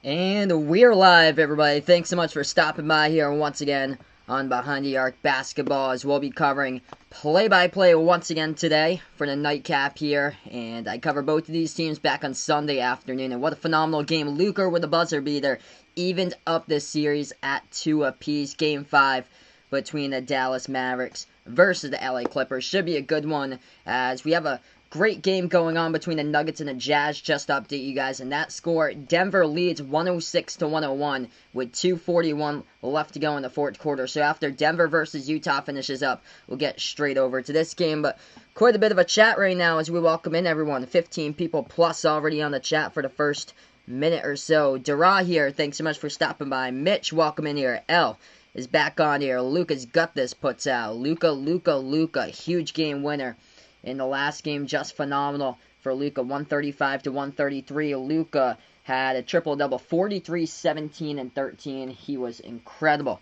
And we're live, everybody. Thanks so much for stopping by here once again on Behind the Arc Basketball, as we'll be covering play-by-play once again today for the nightcap here. And I cover both of these teams back on Sunday afternoon. And what a phenomenal game. Luka with a buzzer beater evened up this series at 2 apiece. Game 5 between the Dallas Mavericks versus the LA Clippers. Should be a good one, as we have a great game going on between the Nuggets and the Jazz. Just to update you guys, and that score, Denver leads 106-101 with 2:41 left to go in the fourth quarter. So after Denver versus Utah finishes up, we'll get straight over to this game. But quite a bit of a chat right now as we welcome in everyone. 15 people plus already on the chat for the first minute or so. Dara here, thanks so much for stopping by. Mitch, welcome in here. L is back on here. Luka's got this, puts out. Luka, huge game winner in the last game. Just phenomenal for Luka, 135-133. Luka had a triple-double, 43, 17, and 13. He was incredible.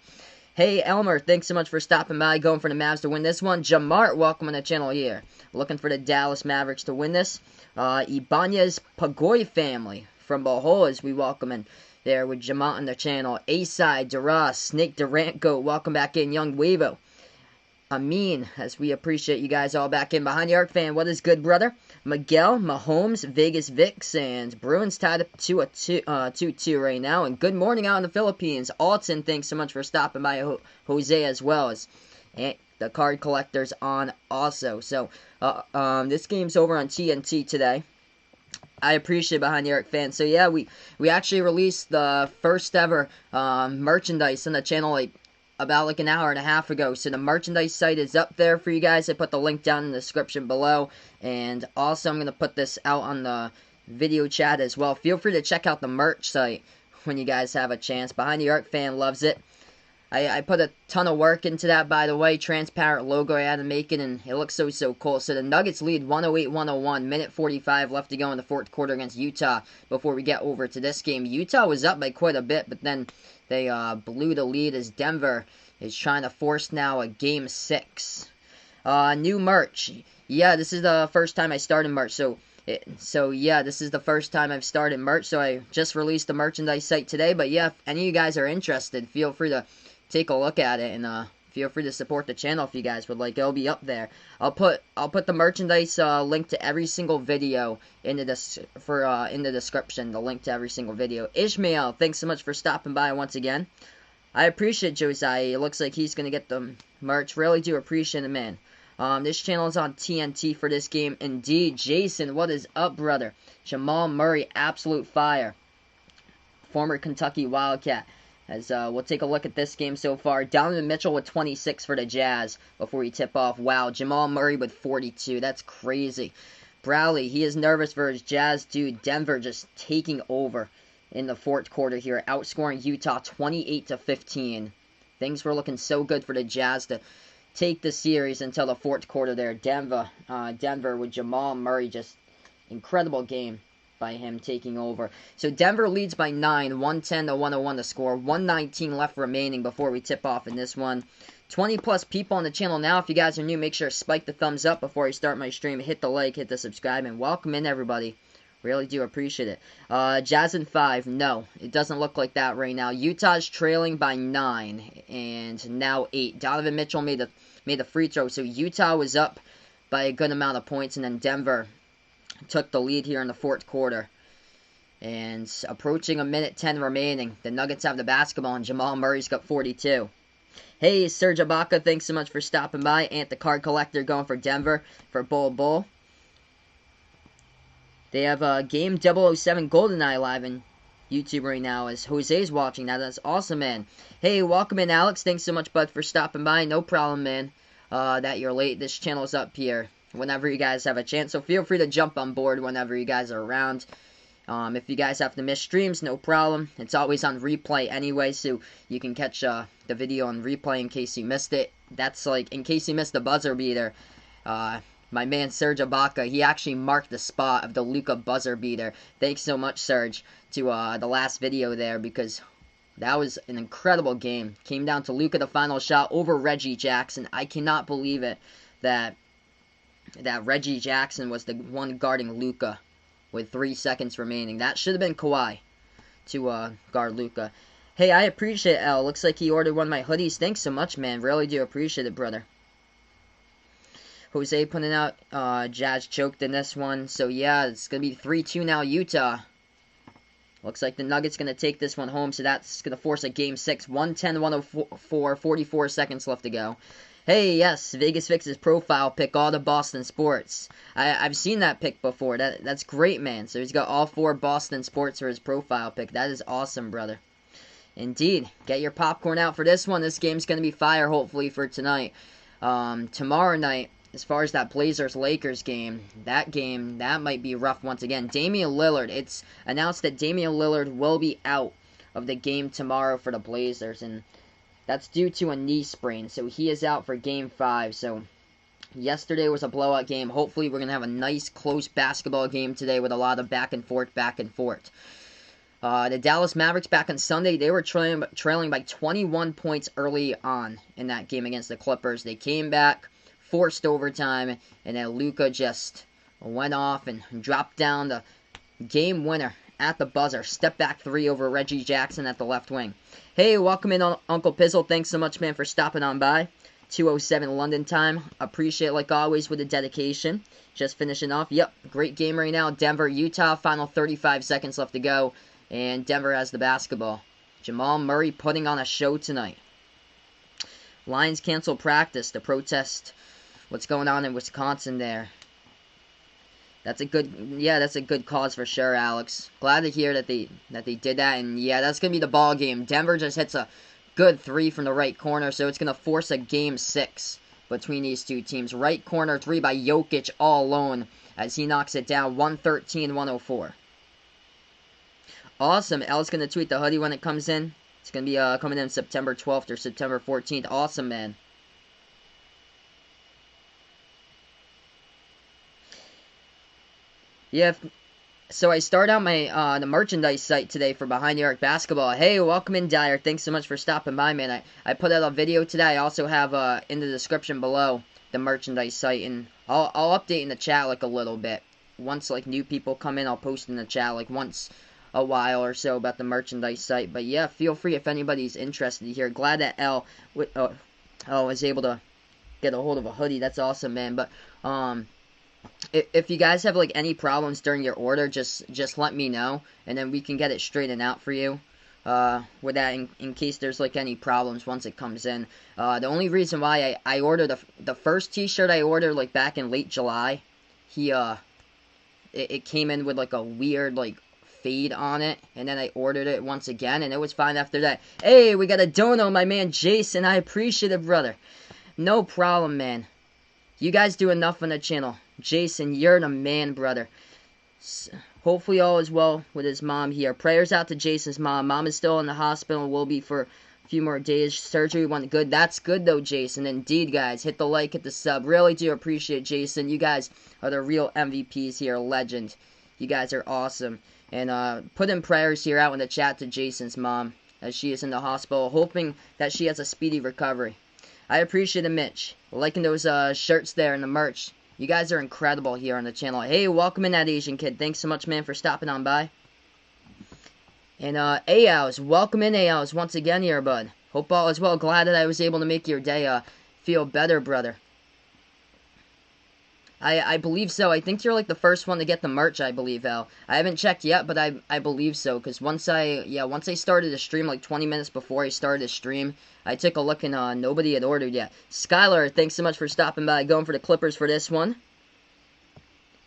Hey, Elmer, thanks so much for stopping by, going for the Mavs to win this one. Jamart, welcome on the channel here. Looking for the Dallas Mavericks to win this. Ibanez Pagoy family from Boholas, we welcome in there with Jamart on the channel. A-Side, Dara, Snake Durant Goat, welcome back in. Young Wavo, Amin, as we appreciate you guys all back in. Behind the Arc fan, what is good, brother? Miguel, Mahomes, Vegas Vicks, and Bruins tied up 2-2 right now. And good morning out in the Philippines. Alton, thanks so much for stopping by. Jose as well as the card collectors on also. So this game's over on TNT today. I appreciate Behind the Arc fans. So yeah, we actually released the first ever merchandise on the channel about an hour and a half ago. So the merchandise site is up there for you guys. I put the link down in the description below. And also I'm going to put this out on the video chat as well. Feel free to check out the merch site when you guys have a chance. Behind the Arc fan loves it. I put a ton of work into that, by the way. Transparent logo I had to make it, and it looks so cool. So the Nuggets lead 108-101. Minute 45 left to go in the fourth quarter against Utah before we get over to this game. Utah was up by quite a bit, but then they blew the lead as Denver is trying to force now a Game 6. New merch. Yeah, this is the first time I started merch. So yeah, this is the first time I've started merch. So I just released the merchandise site today. But yeah, if any of you guys are interested, feel free to take a look at it, and feel free to support the channel if you guys would like. It'll be up there. I'll put the merchandise link to every single video in the description. The link to every single video. Ishmael, thanks so much for stopping by once again. I appreciate Josiah. It looks like he's gonna get the merch. Really do appreciate it, man. This channel is on TNT for this game. Indeed, Jason, what is up, brother? Jamal Murray, absolute fire. Former Kentucky Wildcat. As we'll take a look at this game so far. Donovan Mitchell with 26 for the Jazz before we tip off. Wow, Jamal Murray with 42. That's crazy. Browley, he is nervous for his Jazz dude. Denver just taking over in the fourth quarter here, outscoring Utah 28-15. Things were looking so good for the Jazz to take the series until the fourth quarter there. Denver with Jamal Murray, just incredible game by him taking over. So Denver leads by 9, 110-101 to score. 119 left remaining before we tip off in this one. 20 plus people on the channel now. If you guys are new, make sure to spike the thumbs up before I start my stream. Hit the like, hit the subscribe, and welcome in everybody. Really do appreciate it. Jazz in 5. No, it doesn't look like that right now. Utah's trailing by 9, and now 8. Donovan Mitchell made the free throw, so Utah was up by a good amount of points, and then Denver took the lead here in the fourth quarter. And approaching a minute 10 remaining. The Nuggets have the basketball, and Jamal Murray's got 42. Hey, Serge Ibaka, thanks so much for stopping by. Ant the Card Collector going for Denver for Bull. They have a game 007 GoldenEye live in YouTube right now as Jose's watching that. That's awesome, man. Hey, welcome in, Alex. Thanks so much, bud, for stopping by. No problem, man, that you're late. This channel's up here whenever you guys have a chance. So feel free to jump on board whenever you guys are around. If you guys have to miss streams, no problem. It's always on replay anyway, so you can catch the video on replay in case you missed it. That's like, in case you missed the buzzer beater, my man Serge Ibaka, he actually marked the spot of the Luka buzzer beater. Thanks so much, Serge, to the last video there, because that was an incredible game. Came down to Luka, the final shot, over Reggie Jackson. I cannot believe it that Reggie Jackson was the one guarding Luka with 3 seconds remaining. That should have been Kawhi, to guard Luka. Hey, I appreciate it, L. Looks like he ordered one of my hoodies. Thanks so much, man. Really do appreciate it, brother. Jose putting out Jazz choked in this one. So, yeah, it's going to be 3-2 now, Utah. Looks like the Nuggets going to take this one home, so that's going to force a Game 6. 110-104, 44 seconds left to go. Hey, yes, Vegas Fix's profile pick, all the Boston sports. I've seen that pick before. That's great, man. So he's got all 4 Boston sports for his profile pick. That is awesome, brother. Indeed. Get your popcorn out for this one. This game's going to be fire, hopefully, for tonight. Tomorrow night, as far as that Blazers-Lakers game, that might be rough once again. Damian Lillard, it's announced that Damian Lillard will be out of the game tomorrow for the Blazers, and that's due to a knee sprain, so he is out for Game 5. So yesterday was a blowout game. Hopefully we're going to have a nice, close basketball game today with a lot of back and forth, back and forth. The Dallas Mavericks back on Sunday, they were trailing by 21 points early on in that game against the Clippers. They came back, forced overtime, and then Luka just went off and dropped down the game winner at the buzzer. Step back 3 over Reggie Jackson at the left wing. Hey, welcome in, Uncle Pizzle. Thanks so much, man, for stopping on by. 2:07 London time. Appreciate, like always, with the dedication. Just finishing off. Yep, great game right now. Denver, Utah. Final 35 seconds left to go. And Denver has the basketball. Jamal Murray putting on a show tonight. Lions cancel practice to protest what's going on in Wisconsin there. That's a good cause for sure, Alex. Glad to hear that they did that, and yeah, that's gonna be the ball game. Denver just hits a good 3 from the right corner, so it's gonna force a Game 6 between these two teams. Right corner 3 by Jokic all alone as he knocks it down. 113-104. Awesome. El's gonna tweet the hoodie when it comes in. It's gonna be coming in September 12th or September 14th. Awesome, man. Yeah, so I start out my the merchandise site today for Behind the Arc Basketball. Hey, welcome in, Dyer. Thanks so much for stopping by, man. I put out a video today. I also have in the description below the merchandise site, and I'll update in the chat like a little bit. Once like new people come in, I'll post in the chat like once a while or so about the merchandise site. But yeah, feel free if anybody's interested here. Glad that L was able to get a hold of a hoodie. That's awesome, man. But if you guys have like any problems during your order, just let me know, and then we can get it straightened out for you with that in case there's like any problems once it comes in. The only reason why I ordered the first t-shirt I ordered like back in late July, it came in with like a weird like fade on it, and then I ordered it once again, and it was fine after that. Hey, we got a dono, my man Jason. I appreciate it, brother. No problem, man. You guys do enough on the channel. Jason, you're the man, brother. Hopefully all is well with his mom here. Prayers out to Jason's mom. Mom is still in the hospital and will be for a few more days. Surgery went good. That's good, though, Jason. Indeed, guys. Hit the like, hit the sub. Really do appreciate Jason. You guys are the real MVPs here. Legend. You guys are awesome. And put in prayers here out in the chat to Jason's mom as she is in the hospital, hoping that she has a speedy recovery. I appreciate it, Mitch. Liking those shirts there and the merch. You guys are incredible here on the channel. Hey, welcome in, that Asian kid. Thanks so much, man, for stopping on by. And Aows, welcome in, Aows, once again here, bud. Hope all is well. Glad that I was able to make your day feel better, brother. I believe so. I think you're like the first one to get the merch, I believe, Al. I haven't checked yet, but I believe so. Because once I started the stream, like 20 minutes before I started the stream, I took a look and nobody had ordered yet. Skylar, thanks so much for stopping by. Going for the Clippers for this one.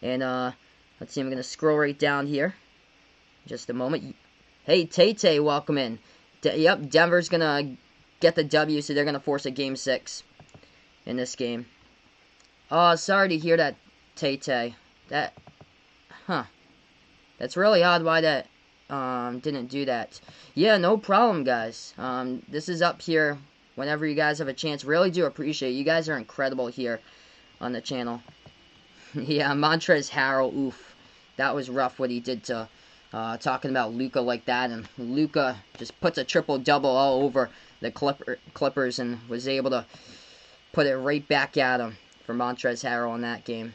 And let's see, I'm going to scroll right down here. Just a moment. Hey, Tay-Tay, welcome in. Yep, Denver's going to get the W, so they're going to force a Game 6 in this game. Oh, sorry to hear that, Tay-Tay. That's really odd why that didn't do that. Yeah, no problem, guys. This is up here whenever you guys have a chance. Really do appreciate it. You guys are incredible here on the channel. Yeah, Montrezl Harrell, oof. That was rough what he did to talking about Luka like that. And Luka just puts a triple-double all over the Clippers and was able to put it right back at him for Montrezl Harrell in that game.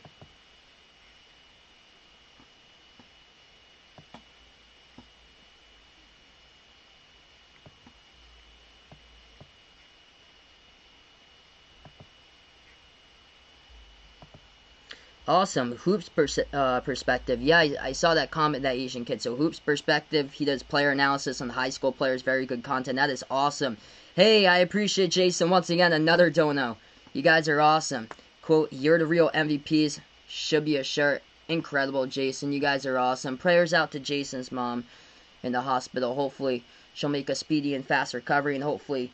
Awesome. Hoops perspective. Yeah, I saw that comment, that Asian kid. So Hoops perspective, he does player analysis on high school players. Very good content. That is awesome. Hey, I appreciate Jason once again. Another dono. You guys are awesome. Quote, you're the real MVPs. Should be a shirt. Incredible, Jason. You guys are awesome. Prayers out to Jason's mom in the hospital. Hopefully she'll make a speedy and fast recovery, and hopefully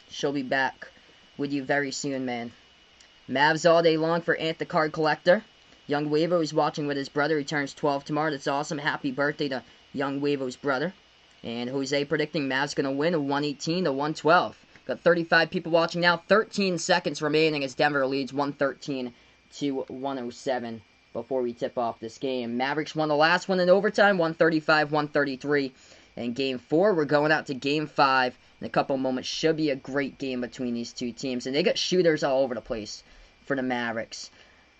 she'll be back with you very soon, man. Mavs all day long for Ant the Card Collector. Young Wavo is watching with his brother. He turns 12 tomorrow. That's awesome. Happy birthday to Young Wavo's brother. And Jose predicting Mavs going to win a 118 to 112. Got 35 people watching now. 13 seconds remaining as Denver leads 113 to 107 before we tip off this game. Mavericks won the last one in overtime, 135-133. And Game 4, we're going out to Game 5 in a couple moments. Should be a great game between these two teams. And they got shooters all over the place for the Mavericks.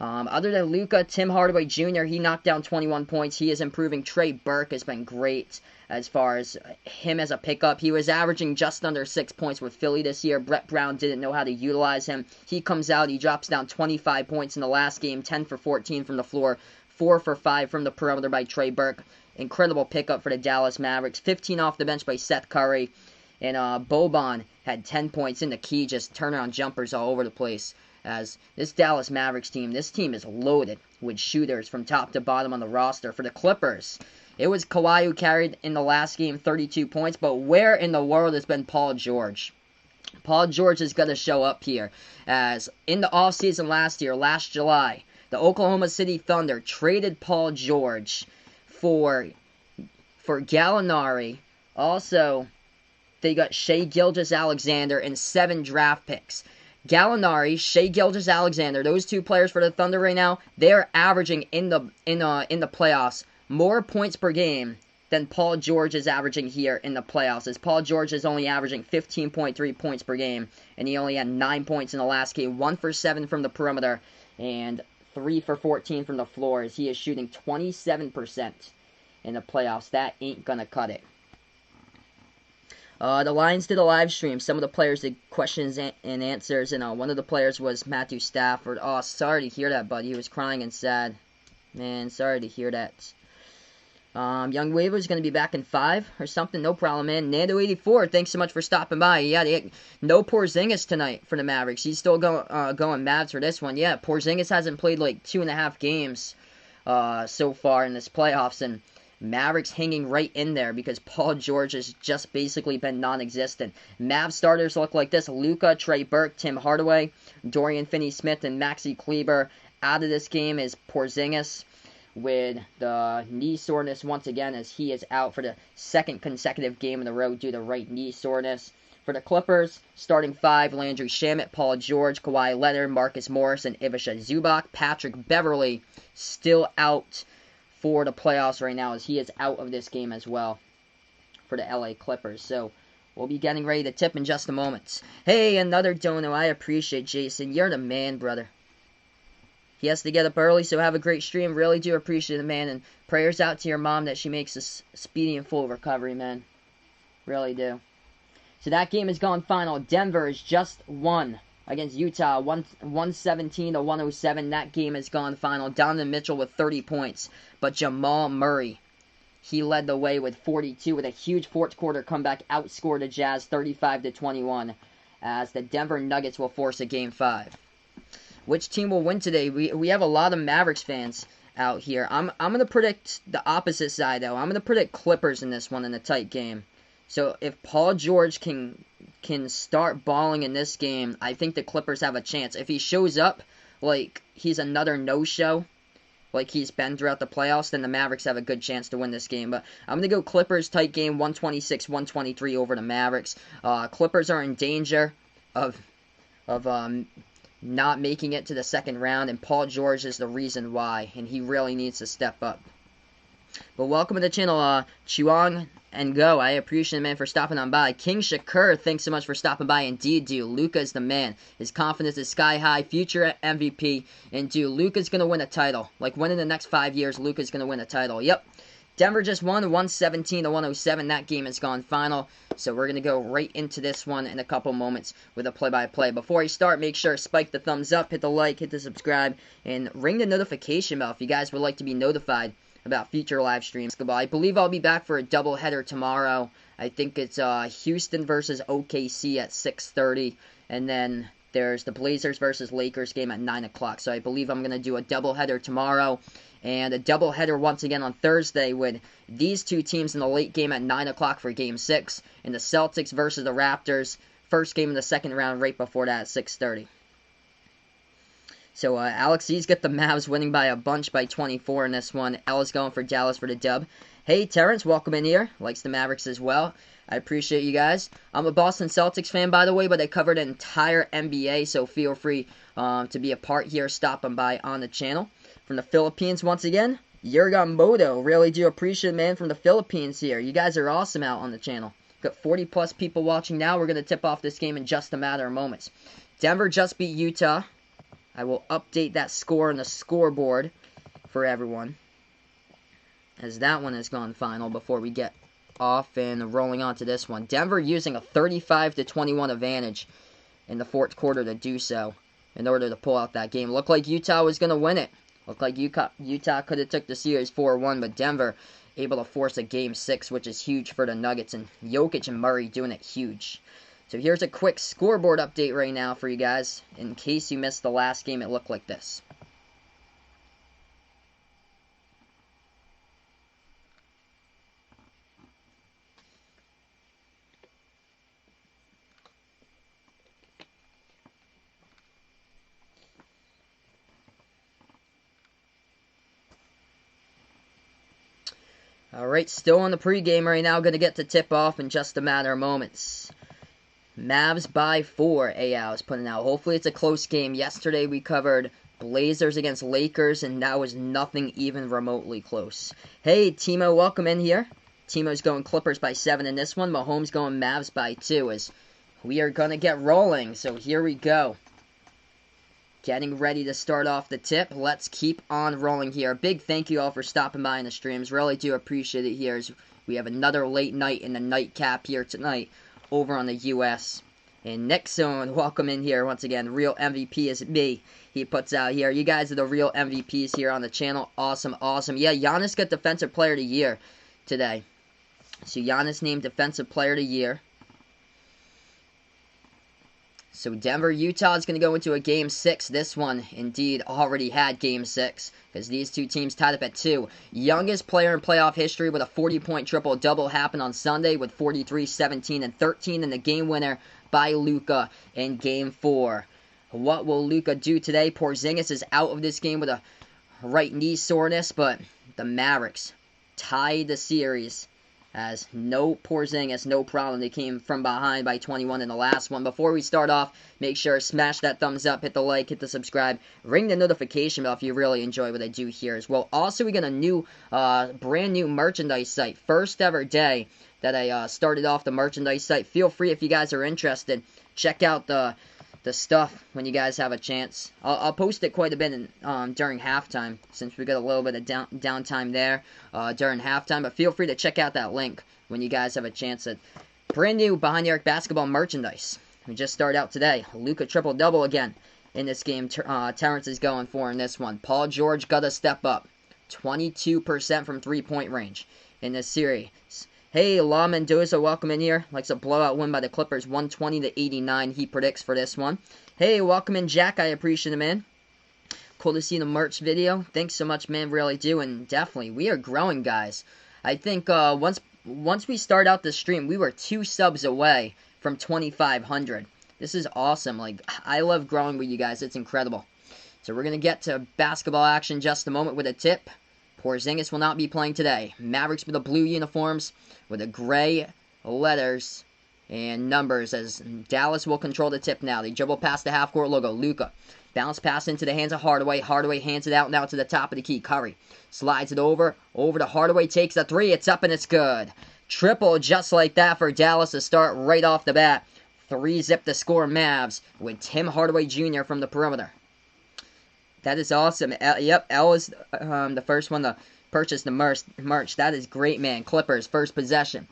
Other than Luka, Tim Hardaway Jr., he knocked down 21 points. He is improving. Trey Burke has been great as far as him as a pickup. He was averaging just under 6 points with Philly this year. Brett Brown didn't know how to utilize him. He comes out, he drops down 25 points in the last game, 10 for 14 from the floor, 4 for 5 from the perimeter by Trey Burke. Incredible pickup for the Dallas Mavericks. 15 off the bench by Seth Curry. And Boban had 10 points in the key, just turning on jumpers all over the place. As this Dallas Mavericks team, this team is loaded with shooters from top to bottom on the roster. For the Clippers, it was Kawhi who carried in the last game 32 points, but where in the world has been Paul George? Paul George is going to show up here, as in the offseason last year, last July, the Oklahoma City Thunder traded Paul George for Gallinari. Also, they got Shai Gilgeous-Alexander and 7 draft picks. Gallinari, Shai Gilgeous-Alexander, those two players for the Thunder right now, they are averaging in the playoffs more points per game than Paul George is averaging here in the playoffs. As Paul George is only averaging 15.3 points per game, and he only had 9 points in the last game, 1 for 7 from the perimeter, and 3 for 14 from the floor, as he is shooting 27% in the playoffs. That ain't gonna cut it. The Lions did a live stream. Some of the players did questions and answers, and one of the players was Matthew Stafford. Oh, sorry to hear that, buddy. He was crying and sad. Man, sorry to hear that. Young Wavo's going to be back in 5 or something. No problem, man. Nando84, thanks so much for stopping by. Yeah, no Porzingis tonight for the Mavericks. He's still going Mavs for this one. Yeah, Porzingis hasn't played like 2.5 games so far in this playoffs, and Mavericks hanging right in there because Paul George has just basically been non-existent. Mavs starters look like this: Luka, Trey Burke, Tim Hardaway, Dorian Finney-Smith, and Maxi Kleber. Out of this game is Porzingis with the knee soreness once again, as he is out for the second consecutive game in a row due to right knee soreness. For the Clippers, starting 5, Landry Shamet, Paul George, Kawhi Leonard, Marcus Morris, and Ivica Zubac. Patrick Beverley still out for the playoffs right now, as he is out of this game as well for the LA Clippers. So we'll be getting ready to tip in just a moment. Hey, another dono. I appreciate Jason. You're the man, brother. He has to get up early, so have a great stream. Really do appreciate it, man. And prayers out to your mom that she makes a speedy and full recovery, man. Really do. So that game has gone final. Denver is just won against Utah, 117 to 107. That game has gone final. Donovan Mitchell with 30 points. But Jamal Murray, he led the way with 42 with a huge fourth quarter comeback. Outscored the Jazz 35 to 21 as the Denver Nuggets will force a Game 5. Which team will win today? We have a lot of Mavericks fans out here. I'm going to predict the opposite side, though. I'm going to predict Clippers in this one in a tight game. So if Paul George can start balling in this game, I think the Clippers have a chance. If he shows up like he's another no-show, like he's been throughout the playoffs, then the Mavericks have a good chance to win this game. But I'm going to go Clippers tight game, 126-123 over the Mavericks. Clippers are in danger of not making it to the second round, and Paul George is the reason why, and he really needs to step up. But welcome to the channel, Chuang and Go. I appreciate it, man, for stopping on by. King Shakur, thanks so much for stopping by. Indeed, dude, Luka is the man. His confidence is sky high. Future MVP. And, dude, Luka's going to win a title. Like, when in the next 5 years, Luka's going to win a title. Yep. Denver just won 117 to 107. That game has gone final. So we're going to go right into this one in a couple moments with a play-by-play. Before I start, make sure to spike the thumbs up, hit the like, hit the subscribe, and ring the notification bell if you guys would like to be notified about future live streams. I believe I'll be back for a doubleheader tomorrow. I think it's Houston versus OKC at 6:30, and then there's the Blazers versus Lakers game at 9 o'clock. So I believe I'm going to do a doubleheader tomorrow and a doubleheader once again on Thursday with these two teams in the late game at 9 o'clock for Game 6, and the Celtics versus the Raptors, first game in the second round right before that at 6:30. So Alex E's got the Mavs winning by a bunch by 24 in this one. Ella's going for Dallas for the dub. Hey, Terrence, welcome in here. Likes the Mavericks as well. I appreciate you guys. I'm a Boston Celtics fan, by the way, but I covered an entire NBA, so feel free to be a part here, stopping by on the channel. From the Philippines, once again, Yurgan Moto. Really do appreciate it, man, from the Philippines here. You guys are awesome out on the channel. Got 40-plus people watching now. We're going to tip off this game in just a matter of moments. Denver just beat Utah. I will update that score on the scoreboard for everyone, as that one has gone final before we get off and rolling on to this one. Denver using a 35-21 advantage in the fourth quarter to do so in order to pull out that game. Looked like Utah was going to win it. Looked like Utah could have took the series 4-1, but Denver able to force a Game 6, which is huge for the Nuggets, and Jokic and Murray doing it huge. So here's a quick scoreboard update right now for you guys. In case you missed the last game, it looked like this. Alright, still on the pregame right now. Going to get to tip-off in just a matter of moments. Mavs by 4, AL is putting out. Hopefully it's a close game. Yesterday we covered Blazers against Lakers, and that was nothing even remotely close. Hey, Timo, welcome in here. Timo's going Clippers by 7 in this one. Mahomes going Mavs by 2, as we are going to get rolling. So here we go. Getting ready to start off the tip. Let's keep on rolling here. Big thank you all for stopping by in the streams. Really do appreciate it here, as we have another late night in the nightcap here tonight over on the U.S. And Nick Zone, welcome in here once again. Real MVP is me. He puts out here. You guys are the real MVPs here on the channel. Awesome, awesome. Yeah, Giannis got Defensive Player of the Year today. So Giannis named Defensive Player of the Year. So Denver, Utah is going to go into a Game 6. This one, indeed, already had Game 6, because these two teams tied up at 2. Youngest player in playoff history with a 40-point triple-double happened on Sunday with 43, 17, and 13, and the game winner by Luka in Game 4. What will Luka do today? Porzingis is out of this game with a right knee soreness, but the Mavericks tied the series. As no Porzingis, no problem. They came from behind by 21 in the last one. Before we start off, make sure to smash that thumbs up, hit the like, hit the subscribe, ring the notification bell if you really enjoy what I do here as well. Also, we got a new, brand new merchandise site. First ever day that I started off the merchandise site. Feel free if you guys are interested. Check out the stuff when you guys have a chance. I'll post it quite a bit during halftime, since we got a little bit of downtime there during halftime. But feel free to check out that link when you guys have a chance at brand new Behind the Arc basketball merchandise. We just started out today. Luka triple-double again in this game. Terrence is going for in this one. Paul George got to step up. 22% from three-point range in this series. Hey, La Mendoza, welcome in here. Likes a blowout win by the Clippers, 120-89, he predicts for this one. Hey, welcome in, Jack. I appreciate it, man. Cool to see the merch video. Thanks so much, man. Really do. And definitely, we are growing, guys. I think once we start out the stream, we were 2 subs away from 2,500. This is awesome. Like, I love growing with you guys. It's incredible. So we're going to get to basketball action in just a moment with a tip. Porzingis will not be playing today. Mavericks with the blue uniforms with the gray letters and numbers, as Dallas will control the tip now. They dribble past the half-court logo. Luka. Bounce pass into the hands of Hardaway. Hardaway hands it out now to the top of the key. Curry slides it over to Hardaway. Takes the 3. It's up and it's good. Triple just like that for Dallas to start right off the bat. 3-zip the score Mavs with Tim Hardaway Jr. from the perimeter. That is awesome. Yep, L is the first one to purchase the merch. That is great, man. Clippers, first possession.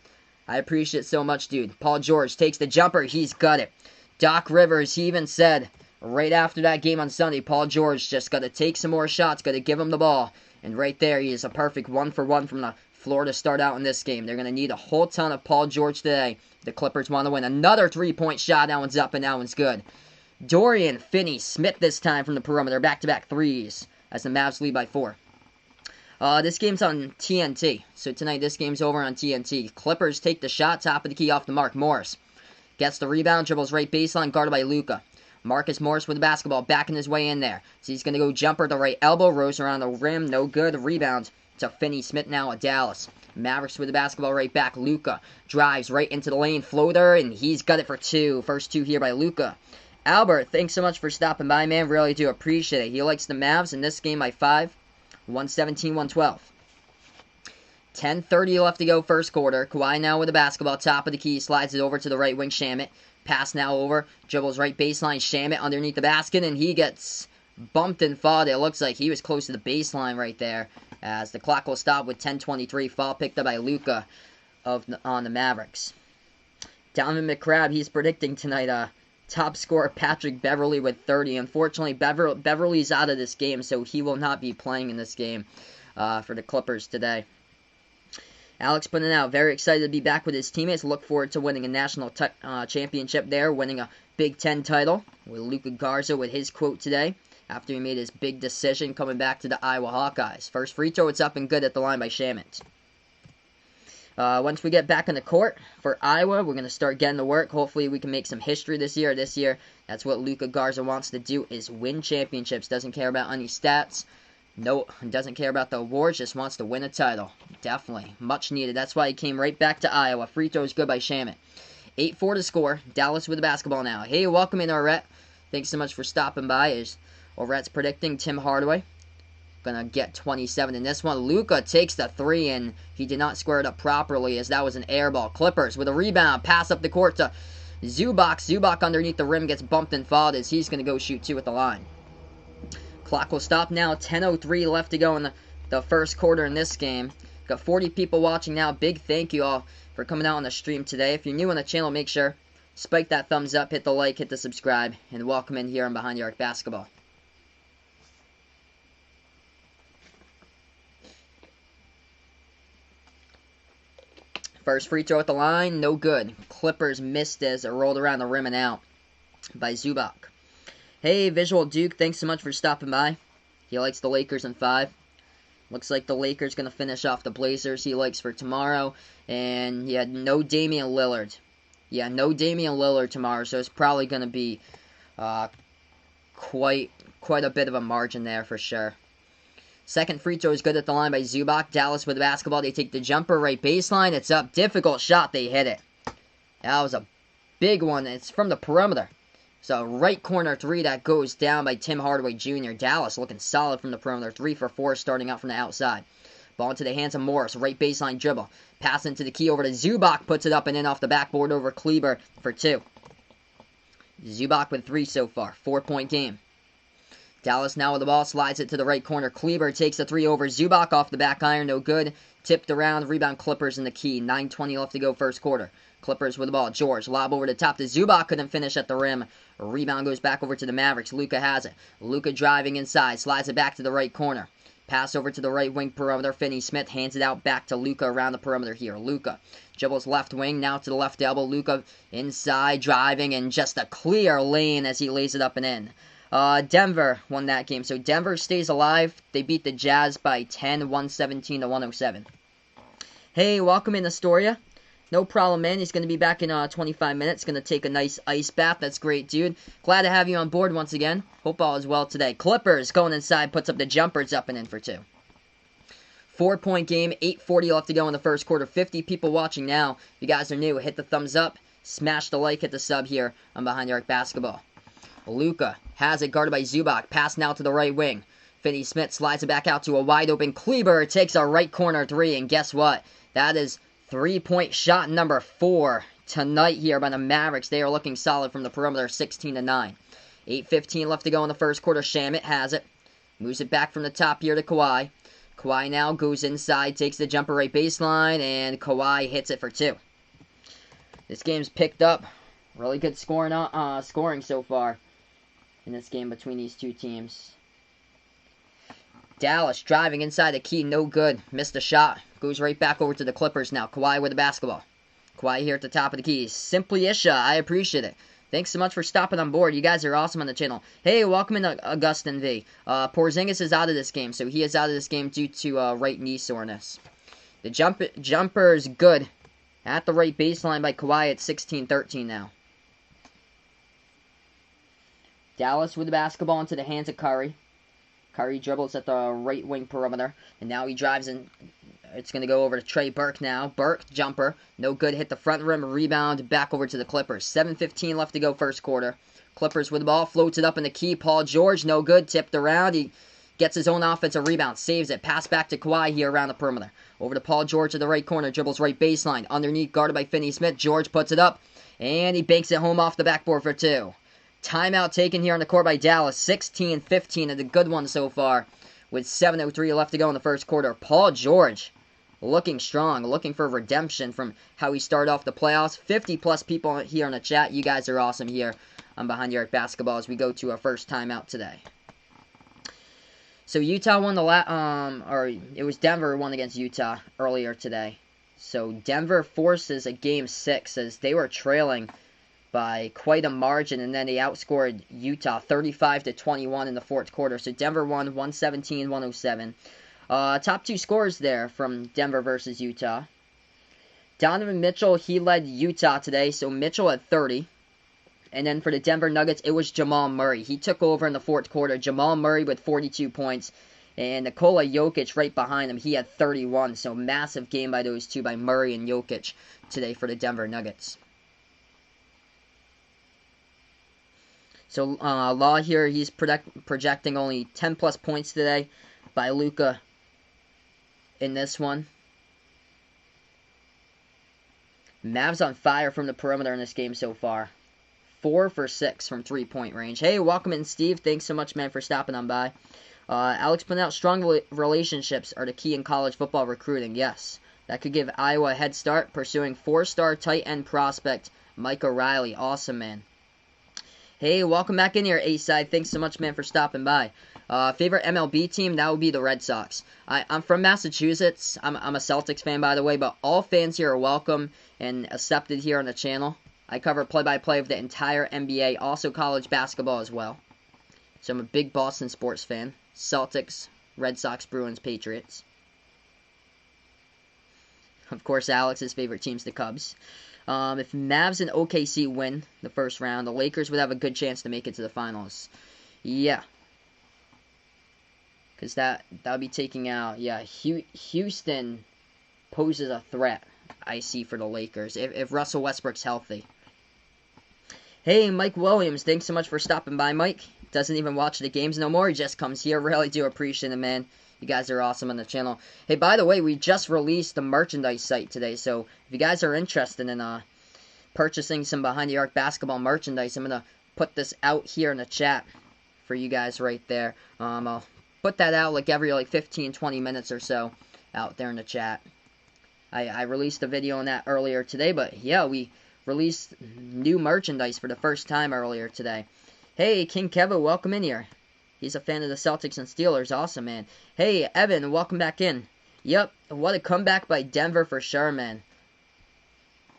I appreciate it so much, dude. Paul George takes the jumper. He's got it. Doc Rivers, he even said right after that game on Sunday, Paul George just got to take some more shots, got to give him the ball. And right there, he is a perfect 1-for-1 from the floor to start out in this game. They're going to need a whole ton of Paul George today. The Clippers want to win. Another three-point shot. That one's up and that one's good. Dorian Finney-Smith this time from the perimeter. Back-to-back threes as the Mavs lead by 4. This game's on TNT. So tonight, this game's over on TNT. Clippers take the shot. Top of the key off the mark. Morris gets the rebound. Dribbles right baseline. Guarded by Luka. Marcus Morris with the basketball. Backing his way in there. So he's going to go jumper to right elbow. Rose around the rim. No good. Rebound to Finney-Smith now at Dallas. Mavericks with the basketball right back. Luka drives right into the lane. Floater. And he's got it for 2. First 2 here by Luka. Albert, thanks so much for stopping by, man. Really do appreciate it. He likes the Mavs in this game by 5. 117-112. 10:30 left to go first quarter. Kawhi now with the basketball. Top of the key. Slides it over to the right wing. Shamet. Pass now over. Dribbles right baseline. Shamet underneath the basket. And he gets bumped and fouled. It looks like he was close to the baseline right there. As the clock will stop with 10:23. Foul picked up by Luka on the Mavericks. Donovan McCrabb, he's predicting tonight top scorer Patrick Beverley with 30. Unfortunately, Beverley's out of this game, so he will not be playing in this game for the Clippers today. Alex putting out, very excited to be back with his teammates. Look forward to winning a national championship there, winning a Big Ten title. With Luka Garza with his quote today after he made his big decision coming back to the Iowa Hawkeyes. First free throw, it's up and good at the line by Shamet. Once we get back on the court for Iowa, we're going to start getting to work. Hopefully we can make some history this year. This year, that's what Luka Garza wants to do, is win championships. Doesn't care about any stats. No, doesn't care about the awards. Just wants to win a title. Definitely. Much needed. That's why he came right back to Iowa. Free throw is good by Shamet. 8-4 to score. Dallas with the basketball now. Hey, welcome in, Orette. Thanks so much for stopping by. As Orette's predicting Tim Hardaway gonna get 27 in this one. Luka takes the 3, and he did not square it up properly as that was an air ball. Clippers with a rebound. Pass up the court to Zubac. Zubac underneath the rim gets bumped and fouled as he's gonna go shoot 2 at the line. Clock will stop now. 10:03 left to go in the first quarter in this game. Got 40 people watching now. Big thank you all for coming out on the stream today. If you're new on the channel, make sure spike that thumbs up, hit the like, hit the subscribe, and welcome in here on Behind the Arc Basketball. First free throw at the line, no good. Clippers missed as it rolled around the rim and out by Zubac. Hey, Visual Duke, thanks so much for stopping by. He likes the Lakers in 5. Looks like the Lakers going to finish off the Blazers he likes for tomorrow. And yeah, no Damian Lillard. Yeah, no Damian Lillard tomorrow, so it's probably going to be quite a bit of a margin there for sure. Second free throw is good at the line by Zubac. Dallas with the basketball. They take the jumper right baseline. It's up. Difficult shot. They hit it. That was a big one. It's from the perimeter. So right corner 3 that goes down by Tim Hardaway Jr. Dallas looking solid from the perimeter. 3 for 4 starting out from the outside. Ball into the hands of Morris. Right baseline dribble. Pass into the key over to Zubac. Puts it up and in off the backboard over Kleber for 2. Zubac with 3 so far. 4-point game. Dallas now with the ball, slides it to the right corner. Kleber takes the 3 over Zubac off the back iron, no good. Tipped around, rebound Clippers in the key. 9:20 left to go first quarter. Clippers with the ball. George, lob over the top to Zubac, couldn't finish at the rim. Rebound goes back over to the Mavericks. Luka has it. Luka driving inside, slides it back to the right corner. Pass over to the right wing perimeter. Finney-Smith hands it out back to Luka around the perimeter here. Luka dribbles left wing, now to the left elbow. Luka inside, driving, and just a clear lane as he lays it up and in. Denver won that game. So Denver stays alive. They beat the Jazz by 10, 117-107. Hey, welcome in, Astoria. No problem, man. He's going to be back in 25 minutes. Going to take a nice ice bath. That's great, dude. Glad to have you on board once again. Hope all is well today. Clippers going inside, puts up the jumper. It's up and in for 2. 4-point game, 8:40 left to go in the first quarter. 50 people watching now. If you guys are new, hit the thumbs up. Smash the like, hit the sub here on Behind the Arc Basketball. Luka has it guarded by Zubac. Pass now to the right wing. Finney-Smith slides it back out to a wide open Kleber. Takes a right corner 3, and guess what? That is 3-point shot number 4 tonight here by the Mavericks. They are looking solid from the perimeter, 16-9. 8:15 left to go in the first quarter. Shamet has it. Moves it back from the top here to Kawhi. Kawhi now goes inside, takes the jumper right baseline, and Kawhi hits it for 2. This game's picked up. Really good scoring so far in this game between these two teams. Dallas driving inside the key, no good. Missed a shot. Goes right back over to the Clippers now. Kawhi with the basketball. Kawhi here at the top of the key. Simply Isha, I appreciate it. Thanks so much for stopping on board. You guys are awesome on the channel. Hey, welcome in Augustin V. Porzingis is out of this game, so he is out of this game due to right knee soreness. The jumper is good. At the right baseline by Kawhi at 16-13 now. Dallas with the basketball into the hands of Curry. Curry dribbles at the right wing perimeter. And now he drives in. It's going to go over to Trey Burke now. Burke, jumper. No good. Hit the front rim. Rebound. Back over to the Clippers. 7:15 left to go first quarter. Clippers with the ball. Floats it up in the key. Paul George. No good. Tipped around. He gets his own offensive rebound. Saves it. Pass back to Kawhi here around the perimeter. Over to Paul George to the right corner. Dribbles right baseline. Underneath. Guarded by Finney-Smith. George puts it up. And he banks it home off the backboard for two. Timeout taken here on the court by Dallas. 16-15 and a good one so far. With 7:03 left to go in the first quarter. Paul George looking strong. Looking for redemption from how he started off the playoffs. 50-plus people here in the chat. You guys are awesome here on Behind the Arc Basketball as we go to our first timeout today. So Utah won it was Denver won against Utah earlier today. So Denver forces a game 6 as they were trailing by quite a margin, and then they outscored Utah 35-21 in the fourth quarter. So Denver won 117-107. Top two scores there from Denver versus Utah. Donovan Mitchell, he led Utah today, so Mitchell had 30. And then for the Denver Nuggets, it was Jamal Murray. He took over in the fourth quarter. Jamal Murray with 42 points. And Nikola Jokic right behind him, he had 31. So massive game by those two, by Murray and Jokic today for the Denver Nuggets. So Law here, he's projecting only 10-plus points today by Luka in this one. Mavs on fire from the perimeter in this game so far. 4 for 6 from three-point range. Hey, welcome in, Steve. Thanks so much, man, for stopping on by. Alex pointed out strong relationships are the key in college football recruiting. Yes, that could give Iowa a head start pursuing 4-star tight end prospect Mike O'Reilly. Awesome, man. Hey, welcome back in here, A-Side. Thanks so much, man, for stopping by. Favorite MLB team? That would be the Red Sox. I'm from Massachusetts. I'm a Celtics fan, by the way, but all fans here are welcome and accepted here on the channel. I cover play-by-play of the entire NBA, also college basketball as well. So I'm a big Boston sports fan. Celtics, Red Sox, Bruins, Patriots. Of course, Alex's favorite team's the Cubs. If Mavs and OKC win the first round, the Lakers would have a good chance to make it to the finals. Yeah. Because that would be taking out, yeah, Houston poses a threat, I see, for the Lakers, if Russell Westbrook's healthy. Hey, Mike Williams, thanks so much for stopping by, Mike. Doesn't even watch the games no more, he just comes here. Really do appreciate it, man. You guys are awesome on the channel. Hey, by the way, we just released the merchandise site today, so if you guys are interested in purchasing some Behind the Arc basketball merchandise, I'm going to put this out here in the chat for you guys right there. I'll put that out like every 15-20 minutes or so out there in the chat. I released a video on that earlier today, but yeah, we released new merchandise for the first time earlier today. Hey, King Kevin, welcome in here. He's a fan of the Celtics and Steelers. Awesome, man. Hey, Evan, welcome back in. Yep, what a comeback by Denver for sure, man.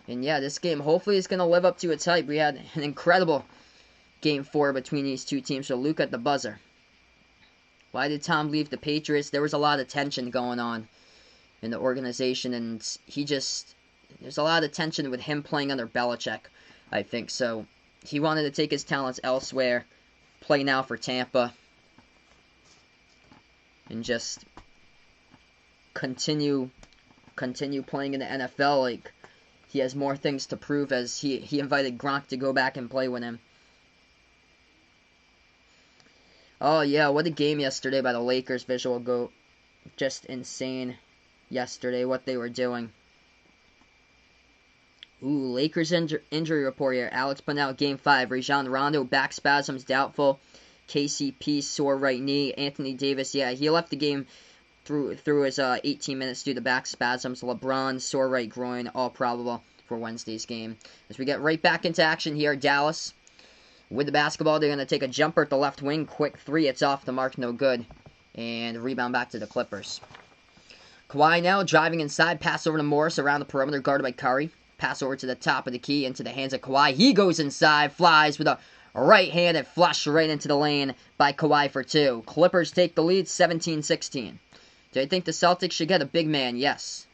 And yeah, this game hopefully is going to live up to its hype. We had an incredible Game 4 between these two teams. So Luke at the buzzer. Why did Tom leave the Patriots? There was a lot of tension going on in the organization, and there's a lot of tension with him playing under Belichick, I think. So he wanted to take his talents elsewhere, play now for Tampa, and just continue playing in the NFL. Like, he has more things to prove, as he invited Gronk to go back and play with him. Oh yeah, what a game yesterday by the Lakers. Visual Goat. Just insane yesterday what they were doing. Ooh, Lakers injury report here. Alex put out Game 5. Rajon Rondo, back spasms, doubtful. KCP, sore right knee. Anthony Davis, yeah, he left the game through his 18 minutes due to back spasms. LeBron, sore right groin, all probable. for Wednesday's game. As we get right back into action here, Dallas with the basketball. They're going to take a jumper at the left wing. Quick three. It's off the mark. No good. And rebound back to the Clippers. Kawhi now driving inside. Pass over to Morris around the perimeter, guarded by Curry. Pass over to the top of the key into the hands of Kawhi. He goes inside. Flies with a right hand and flushed right into the lane by Kawhi for two. Clippers take the lead 17-16. Do I think the Celtics should get a big man? Yes.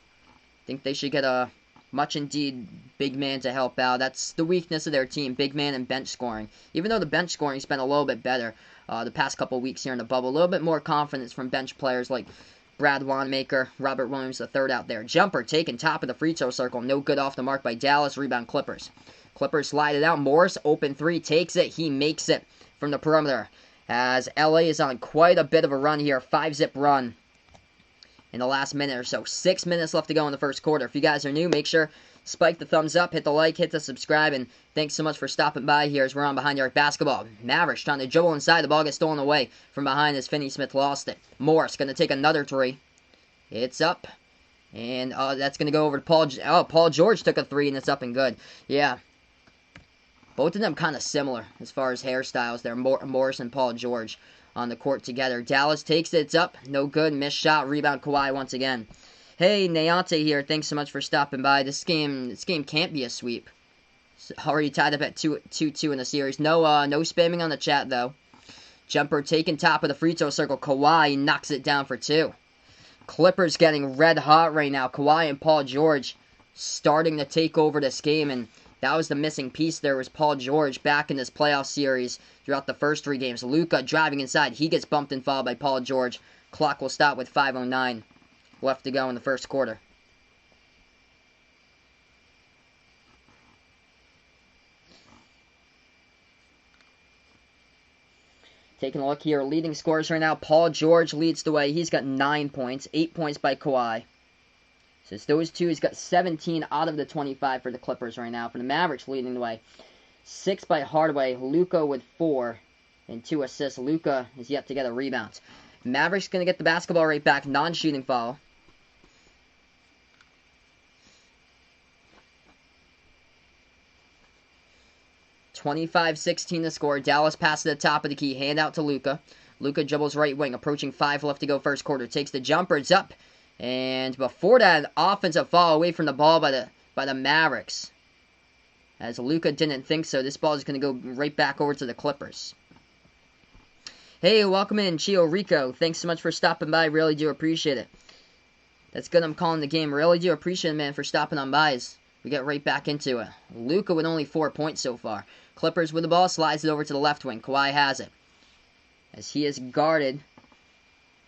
I think they should get a much indeed big man to help out. That's the weakness of their team, big man and bench scoring. Even though the bench scoring's been a little bit better the past couple weeks here in the bubble, a little bit more confidence from bench players like Brad Wanamaker, Robert Williams III out there. Jumper taken top of the free throw circle. No good off the mark by Dallas. Rebound Clippers. Clippers slide it out. Morris, open three, takes it. He makes it from the perimeter. As LA is on quite a bit of a run here. 5-zip run in the last minute or so. 6 minutes left to go in the first quarter. If you guys are new, make sure spike the thumbs up, hit the like, hit the subscribe, and thanks so much for stopping by here as we're on Behind the Arc Basketball. Mavericks trying to dribble inside. The ball gets stolen away from behind as Finney-Smith lost it. Morris going to take another three. It's up. And that's going to go over to Paul. Paul George took a three, and it's up and good. Yeah. Both of them kind of similar as far as hairstyles there. Morris and Paul George on the court together. Dallas takes it. It's up. No good. Missed shot. Rebound Kawhi once again. Hey, Nayante here. Thanks so much for stopping by. This game can't be a sweep. It's already tied up at 2-2 in the series. No spamming on the chat, though. Jumper taken top of the free throw circle. Kawhi knocks it down for two. Clippers getting red hot right now. Kawhi and Paul George starting to take over this game, and that was the missing piece there, was Paul George back in this playoff series throughout the first three games. Luka driving inside. He gets bumped and fouled by Paul George. Clock will stop with 5:09 left to go in the first quarter. Taking a look here, leading scorers right now. Paul George leads the way. He's got 9 points. 8 points by Kawhi. So it's those two. He's got 17 out of the 25 for the Clippers right now. For the Mavericks leading the way. 6 by Hardaway. Luka with 4 and 2 assists. Luka is yet to get a rebound. Mavericks going to get the basketball right back. Non-shooting foul. (25-16) the score. Dallas passes to the top of the key. Hand out to Luka. Luka dribbles right wing. Approaching 5 left to go first quarter. Takes the jumper. It's up. And before that, an offensive foul away from the ball by the Mavericks. As Luka didn't think so. This ball is going to go right back over to the Clippers. Hey, welcome in, Chio Rico. Thanks so much for stopping by. Really do appreciate it. That's good. I'm calling the game. Really do appreciate it, man, for stopping on by. We get right back into it. Luka with only 4 points so far. Clippers with the ball. Slides it over to the left wing. Kawhi has it. As he is guarded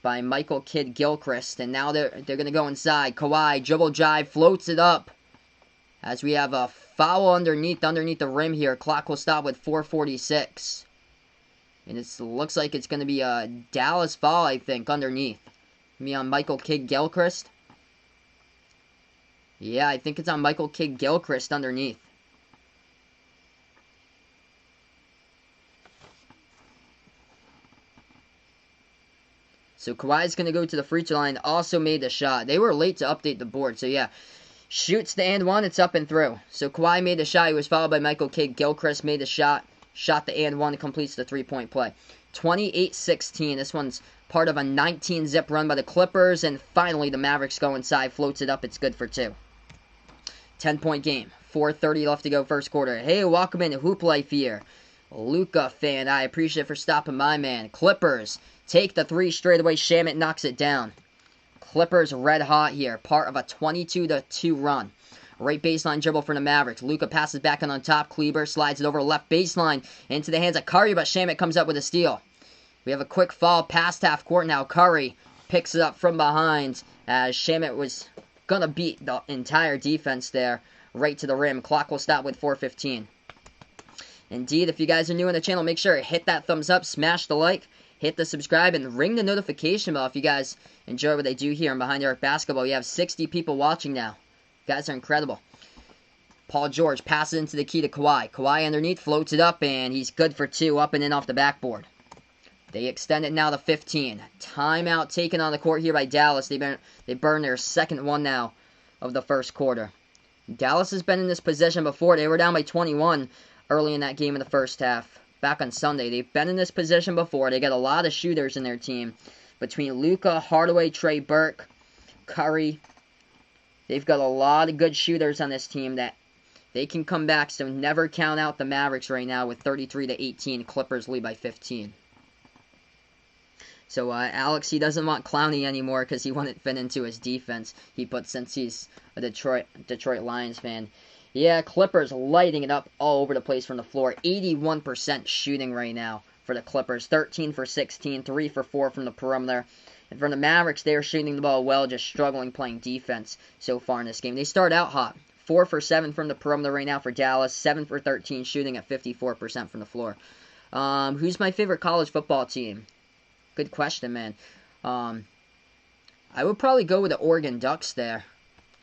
by Michael Kidd-Gilchrist. And now they're going to go inside. Kawhi, dribble drive, floats it up. As we have a foul underneath the rim here. Clock will stop with 4:46. And it looks like it's going to be a Dallas foul, I think, underneath. Me on Michael Kidd-Gilchrist. Yeah, I think it's on Michael Kidd-Gilchrist underneath. So Kawhi's going to go to the free throw line. Also made the shot. They were late to update the board. So yeah, shoots the and one. It's up and through. So Kawhi made the shot. He was followed by Michael Kidd-Gilchrist. Made the shot. Shot the and one. Completes the three-point play. 28-16. This one's part of a 19-zip run by the Clippers. And finally the Mavericks go inside. Floats it up. It's good for 2. 10-point game. 4:30 left to go first quarter. Hey, welcome in. Hoop Life here. Luka fan. I appreciate it for stopping by, man. Clippers take the 3 straight away. Shamet knocks it down. Clippers red hot here. Part of a 22-2 run. Right baseline dribble for the Mavericks. Luka passes back on top. Kleber slides it over left baseline into the hands of Curry, but Shamet comes up with a steal. We have a quick fall past half court now. Curry picks it up from behind as Shamet was going to beat the entire defense there right to the rim. Clock will stop with 4:15. Indeed, if you guys are new on the channel, make sure to hit that thumbs up, smash the like, hit the subscribe, and ring the notification bell if you guys enjoy what they do here on Behind the Arc Basketball. We have 60 people watching now. You guys are incredible. Paul George passes into the key to Kawhi. Kawhi underneath, floats it up, and he's good for 2, up and in off the backboard. They extend it now to 15. Timeout taken on the court here by Dallas. They burn their second one now of the first quarter. Dallas has been in this position before. They were down by 21 early in that game in the first half. Back on Sunday. They've been in this position before. They got a lot of shooters in their team. Between Luka, Hardaway, Trey Burke, Curry. They've got a lot of good shooters on this team that they can come back. So never count out the Mavericks right now with 33-18. Clippers lead by 15. So Alex, he doesn't want Clowney anymore because he wouldn't fit into his defense. He put since he's a Detroit Lions fan. Yeah, Clippers lighting it up all over the place from the floor. 81% shooting right now for the Clippers. 13 for 16, 3 for 4 from the perimeter. And for the Mavericks, they're shooting the ball well, just struggling playing defense so far in this game. They start out hot. 4 for 7 from the perimeter right now for Dallas. 7 for 13 shooting at 54% from the floor. Who's my favorite college football team? Good question, man. I would probably go with the Oregon Ducks there.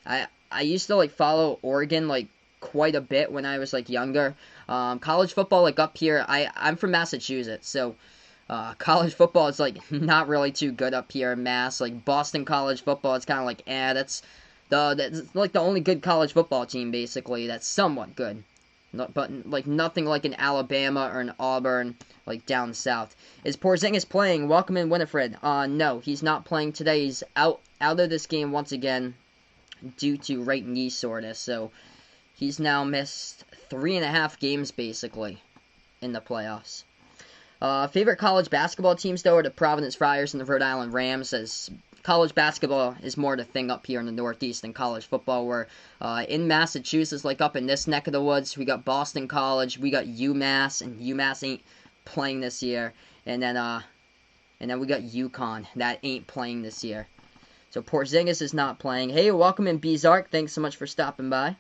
I used to follow Oregon quite a bit when I was younger. College football up here, I'm from Massachusetts, so college football is not really too good up here in Mass. Boston college football, it's kind of that's the only good college football team basically that's somewhat good. But nothing like in Alabama or in Auburn, down south. Is Porzingis playing? Welcome in, Winifred. No, he's not playing today. He's out of this game once again due to right knee soreness. So he's now missed 3.5 games basically in the playoffs. Favorite college basketball teams though are the Providence Friars and the Rhode Island Rams, as college basketball is more the thing up here in the Northeast than college football. Where in Massachusetts, up in this neck of the woods, we got Boston College, we got UMass, and UMass ain't playing this year, and then we got UConn that ain't playing this year. So Porzingis is not playing. Hey, welcome in Bizarre. Thanks so much for stopping by.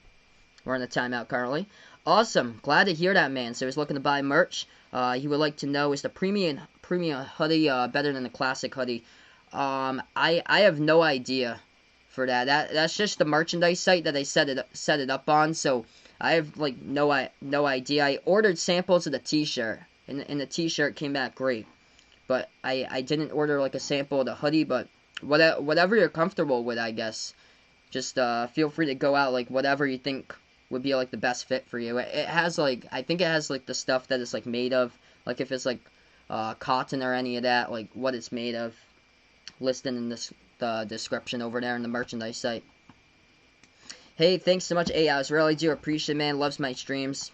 We're on the timeout currently. Awesome, glad to hear that, man. So he's looking to buy merch. He would like to know, is the premium hoodie better than the classic hoodie? I have no idea for that. That's just the merchandise site that they set it up on. So I have no idea. I ordered samples of the T-shirt, and the T-shirt came back great. But I didn't order a sample of the hoodie. But whatever you're comfortable with, I guess. Just feel free to go out whatever you think would be the best fit for you. It has I think it has the stuff that it's made of. If it's cotton or any of that, what it's made of. Listed in the description over there in the merchandise site. Hey, thanks so much. Hey, I really do appreciate it, man. Loves my streams.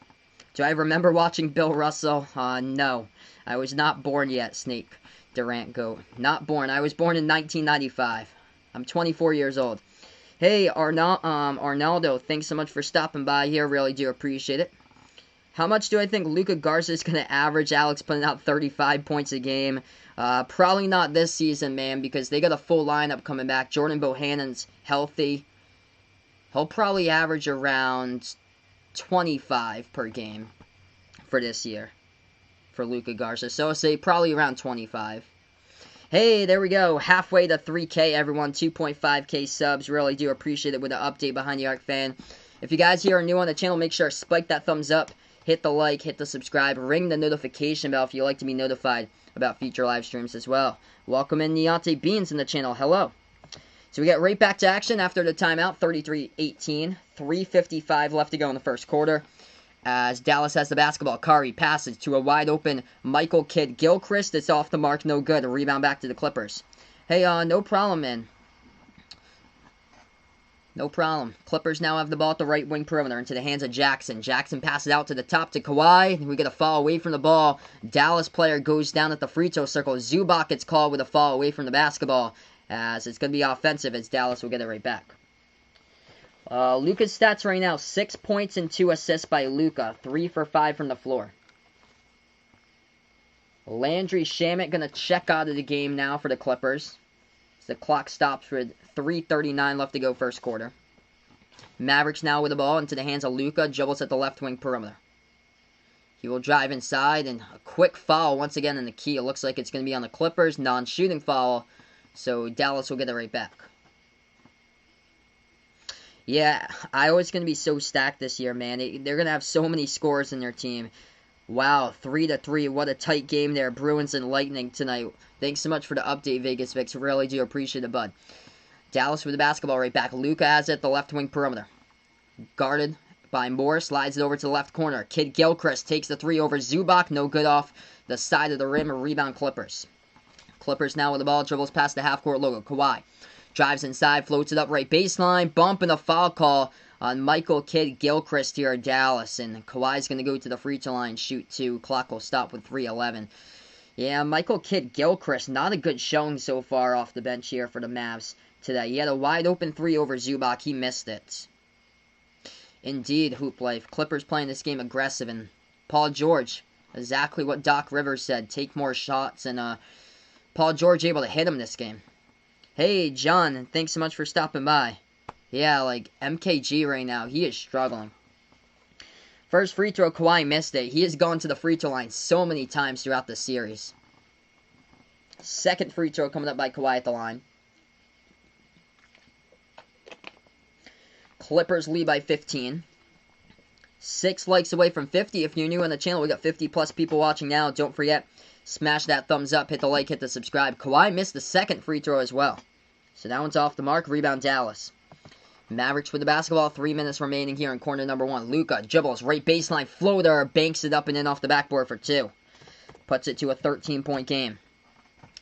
Do I remember watching Bill Russell? No. I was not born yet, Snake Durant Goat. Not born. I was born in 1995. I'm 24 years old. Hey, Arnaldo, thanks so much for stopping by here. Really do appreciate it. How much do I think Luka Garza is going to average? Alex putting out 35 points a game. Probably not this season, man, because they got a full lineup coming back. Jordan Bohannon's healthy. He'll probably average around 25 per game for this year for Luka Garza. So I'll say probably around 25. Hey, there we go. Halfway to 3K, everyone. 2.5K subs. Really do appreciate it with the update behind the arc fan. If you guys here are new on the channel, make sure to spike that thumbs up. Hit the like, hit the subscribe, ring the notification bell if you like to be notified about future live streams as well. Welcome in Niante Beans in the channel. Hello. So we get right back to action after the timeout. 33-18. 3:55 left to go in the first quarter. As Dallas has the basketball. Curry passes to a wide open Michael Kidd Gilchrist. It's off the mark. No good. A rebound back to the Clippers. Hey, no problem, man. No problem. Clippers now have the ball at the right wing perimeter into the hands of Jackson. Jackson passes out to the top to Kawhi. We get a foul away from the ball. Dallas player goes down at the free throw circle. Zubac gets called with a foul away from the basketball, as it's going to be offensive as Dallas will get it right back. Luka's stats right now, 6 points and 2 assists by Luka. 3 for 5 from the floor. Landry Shamet going to check out of the game now for the Clippers. The clock stops with 3:39 left to go first quarter. Mavericks now with the ball into the hands of Luka. Dribbles at the left wing perimeter. He will drive inside, and a quick foul once again in the key. It looks like it's going to be on the Clippers. Non-shooting foul, so Dallas will get it right back. Yeah, Iowa's going to be so stacked this year, man. They're going to have so many scores in their team. Wow, 3-3. What a tight game there. Bruins and Lightning tonight. Thanks so much for the update, Vegas Vix. Really do appreciate it, bud. Dallas with the basketball right back. Luka has it at the left wing perimeter. Guarded by Moore. Slides it over to the left corner. Kid Gilchrist takes the three over Zubac. No good off the side of the rim. A rebound Clippers. Clippers now with the ball. Dribbles past the half-court logo. Kawhi drives inside. Floats it up right baseline. Bump and a foul call on Michael Kid Gilchrist here at Dallas. And Kawhi's going to go to the free throw line. Shoot 2. Clock will stop with 3:11. Yeah, Michael Kid Gilchrist, not a good showing so far off the bench here for the Mavs today. He had a wide open three over Zubac. He missed it. Indeed, Hoop Life. Clippers playing this game aggressive. And Paul George, exactly what Doc Rivers said. Take more shots. And Paul George able to hit him this game. Hey, John, thanks so much for stopping by. Yeah, like MKG right now, he is struggling. First free throw, Kawhi missed it. He has gone to the free throw line so many times throughout the series. Second free throw coming up by Kawhi at the line. Clippers lead by 15. 6 likes away from 50. If you're new on the channel, we got 50 plus people watching now. Don't forget, smash that thumbs up, hit the like, hit the subscribe. Kawhi missed the second free throw as well. So that one's off the mark. Rebound Dallas. Mavericks with the basketball. 3 minutes remaining here in corner number 1. Luka dribbles right baseline floater. Banks it up and in off the backboard for 2. Puts it to a 13-point game.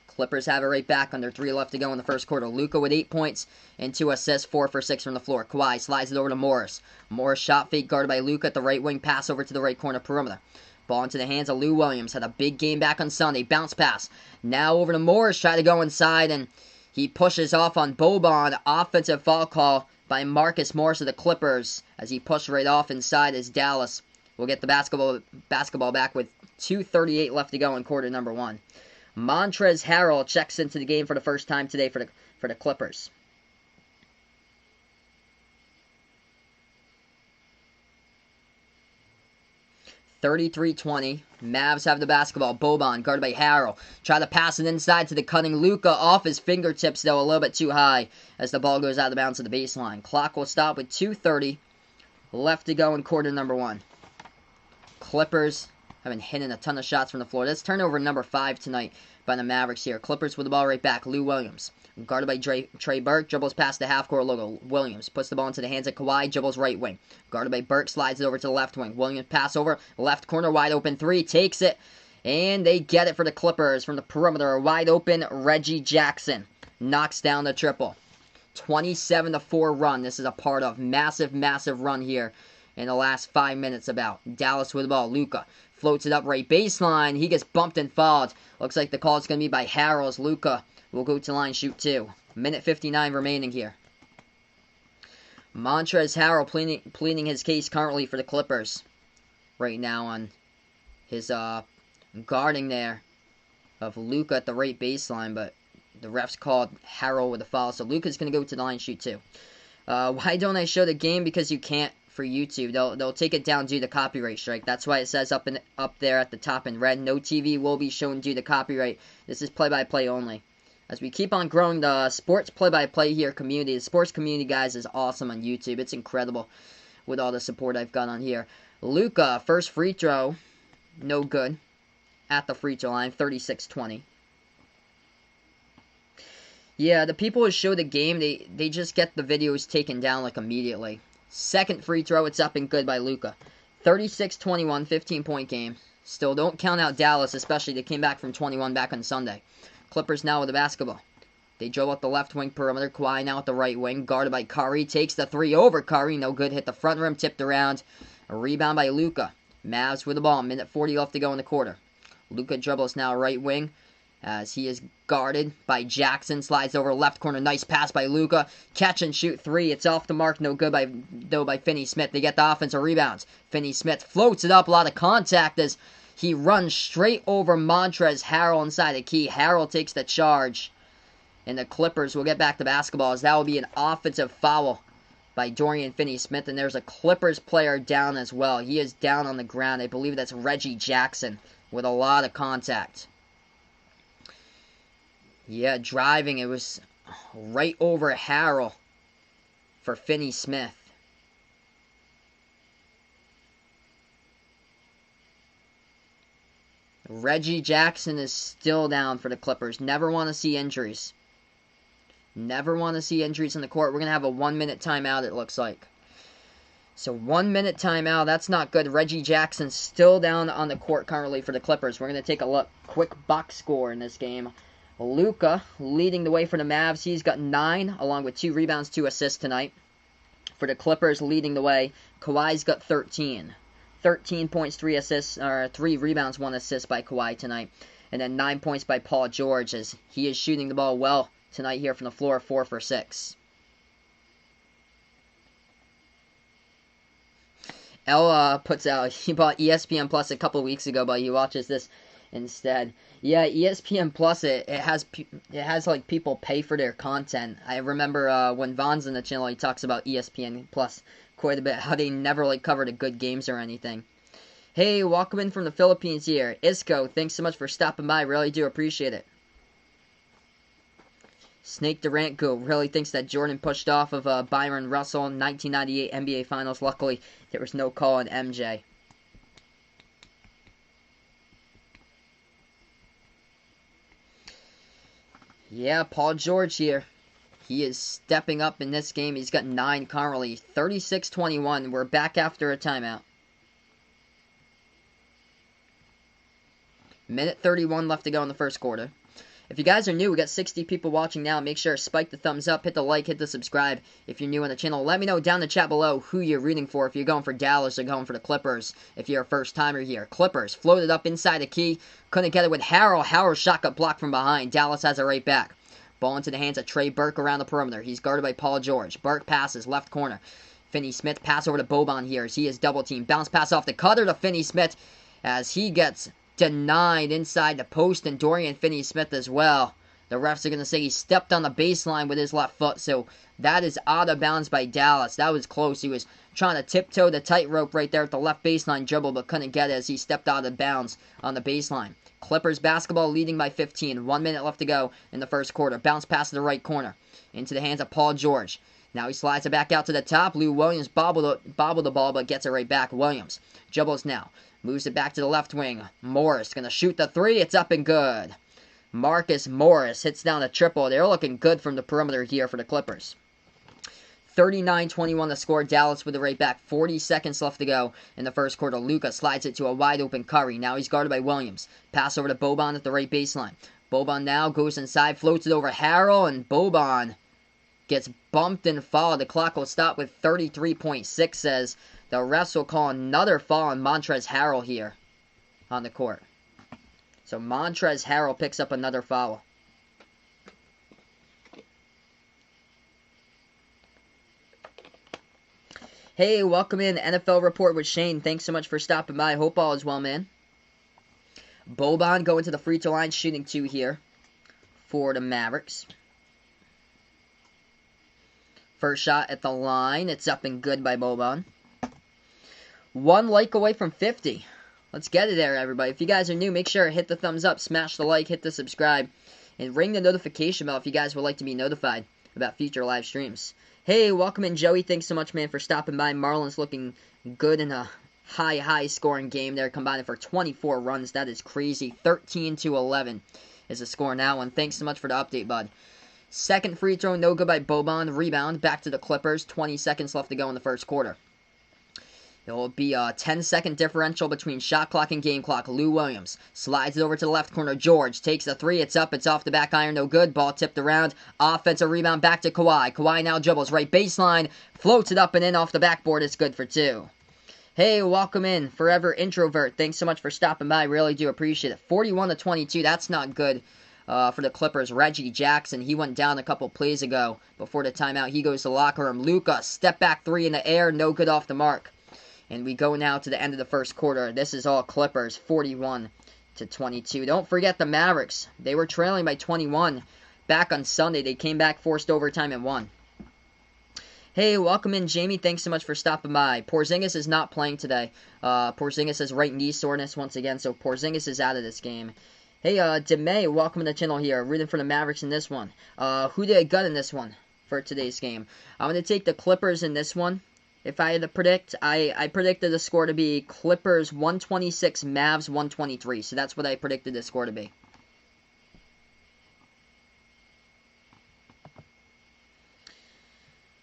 Clippers have it right back under 3 left to go in the first quarter. Luka with 8 points and 2 assists, 4 for 6 from the floor. Kawhi slides it over to Morris. Morris shot fake guarded by Luka at the right wing. Pass over to the right corner perimeter. Ball into the hands of Lou Williams. Had a big game back on Sunday. Bounce pass. Now over to Morris. Try to go inside and he pushes off on Boban. Offensive foul call by Marcus Morris of the Clippers as he pushed right off inside as Dallas will get the basketball back with 2:38 left to go in quarter number 1. Montrezl Harrell checks into the game for the first time today for the Clippers. (33-20). Mavs have the basketball. Boban guarded by Harrell. Try to pass it inside to the cutting Luka. Off his fingertips, though, a little bit too high as the ball goes out of bounds to the baseline. Clock will stop with 2:30 left to go in quarter number 1. Clippers have been hitting a ton of shots from the floor. That's turnover number 5 tonight by the Mavericks here. Clippers with the ball right back. Lou Williams. Guarded by Trey Burke. Dribbles past the half-court logo. Williams puts the ball into the hands of Kawhi. Dribbles right wing. Guarded by Burke. Slides it over to the left wing. Williams pass over. Left corner wide open 3. Takes it. And they get it for the Clippers from the perimeter. A wide open Reggie Jackson. Knocks down the triple. 27-4 run. This is a part of massive, massive run here in the last 5 minutes about. Dallas with the ball. Luka floats it up right baseline. He gets bumped and fouled. Looks like the call is going to be by Harrell's. Luka will go to line, shoot 2. Minute 59 remaining here. Montrezl Harrell pleading his case currently for the Clippers right now on his guarding there of Luka at the right baseline, but the refs called Harrell with a foul, so Luka's going to go to the line, shoot 2. Why don't I show the game? Because you can't for YouTube. They'll take it down due to copyright strike. That's why it says up there at the top in red, no TV will be shown due to copyright. This is play-by-play only. As we keep on growing the sports play-by-play here community, the sports community, guys, is awesome on YouTube. It's incredible with all the support I've got on here. Luka, first free throw, no good at the free throw line, 36-20. Yeah, the people who show the game, they just get the videos taken down like immediately. Second free throw, it's up and good by Luka. 36-21, 15-point game. Still, don't count out Dallas, especially they came back from 21 back on Sunday. Clippers now with the basketball. They dribble up the left wing perimeter. Kawhi now at the right wing. Guarded by Curry. Takes the 3 over Curry. No good. Hit the front rim. Tipped around. A rebound by Luka. Mavs with the ball. Minute 40 left to go in the quarter. Luka dribbles now right wing as he is guarded by Jackson. Slides over left corner. Nice pass by Luka. Catch and shoot 3. It's off the mark. No good by Finney-Smith. They get the offensive rebounds. Finney-Smith floats it up. A lot of contact as he runs straight over Montrezl Harrell inside the key. Harrell takes the charge. And the Clippers will get back to basketball as that will be an offensive foul by Dorian Finney-Smith. And there's a Clippers player down as well. He is down on the ground. I believe that's Reggie Jackson with a lot of contact. Yeah, driving. It was right over Harrell for Finney-Smith. Reggie Jackson is still down for the Clippers. Never want to see injuries. Never want to see injuries in the court. We're going to have a 1-minute timeout, it looks like. So 1 minute timeout. That's not good. Reggie Jackson still down on the court currently for the Clippers. We're going to take a look. Quick box score in this game. Luka leading the way for the Mavs. He's got 9 along with 2 rebounds, 2 assists tonight. For the Clippers leading the way, Kawhi's got 13. 13 points, 3 assists, or 3 rebounds, 1 assist by Kawhi tonight. And then 9 points by Paul George as he is shooting the ball well tonight here from the floor, 4 for 6. El puts out, he bought ESPN Plus a couple weeks ago, but he watches this instead. Yeah, ESPN Plus, it has like people pay for their content. I remember when Von's on the channel, he talks about ESPN Plus quite a bit, how they never like cover the good games or anything. Hey, welcome in from the Philippines here. Isco, thanks so much for stopping by. Really do appreciate it. Snake Durant really thinks that Jordan pushed off of Byron Russell in 1998 NBA Finals. Luckily, there was no call on MJ. Yeah, Paul George here. He is stepping up in this game. He's got 9 currently. 36-21. We're back after a timeout. Minute 31 left to go in the first quarter. If you guys are new, we got 60 people watching now. Make sure to spike the thumbs up, hit the like, hit the subscribe. If you're new on the channel, let me know down in the chat below who you're rooting for. If you're going for Dallas or going for the Clippers. If you're a first timer here. Clippers floated up inside the key. Couldn't get it with Harrell. Harrell's shot got blocked from behind. Dallas has it right back. Ball into the hands of Trey Burke around the perimeter. He's guarded by Paul George. Burke passes left corner. Finney-Smith pass over to Boban here as he is double teamed. Bounce pass off the cutter to Finney-Smith as he gets denied inside the post, and Dorian Finney-Smith as well. The refs are going to say he stepped on the baseline with his left foot, so that is out of bounds by Dallas. That was close. He was trying to tiptoe the tightrope right there at the left baseline dribble, but couldn't get it as he stepped out of bounds on the baseline. Clippers basketball leading by 15. 1 minute left to go in the first quarter. Bounce pass to the right corner. Into the hands of Paul George. Now he slides it back out to the top. Lou Williams bobbled the ball, but gets it right back. Williams dribbles now. Moves it back to the left wing. Morris going to shoot the 3. It's up and good. Marcus Morris hits down a triple. They're looking good from the perimeter here for the Clippers. 39-21 the score. Dallas with the right back. 40 seconds left to go in the first quarter. Luka slides it to a wide open Curry. Now he's guarded by Williams. Pass over to Boban at the right baseline. Boban now goes inside, floats it over Harrell, and Boban gets bumped and fouled. The clock will stop with 33.6 says the refs will call another foul on Montrezl Harrell here on the court. So Montrezl Harrell picks up another foul. Hey, welcome in NFL Report with Shane. Thanks so much for stopping by. Hope all is well, man. Boban going to the free throw line, shooting 2 here for the Mavericks. First shot at the line. It's up and good by Boban. 1 like away from 50. Let's get it there, everybody. If you guys are new, make sure to hit the thumbs up, smash the like, hit the subscribe, and ring the notification bell if you guys would like to be notified about future live streams. Hey, welcome in, Joey. Thanks so much, man, for stopping by. Marlins looking good in a high scoring game there, combining for 24 runs. That is crazy. 13-11 is the score now, and thanks so much for the update, bud. Second free throw, no good by Boban. Rebound, back to the Clippers. 20 seconds left to go in the first quarter. It will be a 10-second differential between shot clock and game clock. Lou Williams slides it over to the left corner. George takes the 3. It's up. It's off the back iron. No good. Ball tipped around. Offensive rebound back to Kawhi. Kawhi now dribbles right baseline. Floats it up and in off the backboard. It's good for 2. Hey, welcome in. Forever Introvert. Thanks so much for stopping by. Really do appreciate it. 41-22. That's not good for the Clippers. Reggie Jackson, he went down a couple plays ago before the timeout. He goes to the locker room. Luka, step back 3 in the air. No good off the mark. And we go now to the end of the first quarter. This is all Clippers, 41-22. Don't forget the Mavericks. They were trailing by 21 back on Sunday. They came back, forced overtime, and won. Hey, welcome in, Jamie. Thanks so much for stopping by. Porzingis is not playing today. Porzingis has right knee soreness once again, so Porzingis is out of this game. Hey, DeMay, welcome to the channel here. Rooting for the Mavericks in this one. Who did I gut in this one for today's game? I'm going to take the Clippers in this one. If I had to predict, I predicted the score to be Clippers 126, Mavs 123. So that's what I predicted the score to be.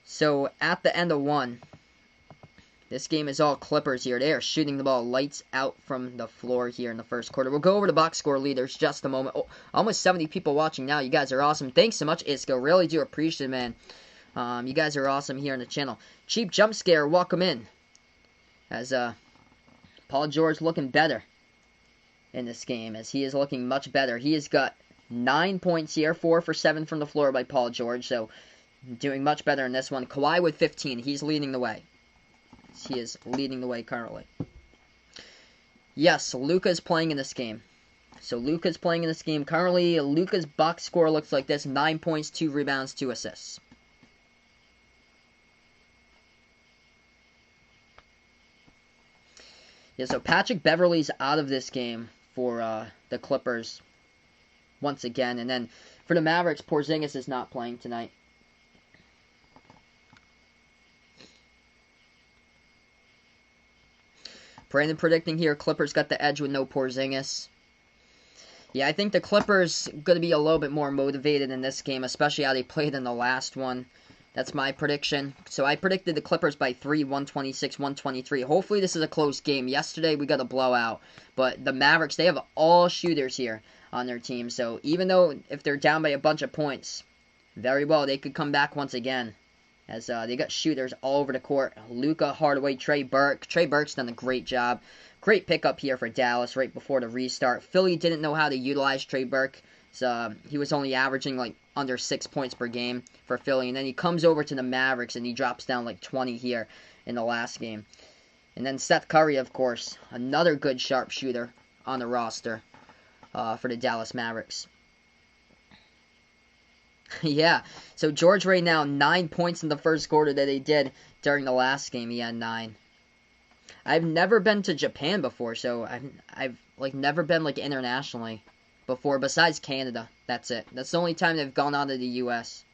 So at the end of 1, This game is all Clippers here. They are shooting the ball lights out from the floor here in the first quarter. We'll go over to box score leaders just a moment. Oh, almost 70 people watching now. You guys are awesome. Thanks so much, Isco. Really do appreciate it, man. You guys are awesome here on the channel. Cheap Jump Scare, welcome in. As Paul George looking better in this game, as he is looking much better. He has got 9 points here, 4 for 7 from the floor by Paul George, so doing much better in this one. Kawhi with 15. He's leading the way. He is leading the way currently. Yes, Luka is playing in this game. So Luka's playing in this game. Currently, Luka's box score looks like this. 9 points, 2 rebounds, 2 assists. Yeah, so Patrick Beverley's out of this game for the Clippers once again. And then for the Mavericks, Porzingis is not playing tonight. Brandon predicting here, Clippers got the edge with no Porzingis. Yeah, I think the Clippers going to be a little bit more motivated in this game, especially how they played in the last one. That's my prediction. So I predicted the Clippers by 3, 126-123. Hopefully this is a close game. Yesterday we got a blowout, but the Mavericks, they have all shooters here on their team. So even though if they're down by a bunch of points, very well, they could come back once again. As they got shooters all over the court. Luka, Hardaway, Trey Burke. Trey Burke's done a great job. Great pickup here for Dallas right before the restart. Philly didn't know how to utilize Trey Burke. So he was only averaging like under 6 points per game for Philly. And then he comes over to the Mavericks and he drops down like 20 here in the last game. And then Seth Curry, of course, another good sharpshooter on the roster for the Dallas Mavericks. Yeah, so George right now, 9 points in the first quarter that he did during the last game. He had 9. I've never been to Japan before, so I've like never been like internationally before, besides Canada. That's it. That's the only time they've gone out of the U.S.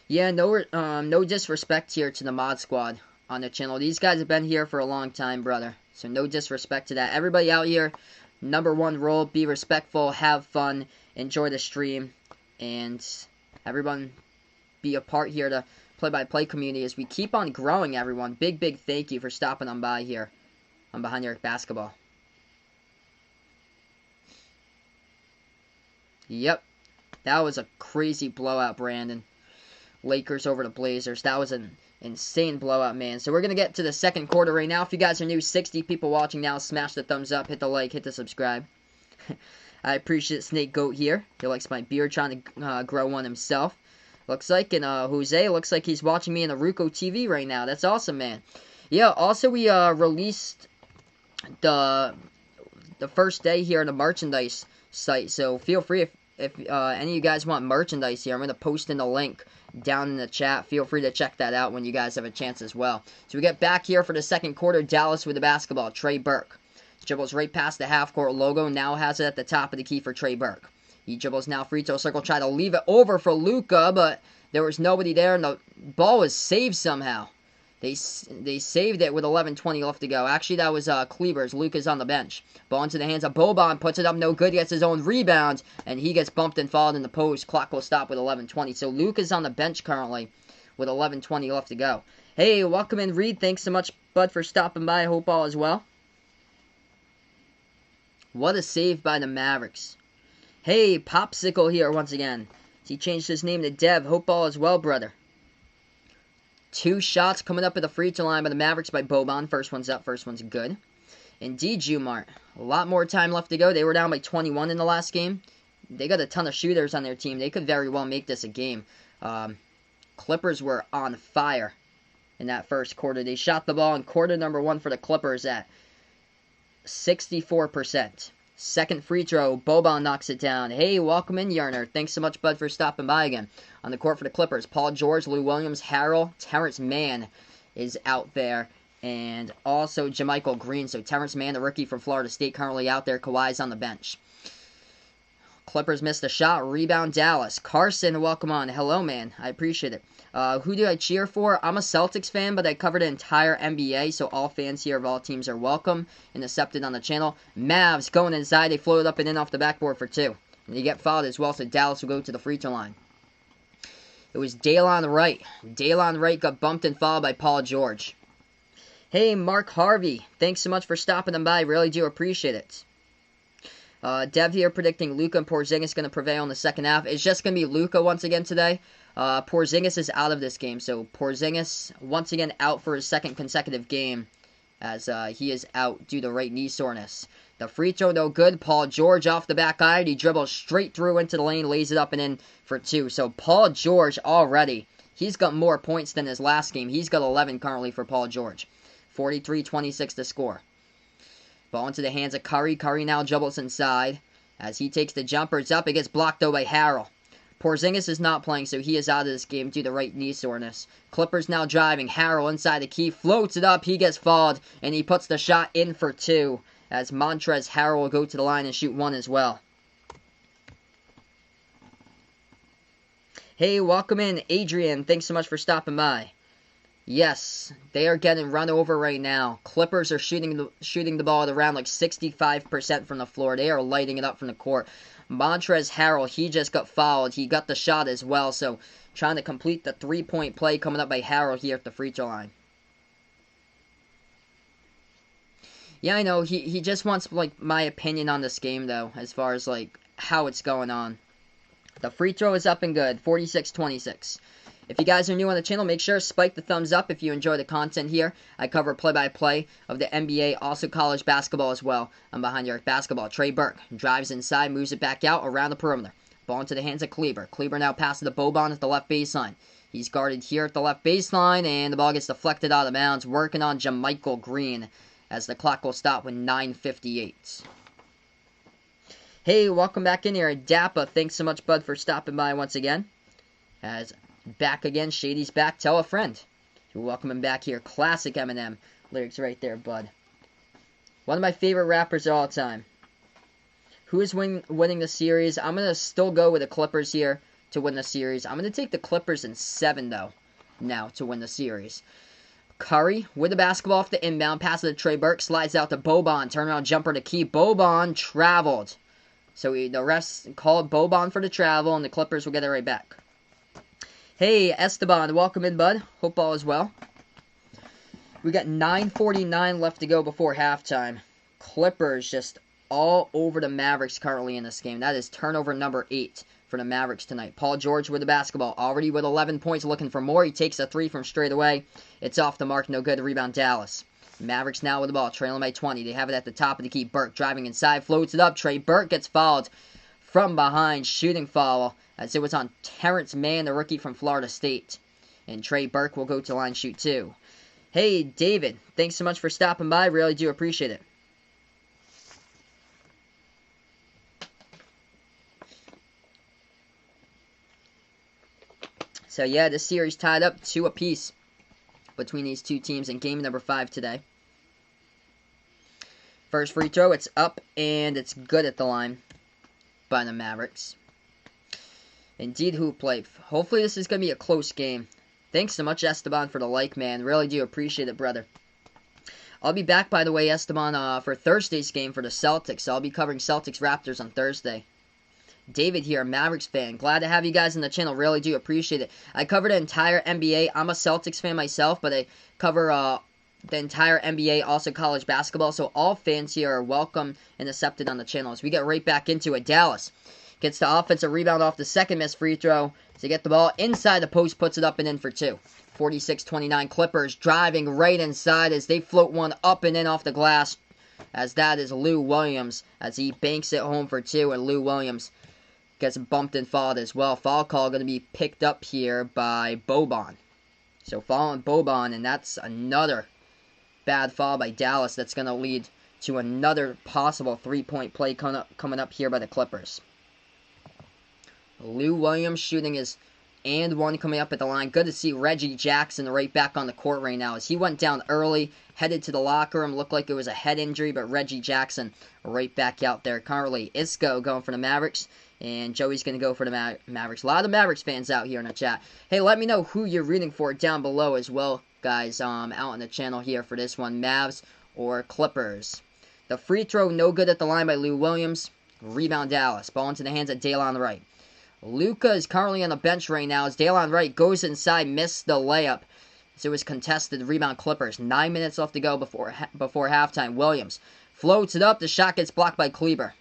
Yeah, no disrespect here to the Mod Squad on the channel. These guys have been here for a long time, brother. So no disrespect to that. Everybody out here, number one rule, be respectful, have fun, enjoy the stream, and everyone be a part here to play-by-play community as we keep on growing, everyone. Big thank you for stopping on by here on Behind the Arc Basketball. Yep, that was a crazy blowout, Brandon. Lakers over the Blazers. That was an insane blowout, man. So we're going to get to the second quarter right now. If you guys are new, 60 people watching now, smash the thumbs up, hit the like, hit the subscribe. I appreciate Snake Goat here. He likes my beard, trying to grow one himself. Looks like, and Jose, looks like he's watching me in the Ruco TV right now. That's awesome, man. Yeah, also we released the first day here on the merchandise site. So feel free if any of you guys want merchandise here, I'm going to post in the link down in the chat. Feel free to check that out when you guys have a chance as well. So we get back here for the second quarter. Dallas with the basketball. Trey Burke dribbles right past the half-court logo. Now has it at the top of the key for Trey Burke. He dribbles now free throw circle. Try to leave it over for Luka, but there was nobody there, and the ball was saved somehow. They saved it with 11:20 left to go. Actually, that was Cleavers. Luka's on the bench. Ball into the hands of Boban. Puts it up, no good. Gets his own rebound, and he gets bumped and fouled in the post. Clock will stop with 11:20. So Luka's on the bench currently with 11:20 left to go. Hey, welcome in, Reed. Thanks so much, bud, for stopping by. I hope all is well. What a save by the Mavericks. Hey, Popsicle here once again. He changed his name to Dev. Hope all is well, brother. 2 shots coming up at the free throw line by the Mavericks by Boban. First one's up, first one's good. Indeed, Jumart. A lot more time left to go. They were down by 21 in the last game. They got a ton of shooters on their team. They could very well make this a game. Clippers were on fire in that first quarter. They shot the ball in quarter number 1 for the Clippers at 64%. Second free throw, Boban knocks it down. Hey, welcome in, Yarner. Thanks so much, bud, for stopping by again. On the court for the Clippers, Paul George, Lou Williams, Harrell, Terrence Mann is out there, and also JaMychal Green. So Terrence Mann, the rookie from Florida State, currently out there. Kawhi's on the bench. Clippers missed a shot. Rebound, Dallas. Carson, welcome on. Hello, man. I appreciate it. Who do I cheer for? I'm a Celtics fan, but I cover the entire NBA, so all fans here of all teams are welcome and accepted on the channel. Mavs going inside. They floated up and in off the backboard for 2. And they get fouled as well, so Dallas will go to the free throw line. It was Daylon Wright. Daylon Wright got bumped and fouled by Paul George. Hey, Mark Harvey. Thanks so much for stopping them by. Really do appreciate it. Dev here predicting Luka and Porzingis going to prevail in the second half. It's just going to be Luka once again today. Porzingis is out of this game, so Porzingis once again out for his second consecutive game as he is out due to right knee soreness. The free throw no good. Paul George off the back iron. He dribbles straight through into the lane, lays it up and in for two. So Paul George already, he's got more points than his last game. He's got 11 currently for Paul George. 43-26 to score. Ball into the hands of Curry. Curry now dribbles inside. As he takes the jumper, it's up. It gets blocked though by Harrell. Porzingis is not playing, so he is out of this game due to right knee soreness. Clippers now driving. Harrell inside the key. Floats it up. He gets fouled. And he puts the shot in for two. As Montrezl Harrell will go to the line and shoot one as well. Hey, welcome in, Adrian. Thanks so much for stopping by. Yes, they are getting run over right now. Clippers are shooting the ball at around like 65% from the floor. They are lighting it up from the court. Montrezl Harrell, he just got fouled. He got the shot as well, so trying to complete the three-point play coming up by Harrell here at the free throw line. Yeah, I know. He just wants, like, my opinion on this game, though, as far as, like, how it's going on. The free throw is up and good, 46-26. If you guys are new on the channel, make sure to spike the thumbs up if you enjoy the content here. I cover play-by-play of the NBA, also college basketball as well. I'm behind your basketball. Trey Burke drives inside, moves it back out around the perimeter. Ball into the hands of Kleber. Kleber now passes to Boban at the left baseline. He's guarded here at the left baseline, and the ball gets deflected out of bounds, working on JaMychal Green, as the clock will stop with 9:58. Hey, welcome back in here. Dappa, thanks so much, bud, for stopping by once again. As back again, Shady's back. Tell a friend. You're welcome him back here. Classic Eminem lyrics right there, bud. One of my favorite rappers of all time. Who is winning the series? I'm going to still go with the Clippers here to win the series. I'm going to take the Clippers in 7, though, now to win the series. Curry with the basketball off the inbound. Pass it to Trey Burke. Slides out to Boban. Turnaround jumper to Key. Boban traveled. So the refs called Boban for the travel, and the Clippers will get it right back. Hey, Esteban, welcome in, bud. Hope all is well. We got 9:49 left to go before halftime. Clippers just all over the Mavericks currently in this game. That is turnover number 8 for the Mavericks tonight. Paul George with the basketball, already with 11 points, looking for more. He takes a 3 from straight away. It's off the mark, no good. Rebound Dallas. Mavericks now with the ball, trailing by 20. They have it at the top of the key. Burke driving inside, floats it up. Trey Burke gets fouled from behind, shooting foul, as it was on Terrence Mann, the rookie from Florida State. And Trey Burke will go to line shoot 2. Hey, David, thanks so much for stopping by. Really do appreciate it. So, yeah, this series tied up 2 apiece between these two teams in game number 5 today. First free throw, it's up, and it's good at the line by the Mavericks. Indeed, hoop play. Hopefully this is going to be a close game. Thanks so much, Esteban, for the like, man. Really do appreciate it, brother. I'll be back, by the way, Esteban, for Thursday's game for the Celtics. So I'll be covering Celtics-Raptors on Thursday. David here, Mavericks fan. Glad to have you guys on the channel. Really do appreciate it. I cover the entire NBA. I'm a Celtics fan myself, but I cover the entire NBA, also college basketball. So all fans here are welcome and accepted on the channel. As we get right back into it, Dallas gets the offensive rebound off the second missed free throw to get the ball inside the post, puts it up and in for 2. 46-29 Clippers driving right inside as they float one up and in off the glass, as that is Lou Williams as he banks it home for 2, and Lou Williams gets bumped and fouled as well. Foul call going to be picked up here by Boban. So foul on Boban, and that's another bad foul by Dallas that's going to lead to another possible three-point play coming up here by the Clippers. Lou Williams shooting his and one coming up at the line. Good to see Reggie Jackson right back on the court right now as he went down early, headed to the locker room. Looked like it was a head injury, but Reggie Jackson right back out there. Currently, Isco going for the Mavericks, and Joey's going to go for the Mavericks. A lot of Mavericks fans out here in the chat. Hey, let me know who you're rooting for down below as well, guys, out on the channel here for this one. Mavs or Clippers. The free throw, no good at the line by Lou Williams. Rebound Dallas. Ball into the hands of Daylon Wright. Luka is currently on the bench right now as Daylon Wright goes inside, missed the layup. So it was contested, rebound Clippers. 9 minutes left to go before halftime. Williams floats it up. The shot gets blocked by Kleber.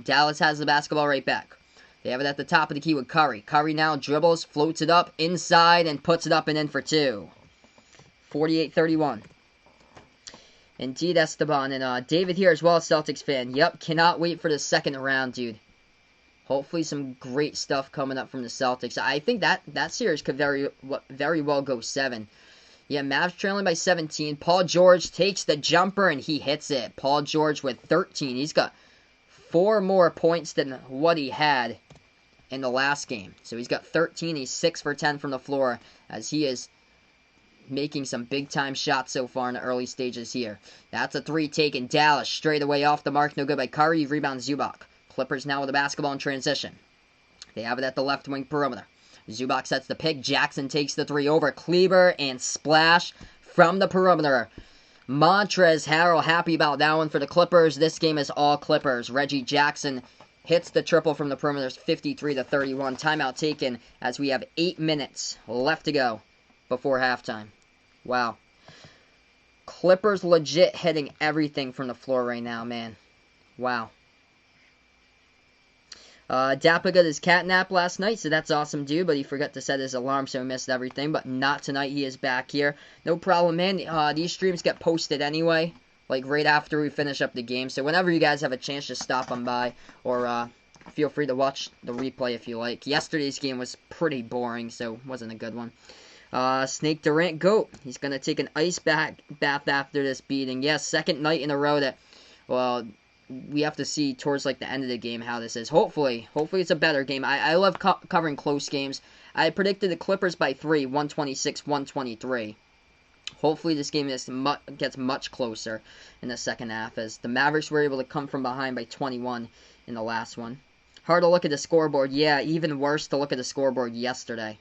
Dallas has the basketball right back. They have it at the top of the key with Curry. Curry now dribbles, floats it up inside, and puts it up and in for two. 48-31. Indeed, Esteban. And David here as well, Celtics fan. Yep, cannot wait for the second round, dude. Hopefully some great stuff coming up from the Celtics. I think that series could very well go 7. Yeah, Mavs trailing by 17. Paul George takes the jumper and he hits it. Paul George with 13. He's got 4 more points than what he had in the last game. So he's got 13. He's 6 for 10 from the floor as he is making some big-time shots so far in the early stages here. That's a 3 taken. Dallas straight away off the mark. No good by Curry. Rebound Zubac. Clippers now with the basketball in transition. They have it at the left wing perimeter. Zubac sets the pick. Jackson takes the 3 over Kleber and splash from the perimeter. Montrezl Harrell happy about that one for the Clippers. This game is all Clippers. Reggie Jackson hits the triple from the perimeter. 53-31. Timeout taken as we have 8 minutes left to go before halftime. Wow. Clippers legit hitting everything from the floor right now, man. Wow. Dappa got his cat nap last night, so that's awesome, dude. But he forgot to set his alarm, so he missed everything. But not tonight. He is back here. No problem, man. These streams get posted anyway, like right after we finish up the game. So whenever you guys have a chance, just stop on by, or feel free to watch the replay if you like. Yesterday's game was pretty boring, so it wasn't a good one. Snake Durant, GOAT. He's going to take an ice bath after this beating. Yes, second night in a row that, well, we have to see towards like the end of the game how this is. Hopefully it's a better game. I love covering close games. I predicted the Clippers by 3, 126-123. Hopefully this game gets much closer in the second half as the Mavericks were able to come from behind by 21 in the last one. Hard to look at the scoreboard. Yeah, even worse to look at the scoreboard yesterday.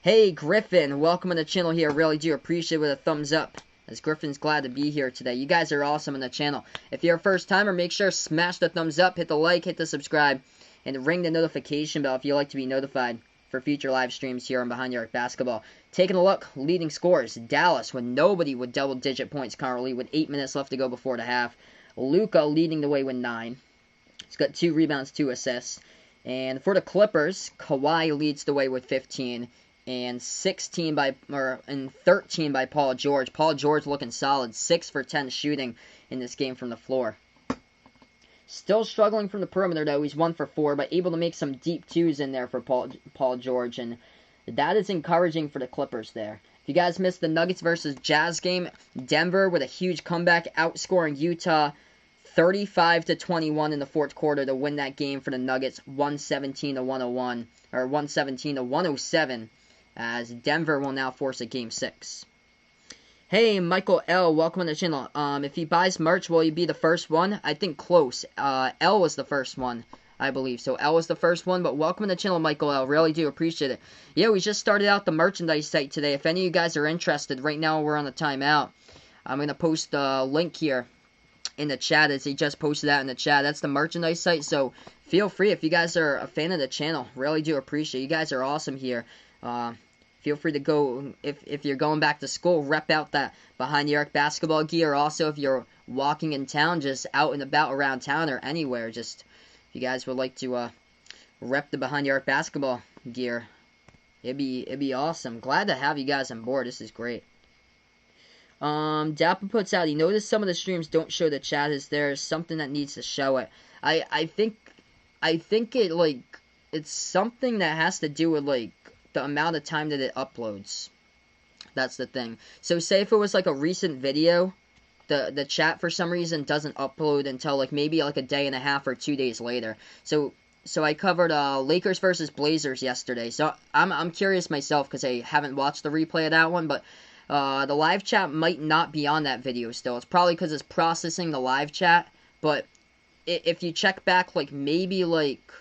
Hey, Griffin, welcome to the channel here. Really do appreciate it with a thumbs up, as Griffin's glad to be here today. You guys are awesome on the channel. If you're a first timer, make sure to smash the thumbs up, hit the like, hit the subscribe, and ring the notification bell if you like to be notified for future live streams here on Behind the Arc Basketball. Taking a look, leading scores. Dallas with nobody with double-digit points currently with 8 minutes left to go before the half. Luka leading the way with 9. He's got 2 rebounds, 2 assists. And for the Clippers, Kawhi leads the way with 15. And 13 by Paul George. Paul George looking solid. 6 for 10 shooting in this game from the floor. Still struggling from the perimeter, though. He's 1 for 4, but able to make some deep 2s in there for Paul George. And that is encouraging for the Clippers there. If you guys missed the Nuggets versus Jazz game, Denver with a huge comeback, outscoring Utah 35-21 in the fourth quarter to win that game for the Nuggets, 117-101, or 117-107. As Denver will now force a Game 6. Hey, Michael L., welcome on the channel. If he buys merch, will he be the first one? I think close. L was the first one, I believe. So L was the first one, but welcome on the channel, Michael L. Really do appreciate it. Yeah, we just started out the merchandise site today. If any of you guys are interested, right now we're on a timeout. I'm going to post the link here in the chat as he just posted that in the chat. That's the merchandise site, so feel free if you guys are a fan of the channel. Really do appreciate it. You guys are awesome here. Feel free to go, if you're going back to school, rep out that Behind the Arc basketball gear. Also, if you're walking in town, just out and about around town or anywhere, just if you guys would like to rep the Behind the Arc basketball gear, it'd be awesome. Glad to have you guys on board. This is great. Dapper puts out, he noticed some of the streams don't show the chat. Is there something that needs to show it? I think it, like, it's something that has to do with, like, the amount of time that it uploads. That's the thing. So say if it was like a recent video, the chat for some reason doesn't upload until like maybe like a day and a half or 2 days later. So I covered Lakers versus Blazers yesterday. So I'm curious myself because I haven't watched the replay of that one, but the live chat might not be on that video still. It's probably because it's processing the live chat, but if you check back like maybe like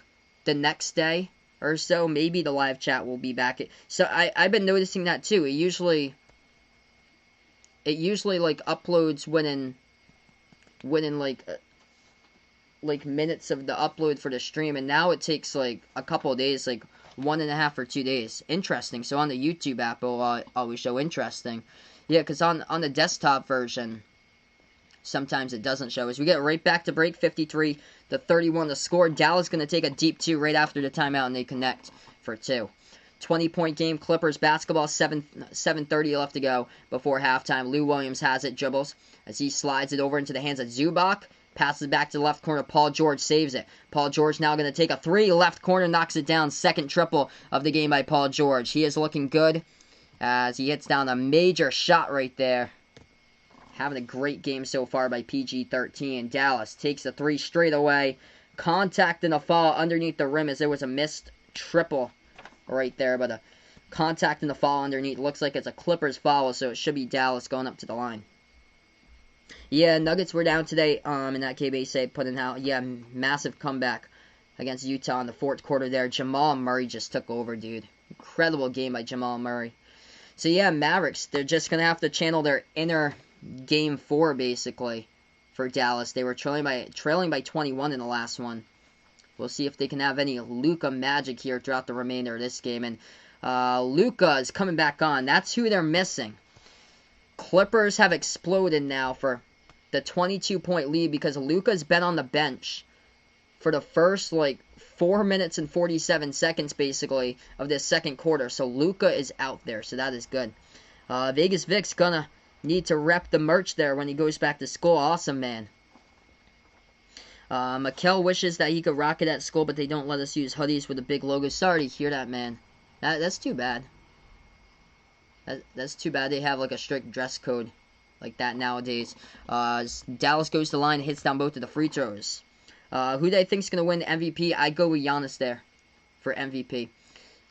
the next day or so, maybe the live chat will be back. So I've been noticing that too. It usually like uploads when in like like minutes of the upload for the stream, and now it takes like a couple of days, like 1.5 or 2 days. Interesting. So on the YouTube app, it'll always show interesting. Yeah, because on the desktop version, sometimes it doesn't show. As we get right back to break, 53-31 the score. Dallas going to take a deep 2 right after the timeout, and they connect for 2. 20-point game, Clippers basketball, 7:30 left to go before halftime. Lou Williams has it, dribbles, as he slides it over into the hands of Zubac. Passes back to the left corner. Paul George saves it. Paul George now going to take a 3. Left corner, knocks it down. Second triple of the game by Paul George. He is looking good as he hits down a major shot right there. Having a great game so far by PG-13. Dallas takes a 3 straight away. Contact and a foul underneath the rim as there was a missed triple right there, but a contact and the foul underneath. Looks like it's a Clippers foul, so it should be Dallas going up to the line. Yeah, Nuggets were down today in that KBA putting out, massive comeback against Utah in the fourth quarter there. Jamal Murray just took over, dude. Incredible game by Jamal Murray. So yeah, Mavericks, they're just going to have to channel their inner Game 4, basically, for Dallas. They were trailing by 21 in the last one. We'll see if they can have any Luka magic here throughout the remainder of this game. And Luka is coming back on. That's who they're missing. Clippers have exploded now for the 22-point lead because Luka's been on the bench for the first, 4 minutes and 47 seconds, basically, of this second quarter. So Luka is out there, so that is good. Vegas Vic's gonna need to rep the merch there when he goes back to school. Awesome, man. Mikel wishes that he could rock it at school, but they don't let us use hoodies with a big logo. Sorry to hear that, man. That's too bad. That's too bad they have, a strict dress code like that nowadays. Dallas goes to the line and hits down both of the free throws. Who do I think is going to win MVP? I go with Giannis there for MVP.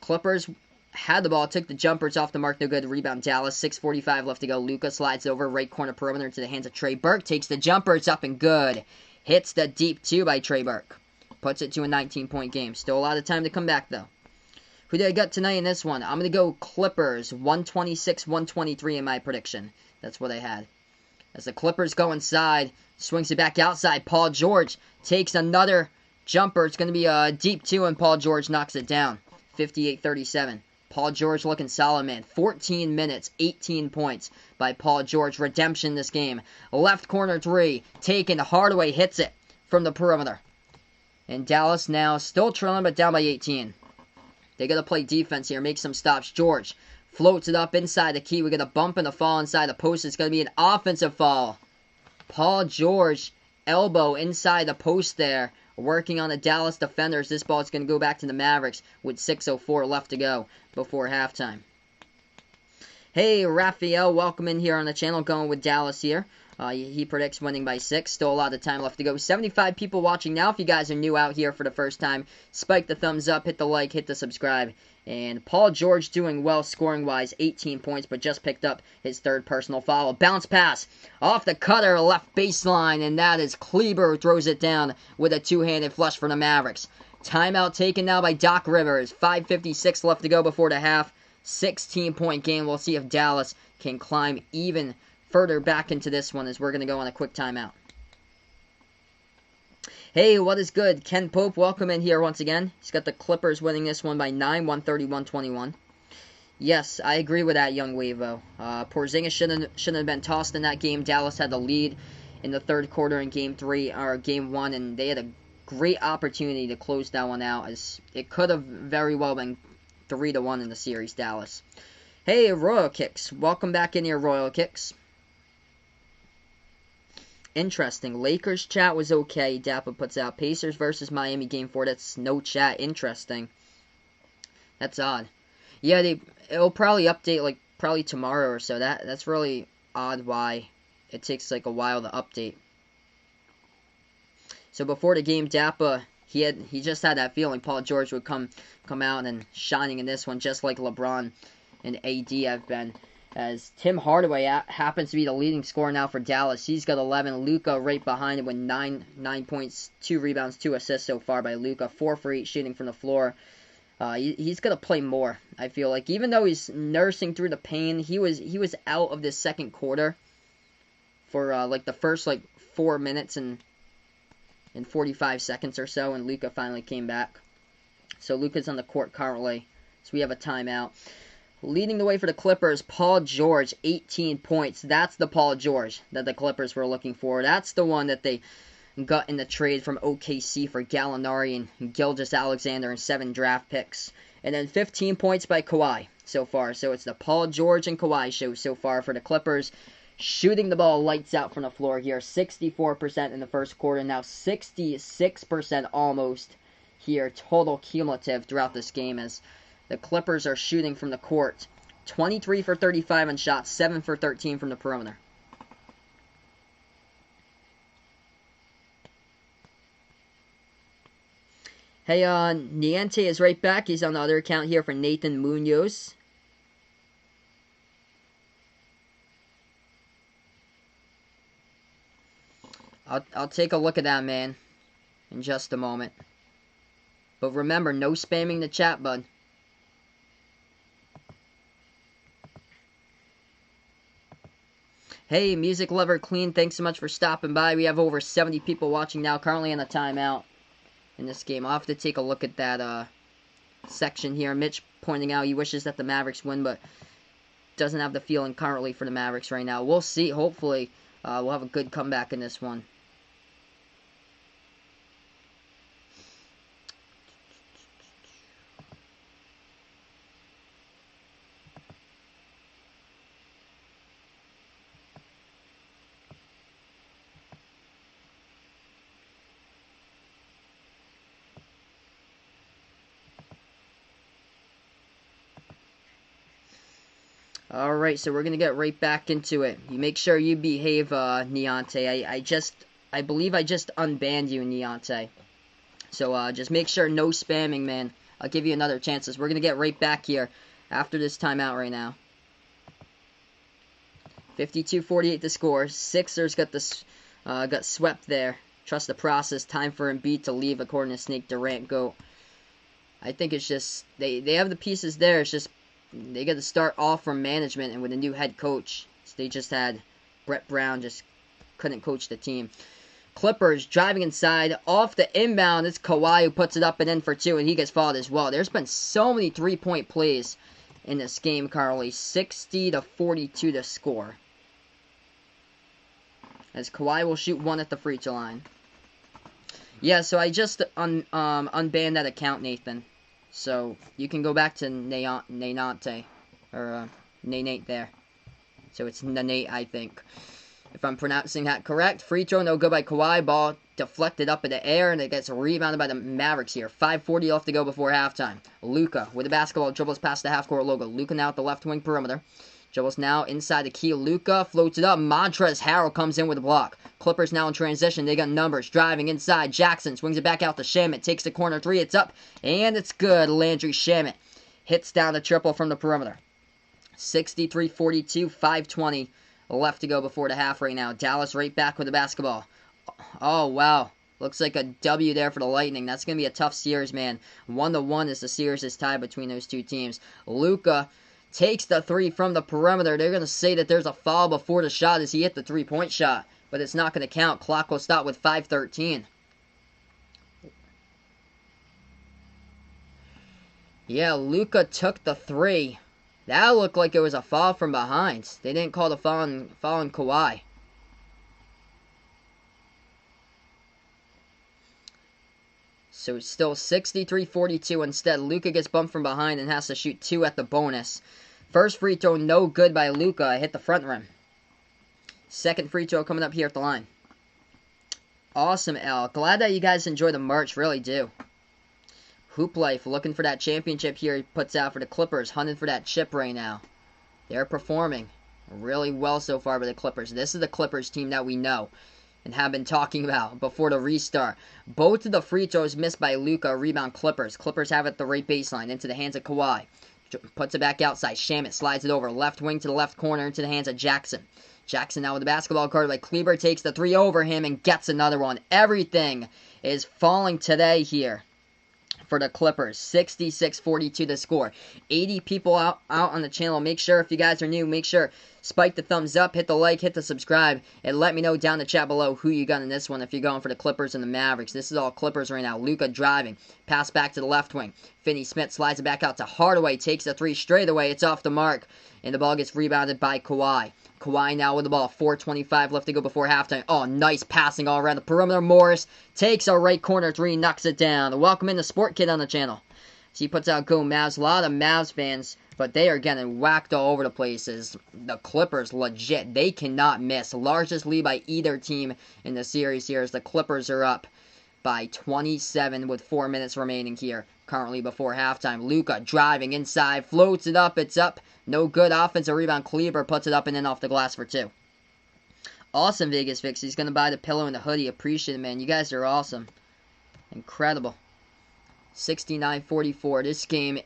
Clippers had the ball, took the jumpers off the mark, no good. Rebound Dallas, 6:45 left to go. Luka slides over, right corner perimeter into the hands of Trey Burke. Takes the jumpers up and good. Hits the deep 2 by Trey Burke. Puts it to a 19-point game. Still a lot of time to come back, though. Who do I got tonight in this one? I'm going to go Clippers, 126-123 in my prediction. That's what I had. As the Clippers go inside, swings it back outside. Paul George takes another jumper. It's going to be a deep 2, and Paul George knocks it down. 58-37. Paul George looking solid, man. 14 minutes, 18 points by Paul George. Redemption this game. Left corner 3. Taken. Hardaway hits it from the perimeter. And Dallas now still trailing, but down by 18. They got to play defense here. Make some stops. George floats it up inside the key. We get a bump and a fall inside the post. It's going to be an offensive foul. Paul George, elbow inside the post there. Working on the Dallas defenders. This ball is going to go back to the Mavericks with 6:04 left to go before halftime. Hey, Raphael, welcome in here on the channel. Going with Dallas here. He predicts winning by 6. Still a lot of time left to go. 75 people watching now. If you guys are new out here for the first time, spike the thumbs up, hit the like, hit the subscribe. And Paul George doing well scoring-wise, 18 points, but just picked up his third personal foul. Bounce pass off the cutter, left baseline, and that is Kleber who throws it down with a two-handed flush for the Mavericks. Timeout taken now by Doc Rivers. 5:56 left to go before the half. 16-point game. We'll see if Dallas can climb even further back into this one as we're going to go on a quick timeout. Hey, what is good? Ken Pope, welcome in here once again. He's got the Clippers winning this one by 9, 130-121. Yes, I agree with that, young Wavo. Porzingis shouldn't have been tossed in that game. Dallas had the lead in the third quarter in Game 1, and they had a great opportunity to close that one out, as it could have very well been 3-1 in the series, Dallas. Hey, Royal Kicks. Welcome back in here, Royal Kicks. Interesting. Lakers chat was okay. Dappa puts out Pacers versus Miami Game 4. That's no chat. Interesting. That's odd. Yeah, it'll probably update probably tomorrow or so. That's really odd why it takes a while to update. So before the game, Dappa he just had that feeling Paul George would come out and shining in this one, just like LeBron and AD have been. As Tim Hardaway happens to be the leading scorer now for Dallas. He's got 11. Luka right behind him with 9 points, 2 rebounds, 2 assists so far by Luka. 4 for 8 shooting from the floor. He's going to play more, I feel like. Even though he's nursing through the pain, he was out of this second quarter for the first 4 minutes and in 45 seconds or so, and Luka finally came back. So Luka's on the court currently. So we have a timeout. Leading the way for the Clippers, Paul George, 18 points. That's the Paul George that the Clippers were looking for. That's the one that they got in the trade from OKC for Gallinari and Gilgeous-Alexander and 7 draft picks. And then 15 points by Kawhi so far. So it's the Paul George and Kawhi show so far for the Clippers. Shooting the ball lights out from the floor here. 64% in the first quarter. Now 66% almost here. Total cumulative throughout this game as the Clippers are shooting from the court. 23 for 35 on shots. 7 for 13 from the perimeter. Hey, Niente is right back. He's on the other account here for Nathan Munoz. I'll take a look at that, man, in just a moment. But remember, no spamming the chat, bud. Hey, Music Lover Clean, thanks so much for stopping by. We have over 70 people watching now, currently in the timeout in this game. I'll have to take a look at that section here. Mitch pointing out he wishes that the Mavericks win, but doesn't have the feeling currently for the Mavericks right now. We'll see. Hopefully, we'll have a good comeback in this one. Alright, so we're going to get right back into it. You make sure you behave, Niante. I believe I just unbanned you, Niante. So, just make sure no spamming, man. I'll give you another chance. We're going to get right back here after this timeout right now. 52-48 to score. Sixers got swept there. Trust the process. Time for Embiid to leave, according to Snake Durant. Go. I think it's just, they have the pieces there. It's just, they got to start off from management and with a new head coach. So they just had Brett Brown just couldn't coach the team. Clippers driving inside. Off the inbound, it's Kawhi who puts it up and in for 2, and he gets fouled as well. There's been so many three-point plays in this game, Carly. 60-42 to score. As Kawhi will shoot 1 at the free throw line. Yeah, so I just unbanned that account, Nathan. So, you can go back to Nenate, or Nanate there. So, it's Nanate, I think. If I'm pronouncing that correct. Free throw, no good by Kawhi. Ball deflected up in the air, and it gets rebounded by the Mavericks here. 5:40 left to go before halftime. Luka with the basketball, dribbles past the half-court logo. Luka now at the left wing perimeter. Dribbles now inside the key. Luka floats it up. Montrezl Harrell comes in with a block. Clippers now in transition. They got numbers. Driving inside. Jackson swings it back out to Shamet. Takes the corner 3. It's up. And it's good. Landry Shamet hits down the triple from the perimeter. 63-42. 5:20 left to go before the half right now. Dallas right back with the basketball. Oh, wow. Looks like a W there for the Lightning. That's going to be a tough series, man. 1-1 is the series is tied between those two teams. Luka takes the 3 from the perimeter. They're going to say that there's a foul before the shot as he hit the three-point shot. But it's not going to count. Clock will stop with 5:13. Yeah, Luka took the 3. That looked like it was a foul from behind. They didn't call the foul on Kawhi. So it's still 63-42. Instead, Luka gets bumped from behind and has to shoot 2 at the bonus. First free throw, no good by Luka. Hit the front rim. Second free throw coming up here at the line. Awesome, L. Glad that you guys enjoy the merch. Really do. Hoop Life looking for that championship here he puts out for the Clippers. Hunting for that chip right now. They're performing really well so far by the Clippers. This is the Clippers team that we know and have been talking about before the restart. Both of the free throws missed by Luka. Rebound Clippers. Clippers have it at the right baseline into the hands of Kawhi. Puts it back outside. Shamet slides it over. Left wing to the left corner into the hands of Jackson. Jackson now with the basketball guarded by Kleber. Takes the 3 over him and gets another one. Everything is falling today here for the Clippers. 66-42 the score. 80 people out on the channel. Make sure, if you guys are new, make sure spike the thumbs up, hit the like, hit the subscribe, and let me know down in the chat below who you got in this one if you're going for the Clippers and the Mavericks. This is all Clippers right now. Luka driving. Pass back to the left wing. Finney-Smith slides it back out to Hardaway. Takes the three straight away. It's off the mark. And the ball gets rebounded by Kawhi. Kawhi now with the ball. 4:25 left to go before halftime. Oh, nice passing all around the perimeter. Morris takes a right corner three, knocks it down. Welcome in the Sport Kid on the channel. So he puts out Go Mavs. A lot of Mavs fans, but they are getting whacked all over the places. The Clippers, legit. They cannot miss. Largest lead by either team in the series here as the Clippers are up by 27 with 4 minutes remaining here. Currently before halftime. Luka driving inside. Floats it up. It's up. No good. Offensive rebound. Kleber puts it up and in off the glass for two. Awesome, Vegas Fix. He's going to buy the pillow and the hoodie. Appreciate it, man. You guys are awesome. Incredible. 69-44. This game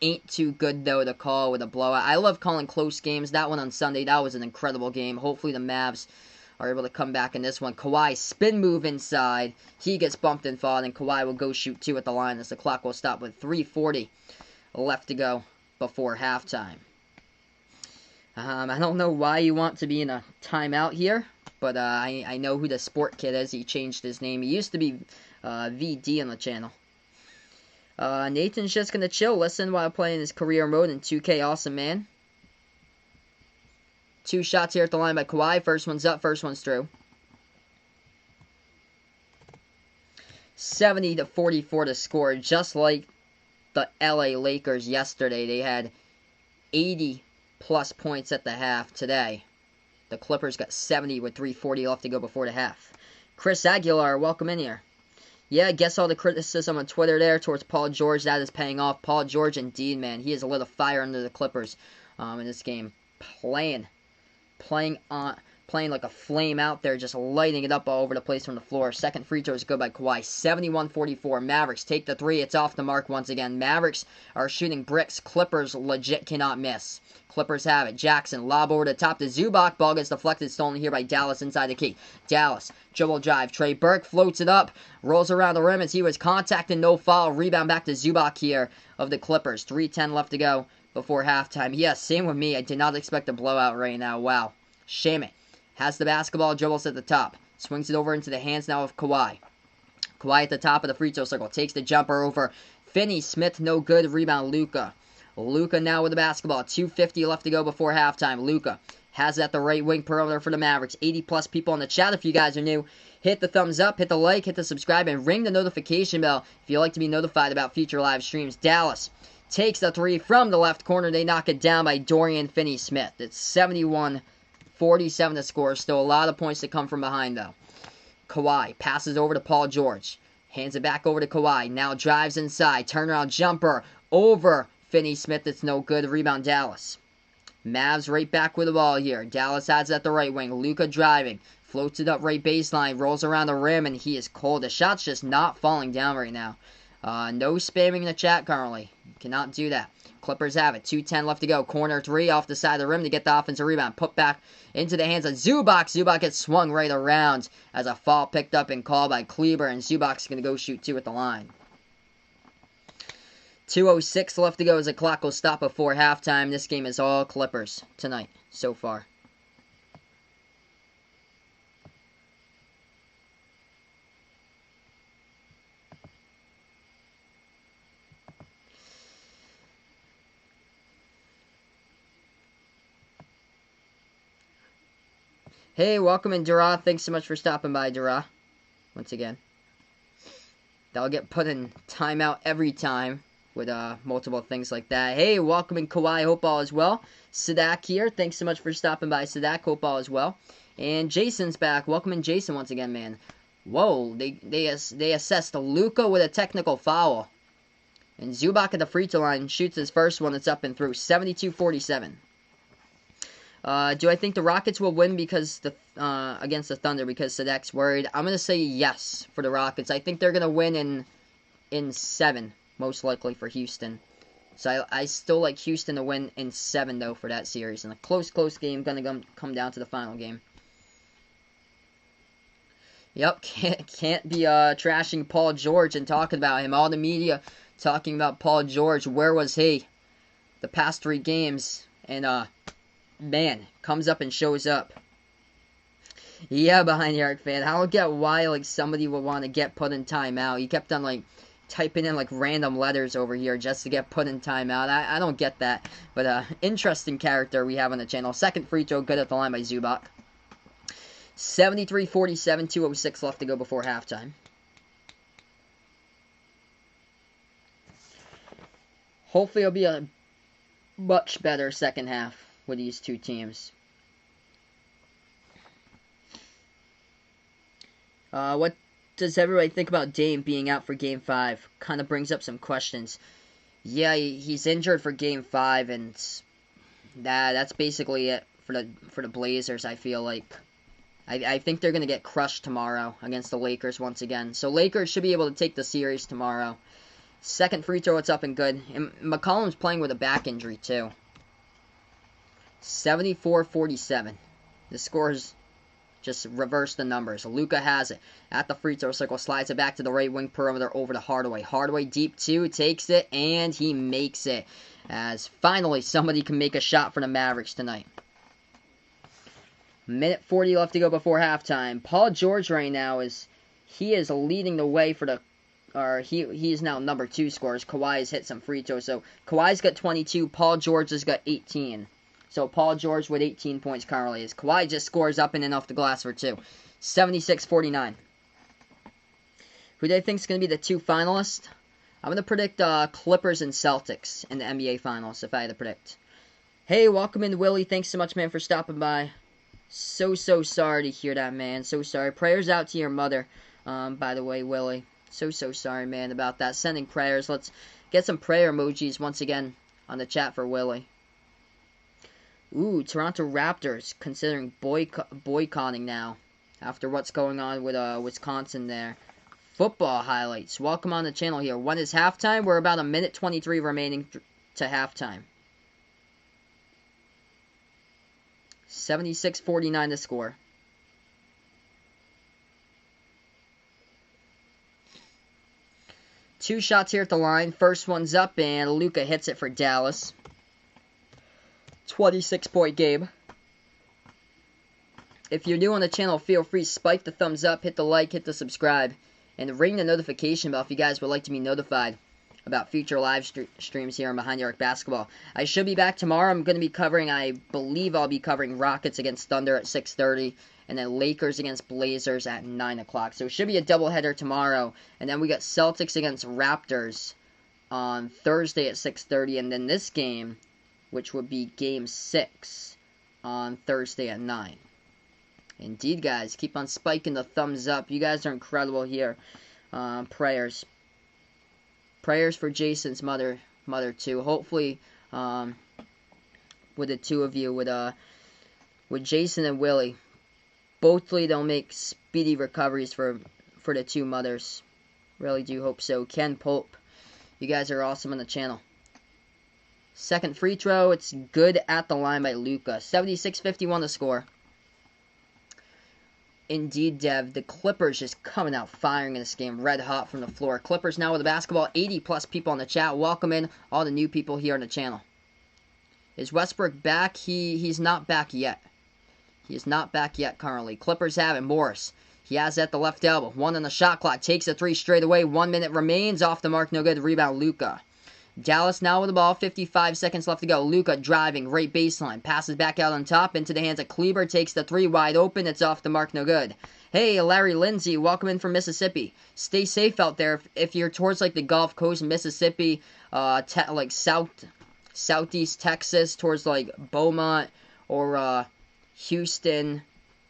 ain't too good, though, to call with a blowout. I love calling close games. That one on Sunday, that was an incredible game. Hopefully the Mavs are able to come back in this one. Kawhi, spin move inside. He gets bumped and fouled, and Kawhi will go shoot two at the line as the clock will stop with 3:40 left to go before halftime. I don't know why you want to be in a timeout here, but I know who the Sport Kid is. He changed his name. He used to be VD on the channel. Nathan's just going to chill, listen while playing his career mode in 2K. Awesome, man. Two shots here at the line by Kawhi. First one's up, first one's through. 70-44 to score, just like the LA Lakers yesterday. They had 80-plus points at the half today. The Clippers got 70 with 3:40 left to go before the half. Chris Aguilar, welcome in here. Yeah, I guess all the criticism on Twitter there towards Paul George, that is paying off. Paul George, indeed, man. He has lit a fire under the Clippers in this game. Playing like a flame out there, just lighting it up all over the place from the floor. Second free throw is good by Kawhi. 71-44. Mavericks take the three. It's off the mark once again. Mavericks are shooting bricks. Clippers legit cannot miss. Clippers have it. Jackson, lob over the top to Zubac. Ball gets deflected, stolen here by Dallas inside the key. Dallas, dribble drive. Trey Burke floats it up, rolls around the rim as he was contacted. No foul. Rebound back to Zubac here of the Clippers. 3:10 left to go before halftime. Yes, same with me. I did not expect a blowout right now. Wow. Shame it. Has the basketball, dribbles at the top. Swings it over into the hands now of Kawhi. Kawhi at the top of the free throw circle. Takes the jumper over Finney-Smith. No good. Rebound Luka. Luka now with the basketball. 2:50 left to go before halftime. Luka has it at the right wing perimeter for the Mavericks. 80-plus people in the chat if you guys are new. Hit the thumbs up, hit the like, hit the subscribe, and ring the notification bell if you'd like to be notified about future live streams. Dallas takes the three from the left corner. They knock it down by Dorian Finney-Smith. It's 71-47 to score. Still a lot of points to come from behind, though. Kawhi passes over to Paul George. Hands it back over to Kawhi. Now drives inside. Turnaround jumper over Finney-Smith. It's no good. Rebound Dallas. Mavs right back with the ball here. Dallas has it at the right wing. Luka driving. Floats it up right baseline. Rolls around the rim, and he is cold. The shot's just not falling down right now. No spamming in the chat currently. You cannot do that. Clippers have it. 2:10 left to go. Corner three off the side of the rim to get the offensive rebound. Put back into the hands of Zubac. Zubac gets swung right around as a foul picked up and called by Kleber, and Zubac's going to go shoot two at the line. 2:06 left to go as the clock will stop before halftime. This game is all Clippers tonight so far. Hey, welcome in, Dura. Thanks so much for stopping by, Dura. Once again. That'll get put in timeout every time with multiple things like that. Hey, welcome in, Kawhi. Hope all is well. Sadak here. Thanks so much for stopping by, Sadak. Hope all is well. And Jason's back. Welcome in, Jason, once again, man. Whoa, they assessed Luka with a technical foul. And Zubac at the free throw line shoots his first one. It's up and through. 72-47. Do I think the Rockets will win because against the Thunder because Sadek's worried? I'm going to say yes for the Rockets. I think they're going to win in 7, most likely for Houston. So I still like Houston to win in 7, though, for that series. And a close game going to come down to the final game. Yep, can't be trashing Paul George and talking about him. All the media talking about Paul George. Where was he the past 3 games? And man, comes up and shows up. Yeah, behind the arc fan. I don't get why like somebody would want to get put in timeout. He kept on like typing in like random letters over here just to get put in timeout. I don't get that. But interesting character we have on the channel. Second free throw, good at the line by Zubac. 73-47, 2:06 left to go before halftime. Hopefully it'll be a much better second half with these two teams. What does everybody think about Dame being out for Game 5? Kind of brings up some questions. Yeah, he's injured for Game 5, and that's basically it for the Blazers, I feel like. I think they're going to get crushed tomorrow against the Lakers once again. So Lakers should be able to take the series tomorrow. Second free throw, it's up and good. And McCollum's playing with a back injury, too. 74-47. The scores just reverse the numbers. Luka has it at the free throw circle. Slides it back to the right wing perimeter over to Hardaway. Hardaway deep 2, takes it, and he makes it. As finally somebody can make a shot for the Mavericks tonight. Minute 40 left to go before halftime. Paul George right now is leading the way for the, or he is now number 2 scorers. Kawhi has hit some free throws. So Kawhi's got 22. Paul George has got 18. So Paul George with 18 points currently. As Kawhi just scores up and in off the glass for 2. 76-49. Who do I think is going to be the 2 finalists? I'm going to predict Clippers and Celtics in the NBA Finals, if I had to predict. Hey, welcome in, Willie. Thanks so much, man, for stopping by. So sorry to hear that, man. So sorry. Prayers out to your mother, by the way, Willie. So sorry, man, about that. Sending prayers. Let's get some prayer emojis once again on the chat for Willie. Ooh, Toronto Raptors considering boycotting now after what's going on with Wisconsin there. Football highlights. Welcome on the channel here. When is halftime? We're about a minute 23 remaining to halftime. 76-49 to score. Two shots here at the line. First one's up, and Luka hits it for Dallas. 26-point game. If you're new on the channel, feel free to spike the thumbs up, hit the like, hit the subscribe, and ring the notification bell if you guys would like to be notified about future live streams here on Behind the Arc Basketball. I should be back tomorrow. I'm going to be covering, I believe I'll be covering Rockets against Thunder at 6:30, and then Lakers against Blazers at 9 o'clock. So it should be a doubleheader tomorrow, and then we got Celtics against Raptors on Thursday at 6:30, and then this game, which would be Game 6 on Thursday at 9. Indeed, guys, keep on spiking the thumbs up. You guys are incredible here. Prayers for Jason's mother too. Hopefully, with the two of you, with Jason and Willie, hopefully they'll make speedy recoveries for the two mothers. Really do hope so. Ken Pope, you guys are awesome on the channel. Second free throw, it's good at the line by Luka. 76-51 to score. Indeed, Dev, the Clippers just coming out firing in this game, red hot from the floor. Clippers now with the basketball, 80-plus people on the chat. Welcome in all the new people here on the channel. Is Westbrook back? He's not back yet. He is not back yet currently. Clippers have it. Morris, he has at the left elbow. 1 on the shot clock, takes a 3 straight away. 1 minute remains, off the mark, no good. Rebound, Luka. Dallas now with the ball, 55 seconds left to go. Luka driving, right baseline, passes back out on top, into the hands of Kleber, takes the 3 wide open, it's off the mark, no good. Hey, Larry Lindsay, welcome in from Mississippi. Stay safe out there if you're towards like the Gulf Coast, Mississippi, like southeast Texas, towards like Beaumont or Houston,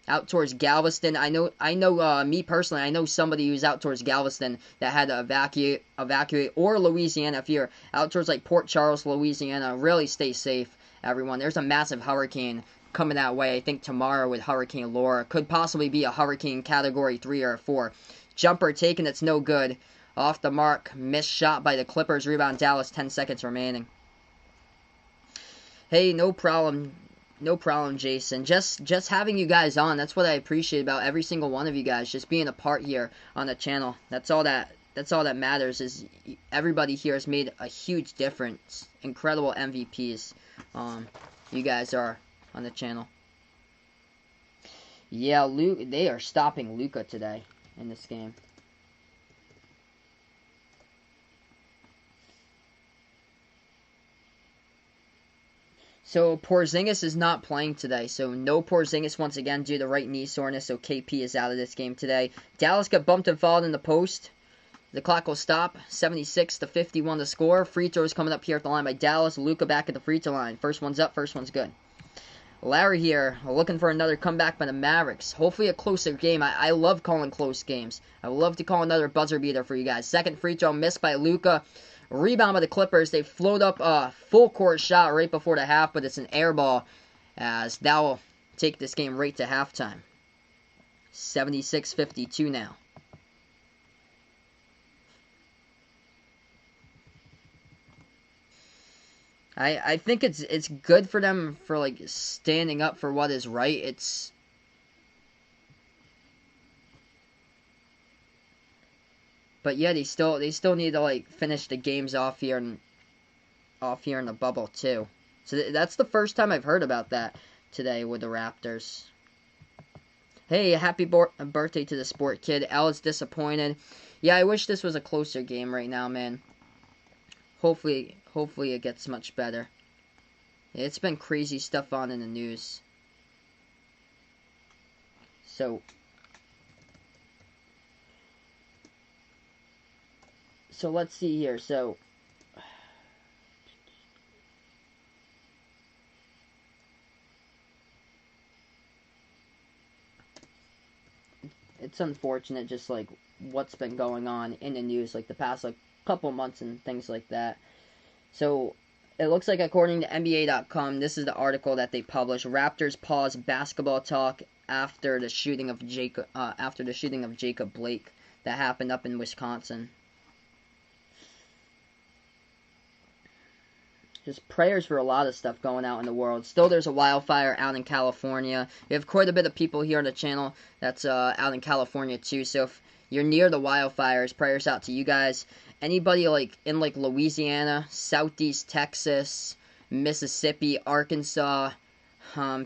out towards Galveston. I know me personally, I know somebody who's out towards Galveston that had to evacuate, or Louisiana. If you're out towards like Port Charles, Louisiana, really stay safe, everyone. There's a massive hurricane coming that way. I think tomorrow with Hurricane Laura. Could possibly be a hurricane category 3 or 4. Jumper taken, it's no good. Off the mark, missed shot by the Clippers. Rebound Dallas, 10 seconds remaining. Hey, no problem. No problem, Jason. Just having you guys on. That's what I appreciate about every single one of you guys. Just being a part here on the channel. That's all that matters. Is everybody here has made a huge difference. Incredible MVPs. You guys are on the channel. Yeah, they are stopping Luka today in this game. So Porzingis is not playing today. So no Porzingis once again due to right knee soreness. So KP is out of this game today. Dallas got bumped and fouled in the post. The clock will stop. 76-51 to score. Free throws coming up here at the line by Dallas. Luka back at the free throw line. First one's up. First one's good. Larry here looking for another comeback by the Mavericks. Hopefully a closer game. I love calling close games. I would love to call another buzzer beater for you guys. Second free throw missed by Luka. Rebound by the Clippers. They float up a full court shot right before the half, but it's an air ball as that will take this game right to halftime. 76-52 now. I think it's good for them for like standing up for what is right. But yeah, they still need to like finish the games off here in the bubble too. So that's the first time I've heard about that today with the Raptors. Hey, happy birthday to the sport kid. Al is disappointed. Yeah, I wish this was a closer game right now, man. Hopefully it gets much better. Yeah, it's been crazy stuff on in the news. So let's see here. So it's unfortunate just like what's been going on in the news like the past like couple months and things like that. So it looks like according to NBA.com, this is the article that they published. Raptors pause basketball talk after the shooting of Jacob Blake that happened up in Wisconsin. Just prayers for a lot of stuff going out in the world. Still, there's a wildfire out in California. We have quite a bit of people here on the channel that's out in California too. So if you're near the wildfires, prayers out to you guys. Anybody like in like Louisiana, Southeast Texas, Mississippi, Arkansas,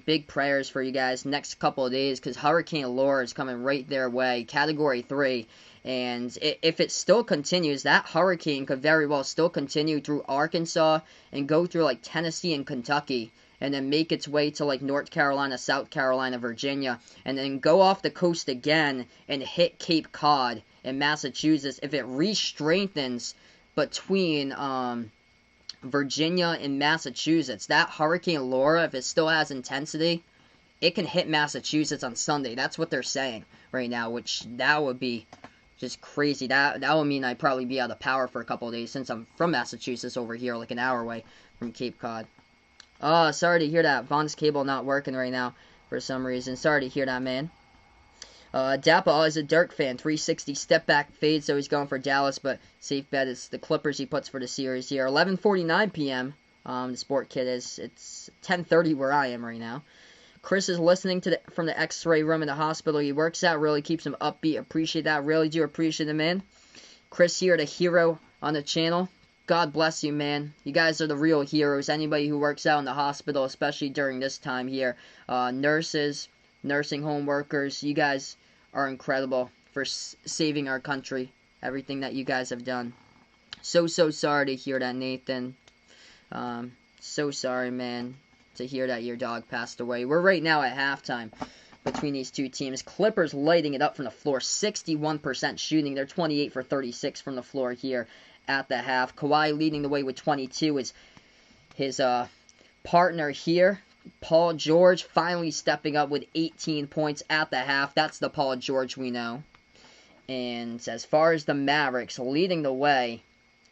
big prayers for you guys next couple of days because Hurricane Laura is coming right their way, Category 3. And if it still continues, that hurricane could very well still continue through Arkansas and go through like Tennessee and Kentucky and then make its way to like North Carolina, South Carolina, Virginia, and then go off the coast again and hit Cape Cod in Massachusetts. If it re-strengthens between Virginia and Massachusetts, that Hurricane Laura, if it still has intensity, it can hit Massachusetts on Sunday. That's what they're saying right now, which that would be just crazy. That would mean I'd probably be out of power for a couple of days since I'm from Massachusetts over here, like an hour away from Cape Cod. Oh, sorry to hear that. Vaughn's cable not working right now for some reason. Sorry to hear that, man. Dappa is a Dirk fan. 360 step back fade, so he's going for Dallas, but safe bet is the Clippers he puts for the series here. 11:49 p.m. The sport kid is. It's 10:30 where I am right now. Chris is listening to from the X-ray room in the hospital. He works out, really keeps him upbeat. Appreciate that. Really do appreciate it, man. Chris here, the hero on the channel. God bless you, man. You guys are the real heroes. Anybody who works out in the hospital, especially during this time here. Nurses, nursing home workers, you guys are incredible for saving our country. Everything that you guys have done. So sorry to hear that, Nathan. So sorry, man, to hear that your dog passed away. We're right now at halftime between these two teams. Clippers lighting it up from the floor. 61% shooting. They're 28 for 36 from the floor here at the half. Kawhi leading the way with 22 is his partner here. Paul George finally stepping up with 18 points at the half. That's the Paul George we know. And as far as the Mavericks, leading the way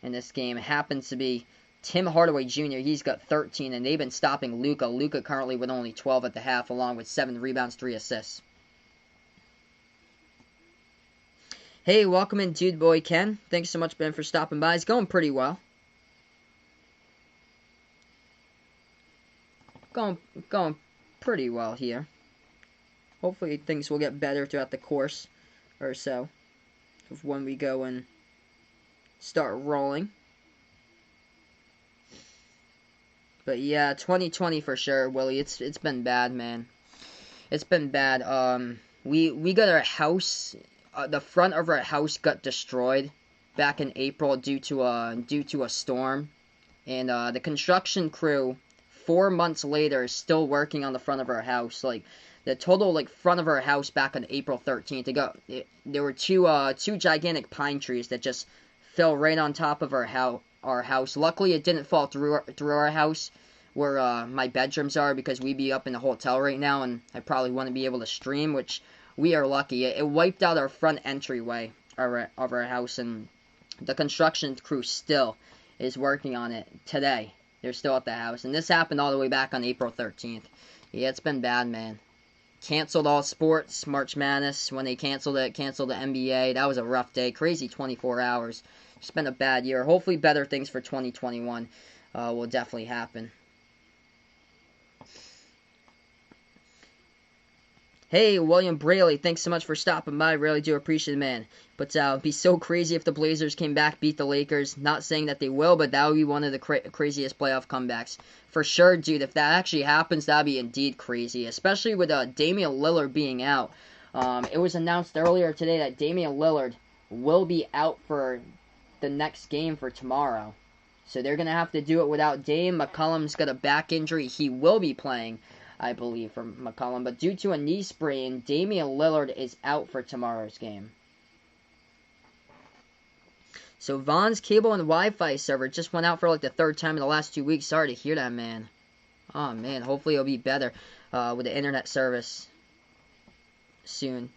in this game happens to be Tim Hardaway Jr. He's got 13, and they've been stopping Luka. Luka currently with only 12 at the half, along with 7 rebounds, 3 assists. Hey, welcome in, Dude Boy Ken. Thanks so much, Ben, for stopping by. It's going pretty well. Going pretty well here. Hopefully things will get better throughout the course or so of when we go and start rolling. But yeah, 2020 for sure, Willie. It's been bad, man. It's been bad. We got our house, the front of our house got destroyed back in April due to a storm, and the construction crew 4 months later is still working on the front of our house. Like the total front of our house back on April 13th, there were two gigantic pine trees that just fell right on top of our house. Luckily, it didn't fall through our house where my bedrooms are, because we'd be up in the hotel right now, and I probably wouldn't be able to stream, which we are lucky. It wiped out our front entryway of our house, and the construction crew still is working on it today. They're still at the house, and this happened all the way back on April 13th. Yeah, it's been bad, man. Canceled all sports, March Madness, when they canceled the NBA. That was a rough day. Crazy 24 hours. It's been a bad year. Hopefully better things for 2021 will definitely happen. Hey, William Braley, thanks so much for stopping by. Really do appreciate it, man. But it'd be so crazy if the Blazers came back, beat the Lakers. Not saying that they will, but that would be one of the craziest playoff comebacks. For sure, dude. If that actually happens, that'd be indeed crazy. Especially with Damian Lillard being out. It was announced earlier today that Damian Lillard will be out for the next game for tomorrow. So they're going to have to do it without Dame. McCollum's got a back injury. He will be playing, I believe, for McCollum. But due to a knee sprain, Damian Lillard is out for tomorrow's game. So Vaughn's cable and Wi-Fi server just went out for the third time in the last 2 weeks. Sorry to hear that, man. Oh, man. Hopefully it'll be better with the internet service soon.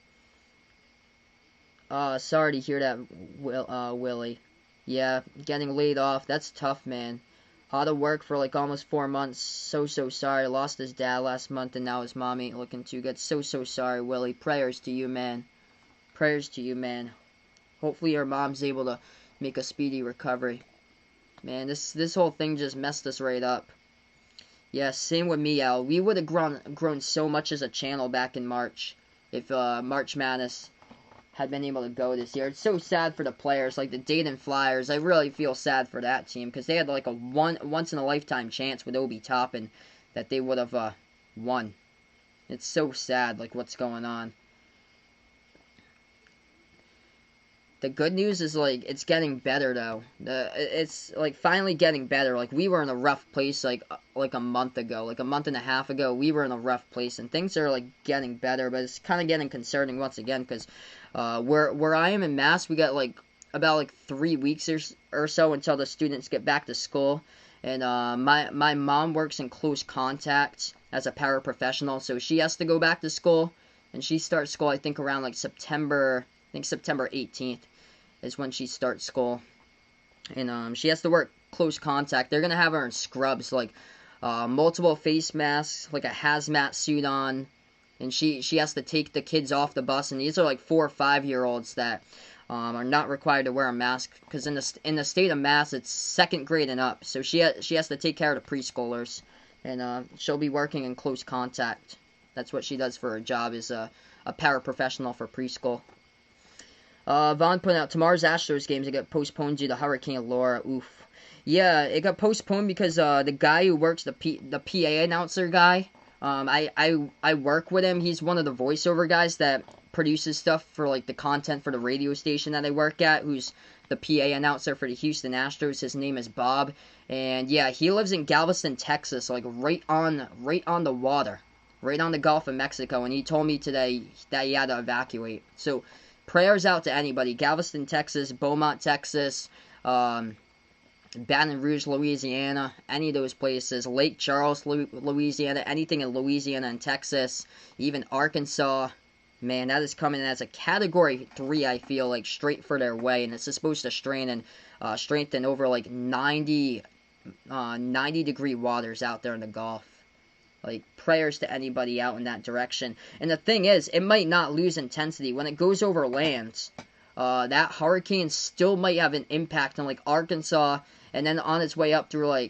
Sorry to hear that, Willie. Yeah, getting laid off. That's tough, man. Out of work for almost 4 months. So sorry. Lost his dad last month, and now his mom ain't looking too good. So sorry, Willie. Prayers to you, man. Prayers to you, man. Hopefully your mom's able to make a speedy recovery. Man, this whole thing just messed us right up. Yeah, same with me, Al. We would have grown so much as a channel back in March if March Madness had been able to go this year. It's so sad for the players, like the Dayton Flyers. I really feel sad for that team, because they had a once-in-a-lifetime chance with Obi Toppin that they would have won. It's so sad, what's going on. The good news is, it's getting better, though. It's, finally getting better. We were in a rough place, a month ago. A month and a half ago, we were in a rough place, and things are, getting better, but it's kind of getting concerning once again, because where I am in Mass, we got, about 3 weeks or so until the students get back to school, and my mom works in close contact as a paraprofessional, so she has to go back to school, and she starts school, I think, around, September 18th is when she starts school, and she has to work close contact. They're gonna have her in scrubs, multiple face masks, a hazmat suit on, and she has to take the kids off the bus, and these are 4 or 5 year olds that are not required to wear a mask, because in the state of Mass, it's 2nd grade and up, so she has to take care of the preschoolers, and she'll be working in close contact. That's what she does for her job, is a paraprofessional for preschool. Vaughn put out tomorrow's Astros games. It got postponed due to Hurricane Laura. Oof. Yeah, it got postponed because the guy who works, the PA announcer guy, I work with him. He's one of the voiceover guys that produces stuff for the content for the radio station that I work at, who's the PA announcer for the Houston Astros. His name is Bob, and yeah, he lives in Galveston, Texas, right on the water, right on the Gulf of Mexico, and he told me today that he had to evacuate. So prayers out to anybody. Galveston, Texas, Beaumont, Texas, Baton Rouge, Louisiana, any of those places, Lake Charles, Louisiana, anything in Louisiana and Texas, even Arkansas. Man, that is coming as a Category 3, I feel, straight for their way, and it's supposed to strengthen over 90 degree waters out there in the Gulf. Prayers to anybody out in that direction. And the thing is, it might not lose intensity. When it goes over lands, that hurricane still might have an impact on, Arkansas, and then on its way up through,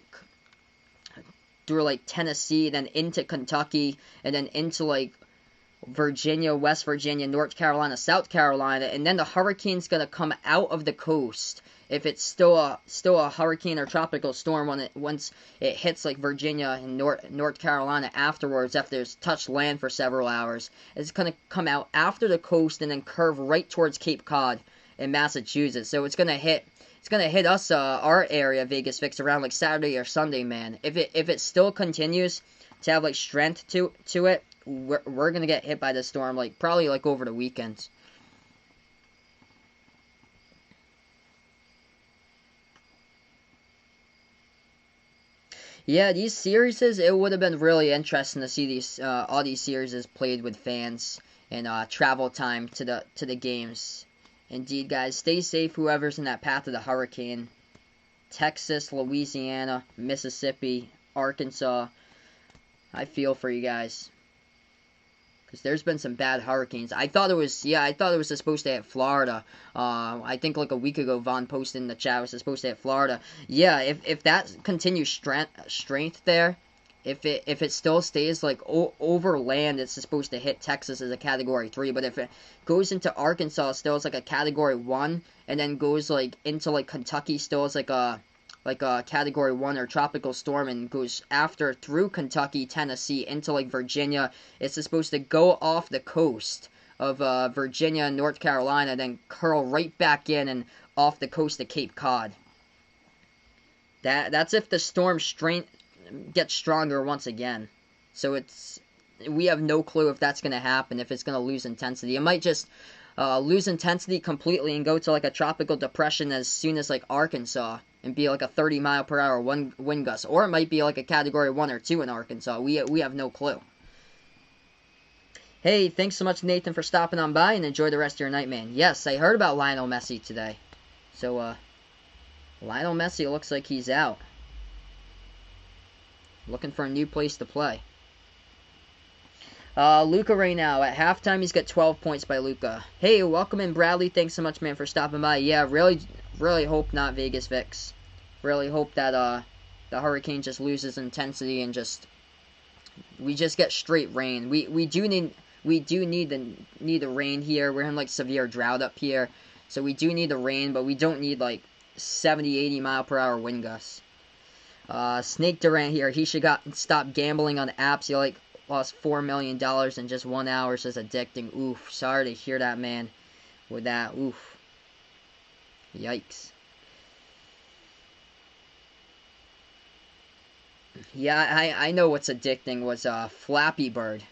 through like Tennessee, then into Kentucky, and then into like Virginia, West Virginia, North Carolina, South Carolina, and then the hurricane's gonna come out of the coast. If it's still a hurricane or tropical storm once it hits like Virginia and North Carolina afterwards, after it's touched land for several hours, it's gonna come out after the coast and then curve right towards Cape Cod in Massachusetts. So it's gonna hit us, our area, Vegas Fix, around like Saturday or Sunday, man. If it still continues to have like strength to it, we're gonna get hit by this storm like probably like over the weekends. Yeah, these series, it would have been really interesting to see these all these series played with fans and travel time to the games. Indeed, guys, stay safe. Whoever's in that path of the hurricane, Texas, Louisiana, Mississippi, Arkansas, I feel for you guys. Because there's been some bad hurricanes. I thought it was supposed to hit Florida. I think like a week ago, Vaughn posted in the chat, was supposed to hit Florida. Yeah, if that continues strength there, if it still stays like over land, it's supposed to hit Texas as a Category 3. But if it goes into Arkansas, still it's like a Category 1, and then goes like into like Kentucky, still it's like a Category 1 or tropical storm, and goes after through Kentucky, Tennessee, into like Virginia. It's supposed to go off the coast of Virginia and North Carolina, then curl right back in and off the coast of Cape Cod. That's if the storm strength gets stronger once again. So we have no clue if that's going to happen, if it's going to lose intensity. It might just lose intensity completely and go to like a tropical depression as soon as like Arkansas, and be like a 30-mile-per-hour wind gust. Or it might be like a Category 1 or 2 in Arkansas. We have no clue. Hey, thanks so much, Nathan, for stopping on by, and enjoy the rest of your night, man. Yes, I heard about Lionel Messi today. So, Lionel Messi looks like he's out. Looking for a new place to play. Luka right now. At halftime, he's got 12 points by Luka. Hey, welcome in, Bradley. Thanks so much, man, for stopping by. Yeah, really hope not, Vegas Vix. Really hope that the hurricane just loses intensity and we just get straight rain. We do need the rain here. We're in like severe drought up here, so we do need the rain, but we don't need like 70-80 mile per hour wind gusts. Snake Durant here. He should stop gambling on apps. He like lost $4 million in just 1 hour. It's just addicting. Oof. Sorry to hear that, man. With that, oof. Yikes. Yeah, I know what's addicting was Flappy Bird.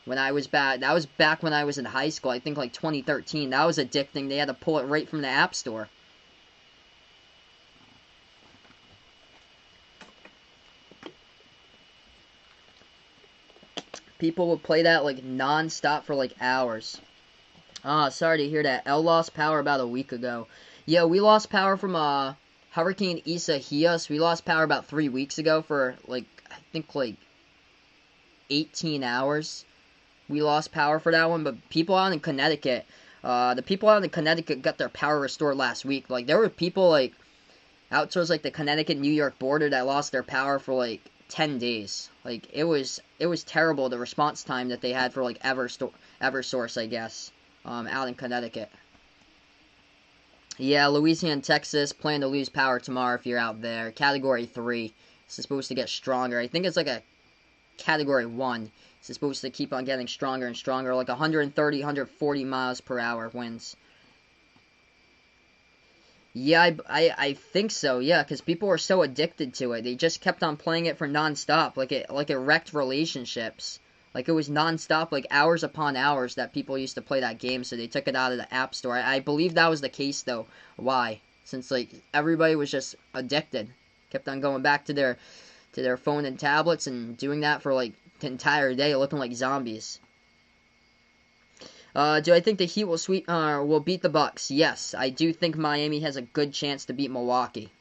That was back when I was in high school. I think like 2013. That was addicting. They had to pull it right from the App Store. People would play that like non-stop for like hours. Sorry to hear that. L lost power about a week ago. Yeah, we lost power from Hurricane Isaias. We lost power about 3 weeks ago for like, I think like 18 hours. We lost power for that one, but people out in Connecticut, got their power restored last week. Like, there were people like out towards like the Connecticut-New York border that lost their power for like 10 days. Like, it was terrible, the response time that they had for like Eversource, I guess, out in Connecticut. Yeah, Louisiana and Texas plan to lose power tomorrow if you're out there. Category 3. It's supposed to get stronger. I think it's like a Category 1. It's supposed to keep on getting stronger and stronger, like 130, 140 miles per hour winds. Yeah, I think so, yeah, because people were so addicted to it. They just kept on playing it for non-stop, like it wrecked relationships. Like, it was non-stop, like, hours upon hours that people used to play that game, so they took it out of the App Store. I believe that was the case, though. Why? Since, like, everybody was just addicted. Kept on going back to their phone and tablets and doing that for, like, the entire day, looking like zombies. Do I think the Heat will beat the Bucks? Yes, I do think Miami has a good chance to beat Milwaukee.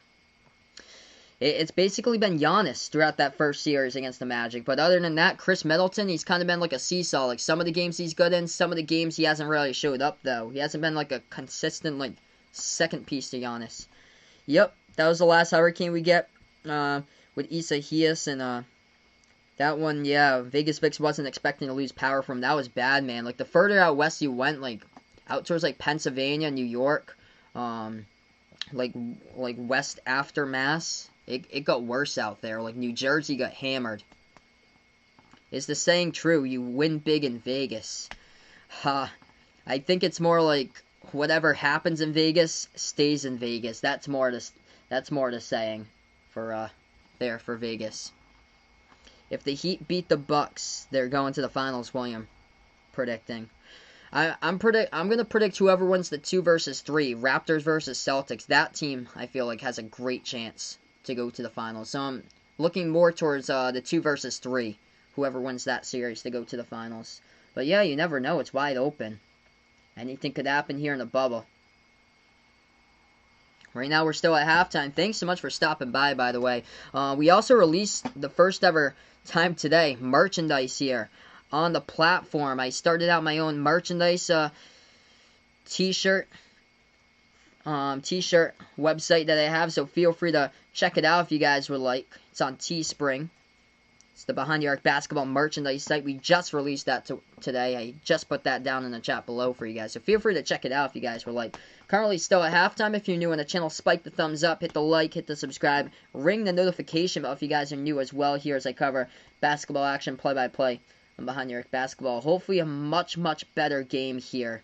It's basically been Giannis throughout that first series against the Magic. But other than that, Chris Middleton, he's kind of been like a seesaw. Like, some of the games he's good in, some of the games he hasn't really showed up, though. He hasn't been like a consistent, like, second piece to Giannis. Yep, that was the last hurricane we get with Isaias and That one, yeah, Vegas Vix wasn't expecting to lose power from. That was bad, man. Like, the further out west you went, like, out towards, like, Pennsylvania, New York, like, west after Mass, it got worse out there. Like, New Jersey got hammered. Is the saying true? You win big in Vegas. Ha. I think it's more like whatever happens in Vegas stays in Vegas. That's more the saying for there for Vegas. If the Heat beat the Bucks, they're going to the finals, William. Predicting. I'm gonna predict whoever wins the 2 versus 3, Raptors versus Celtics. That team I feel like has a great chance to go to the finals. So I'm looking more towards the 2 versus 3. Whoever wins that series to go to the finals. But yeah, you never know. It's wide open. Anything could happen here in the bubble. Right now we're still at halftime. Thanks so much for stopping by the way. We also released the first ever time today merchandise here on the platform. I started out my own merchandise t-shirt website that I have, so feel free to check it out if you guys would like. It's on Teespring. It's the Behind the Arc basketball merchandise site. We just released that today. I just put that down in the chat below for you guys. So feel free to check it out if you guys would like. Currently still at halftime. If you're new on the channel, spike the thumbs up, hit the like, hit the subscribe, ring the notification bell if you guys are new as well here as I cover basketball action play-by-play on Behind the Arc basketball. Hopefully a much, much better game here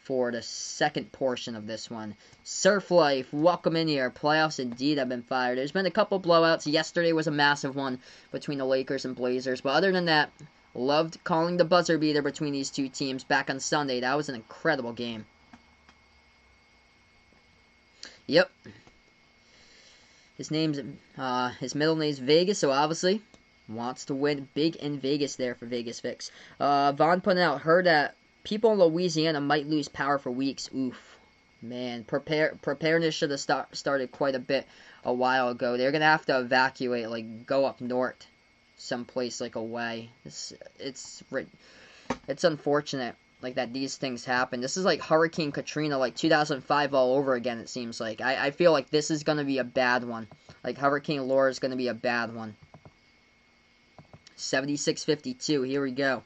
for the second portion of this one. Surf Life, welcome in here. Playoffs indeed have been fired. There's been a couple blowouts. Yesterday was a massive one between the Lakers and Blazers. But other than that, loved calling the buzzer beater between these two teams back on Sunday. That was an incredible game. Yep. His middle name's Vegas, so obviously wants to win big in Vegas there for Vegas Fix. Vaughn putting out, heard that people in Louisiana might lose power for weeks. Oof. Man, preparedness should have started quite a bit a while ago. They're going to have to evacuate, like, go up north someplace, like, away. It's unfortunate, like, that these things happen. This is like Hurricane Katrina, like 2005 all over again, it seems like. I feel like this is going to be a bad one. Like, Hurricane Laura is going to be a bad one. 76.52, here we go.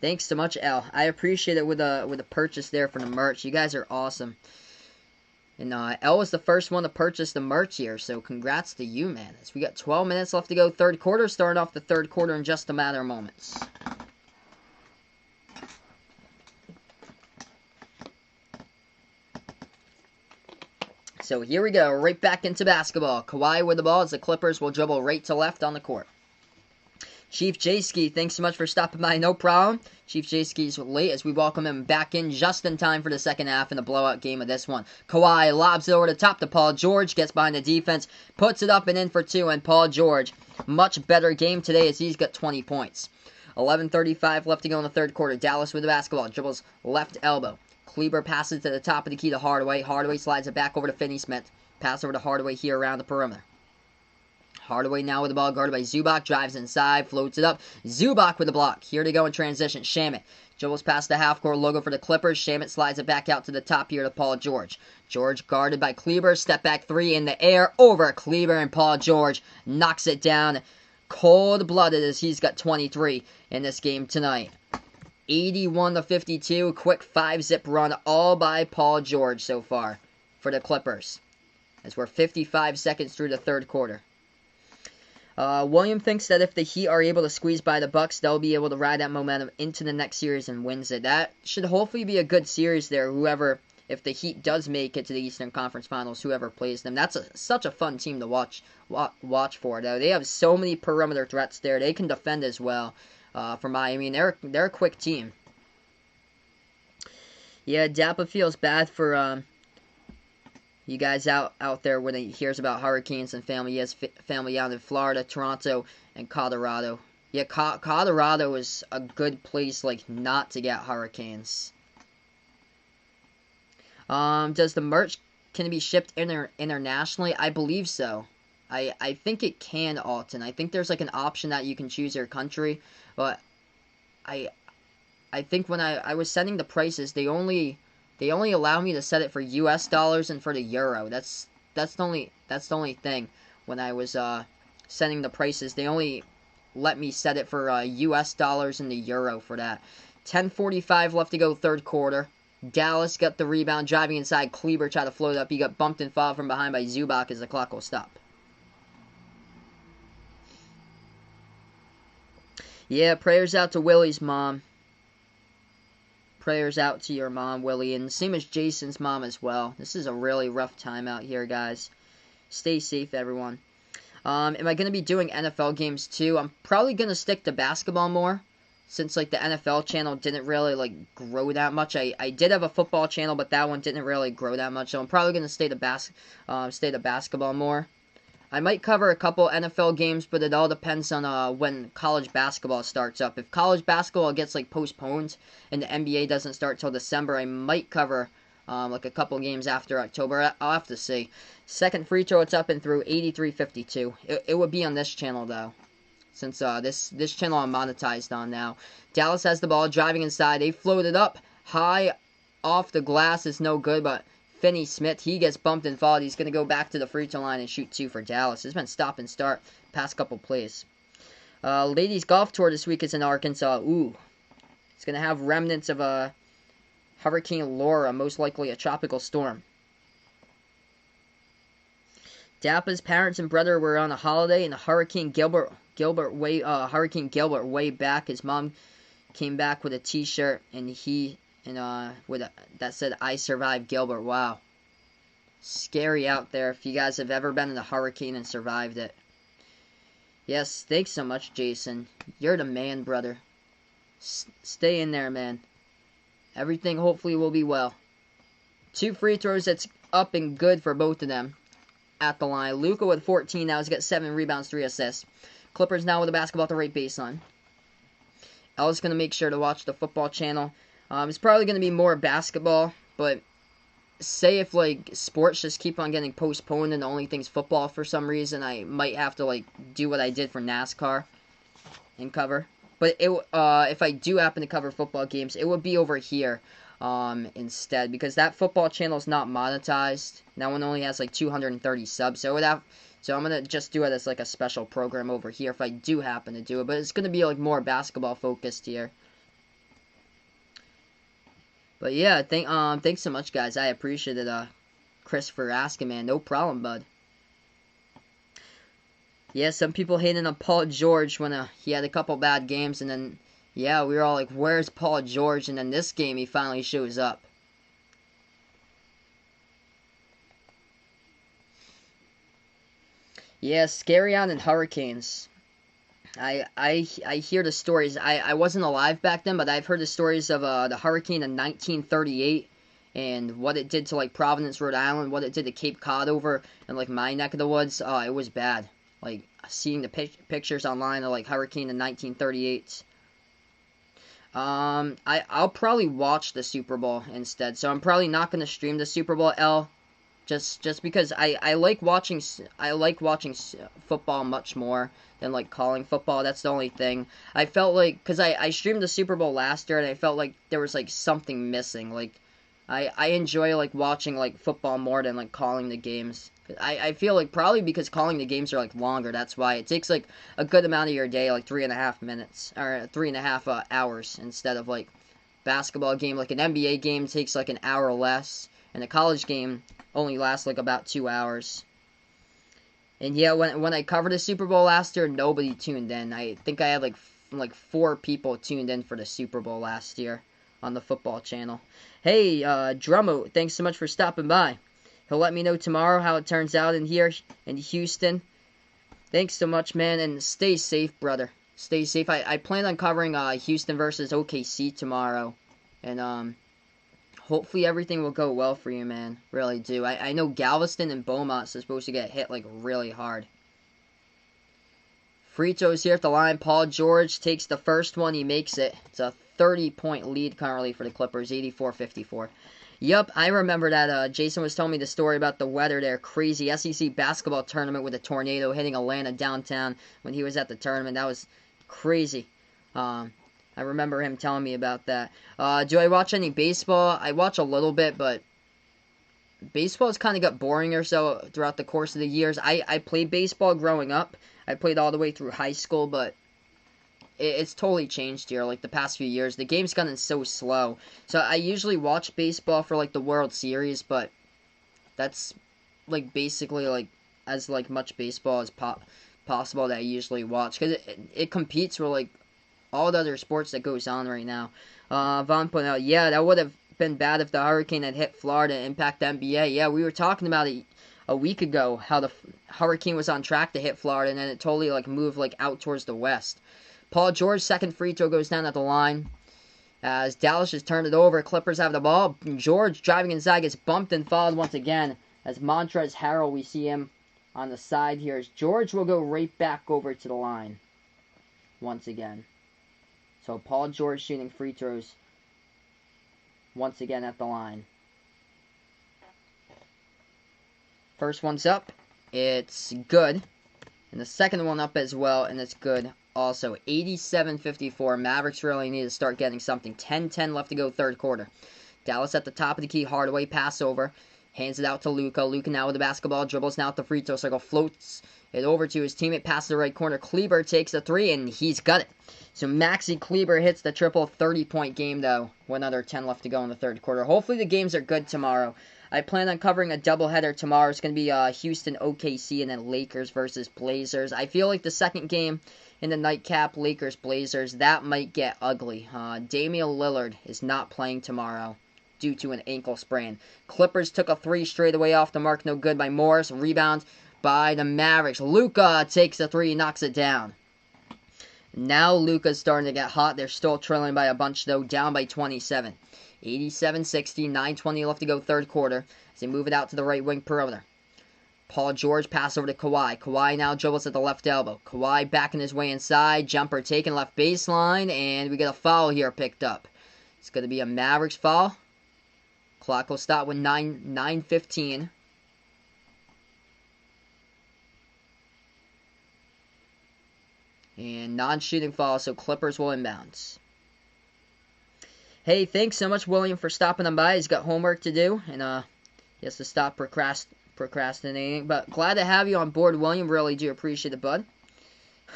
Thanks so much, L. I appreciate it with a purchase there for the merch. You guys are awesome. And L was the first one to purchase the merch here, so congrats to you, man. As we got 12 minutes left to go, third quarter. Starting off the third quarter in just a matter of moments. So here we go, right back into basketball. Kawhi with the ball as the Clippers will dribble right to left on the court. Chief J-Ski, thanks so much for stopping by. No problem. Chief J-Ski's late as we welcome him back in just in time for the second half in the blowout game of this one. Kawhi lobs it over the top to Paul George, gets behind the defense, puts it up and in for 2, and Paul George, much better game today as he's got 20 points. 11:35 left to go in the third quarter. Dallas with the basketball, dribbles left elbow. Kleber passes to the top of the key to Hardaway. Hardaway slides it back over to Finney-Smith. Pass over to Hardaway here around the perimeter. Hardaway now with the ball guarded by Zubac. Drives inside, floats it up. Zubac with the block. Here to go in transition. Shamet dribbles past the half-court logo for the Clippers. Shamet slides it back out to the top here to Paul George. George guarded by Kleber. Step back 3 in the air over Kleber, and Paul George knocks it down. Cold-blooded as he's got 23 in this game tonight. 81-52. Quick 5-zip run all by Paul George so far for the Clippers. As we're 55 seconds through the third quarter. William thinks that if the Heat are able to squeeze by the Bucks, they'll be able to ride that momentum into the next series and wins it. That should hopefully be a good series there. If the Heat does make it to the Eastern Conference Finals, whoever plays them, that's such a fun team to watch for. Though they have so many perimeter threats there, they can defend as well. For Miami, they're a quick team. Yeah, Dappa feels bad for you guys out there when he hears about hurricanes and family. He has family out in Florida, Toronto, and Colorado. Yeah, Colorado is a good place, like, not to get hurricanes. Does the merch, can it be shipped internationally? I believe so. I think it can, Alton. I think there's, like, an option that you can choose your country. But I think when I was setting the prices, they only allow me to set it for US dollars and for the euro. That's the only thing. When I was setting the prices, they only let me set it for US dollars and the euro for that. 10:45 left to go, third quarter. Dallas got the rebound, driving inside. Kleber tried to float it up. He got bumped and fouled from behind by Zubac as the clock will stop. Yeah, prayers out to Willie's mom. Prayers out to your mom, Willie, and same as Jason's mom as well. This is a really rough time out here, guys. Stay safe, everyone. Am I going to be doing NFL games too? I'm probably going to stick to basketball more, since like the NFL channel didn't really like grow that much. I did have a football channel, but that one didn't really grow that much. So I'm probably going to stay to basketball more. I might cover a couple NFL games, but it all depends on when college basketball starts up. If college basketball gets like postponed and the NBA doesn't start till December, I might cover like a couple games after October. I'll have to see. Second free throw, it's up and through, 83-52. It would be on this channel though, since this channel I'm monetized on now. Dallas has the ball, driving inside. They floated up high off the glass. It's no good, but Finney-Smith, he gets bumped and fouled. He's going to go back to the free throw line and shoot 2 for Dallas. It's been stop and start past couple plays. Ladies golf tour this week is in Arkansas. Ooh. It's going to have remnants of a Hurricane Laura, most likely a tropical storm. Dapa's parents and brother were on a holiday, and Hurricane Gilbert way back. His mom came back with a T-shirt, and that said, "I survived Gilbert." Wow, scary out there. If you guys have ever been in a hurricane and survived it, yes, thanks so much, Jason. You're the man, brother. Stay in there, man. Everything hopefully will be well. 2 free throws. That's up and good for both of them. At the line, Luka with 14 now. He's got 7 rebounds, 3 assists. Clippers now with the basketball at the right baseline. El's going to make sure to watch the football channel. It's probably going to be more basketball, but say if like sports just keep on getting postponed and the only thing's football for some reason, I might have to like do what I did for NASCAR and cover. But if I do happen to cover football games, it would be over here instead, because that football channel is not monetized. That one only has like 230 subs, so I'm gonna just do it as like a special program over here if I do happen to do it. But it's gonna be like more basketball focused here. But yeah, thanks so much, guys. I appreciate it, Chris, for asking, man. No problem, bud. Yeah, some people hating on Paul George when he had a couple bad games, and then yeah, we were all like, "Where's Paul George?" And then this game, he finally shows up. Yeah, scary on in hurricanes. I hear the stories. I wasn't alive back then, but I've heard the stories of the hurricane in 1938 and what it did to like Providence, Rhode Island, what it did to Cape Cod over in like my neck of the woods. It was bad. Like seeing the pictures online of like hurricane in 1938. I'll probably watch the Super Bowl instead. So I'm probably not gonna stream the Super Bowl, L. Just because I like watching football much more than like calling football. That's the only thing. I felt like, because I streamed the Super Bowl last year and I felt like there was like something missing. Like I enjoy like watching like football more than like calling the games. I feel like probably because calling the games are like longer. That's why it takes like a good amount of your day, like 3.5 minutes or 3.5 hours instead of like basketball game. Like an NBA game takes like an hour less, and a college game only lasts like about 2 hours. And yeah, when I covered the Super Bowl last year, nobody tuned in. I think I had like 4 people tuned in for the Super Bowl last year on the football channel. Hey, Drummo, thanks so much for stopping by. He'll let me know tomorrow how it turns out in here in Houston. Thanks so much, man, and stay safe, brother. Stay safe. I plan on covering Houston versus OKC tomorrow, and hopefully everything will go well for you, man. Really do. I know Galveston and Beaumont are supposed to get hit like really hard. Free throws here at the line. Paul George takes the first one. He makes it. It's a 30-point lead currently for the Clippers, 84-54. Yup, I remember that. Jason was telling me the story about the weather there. Crazy SEC basketball tournament with a tornado hitting Atlanta downtown when he was at the tournament. That was crazy. I remember him telling me about that. Do I watch any baseball? I watch a little bit, but baseball's kind of got boring or so throughout the course of the years. I played baseball growing up. I played all the way through high school, but it's totally changed here. Like the past few years, the game's gotten so slow. So I usually watch baseball for like the World Series, but that's like basically like as like much baseball as possible that I usually watch, because it competes with like all the other sports that goes on right now. Vaughn pointed out, yeah, that would have been bad if the hurricane had hit Florida and impact the NBA. Yeah, we were talking about it a week ago, how the hurricane was on track to hit Florida, and then it totally like moved like out towards the west. Paul George, second free throw goes down at the line. As Dallas just turned it over, Clippers have the ball. George driving inside gets bumped and fouled once again. As Montrezl Harrell, we see him on the side here. As George will go right back over to the line once again. So Paul George shooting free throws once again at the line. First one's up. It's good. And the second one up as well, and it's good also. 87-54. Mavericks really need to start getting something. 10-10 left to go third quarter. Dallas at the top of the key. Hardaway pass over. Hands it out to Luka. Luka now with the basketball. Dribbles now at the free throw circle. Floats it over to his teammate. Passes the right corner. Kleber takes the three, and he's got it. So Maxi Kleber hits the triple. 30-point game, though. 1 under 10 left to go in the third quarter. Hopefully the games are good tomorrow. I plan on covering a doubleheader tomorrow. It's going to be Houston OKC and then Lakers versus Blazers. I feel like the second game in the nightcap, Lakers Blazers, that might get ugly. Damian Lillard is not playing tomorrow due to an ankle sprain. Clippers took a three straight away off the mark. No good by Morris. Rebound by the Mavericks. Luka takes a three, knocks it down. Now Luka's starting to get hot. They're still trailing by a bunch, though, down by 27. 87-60, 9:20 left to go third quarter as they move it out to the right wing perimeter. Paul George pass over to Kawhi. Kawhi now dribbles at the left elbow. Kawhi backing his way inside. Jumper taken left baseline, and we get a foul here picked up. It's going to be a Mavericks foul. Clock will stop with 9:15. And non-shooting foul, so Clippers will inbounds. Hey, thanks so much, William, for stopping on by. He's got homework to do, and he has to stop procrastinating. But glad to have you on board, William. Really do appreciate it, bud.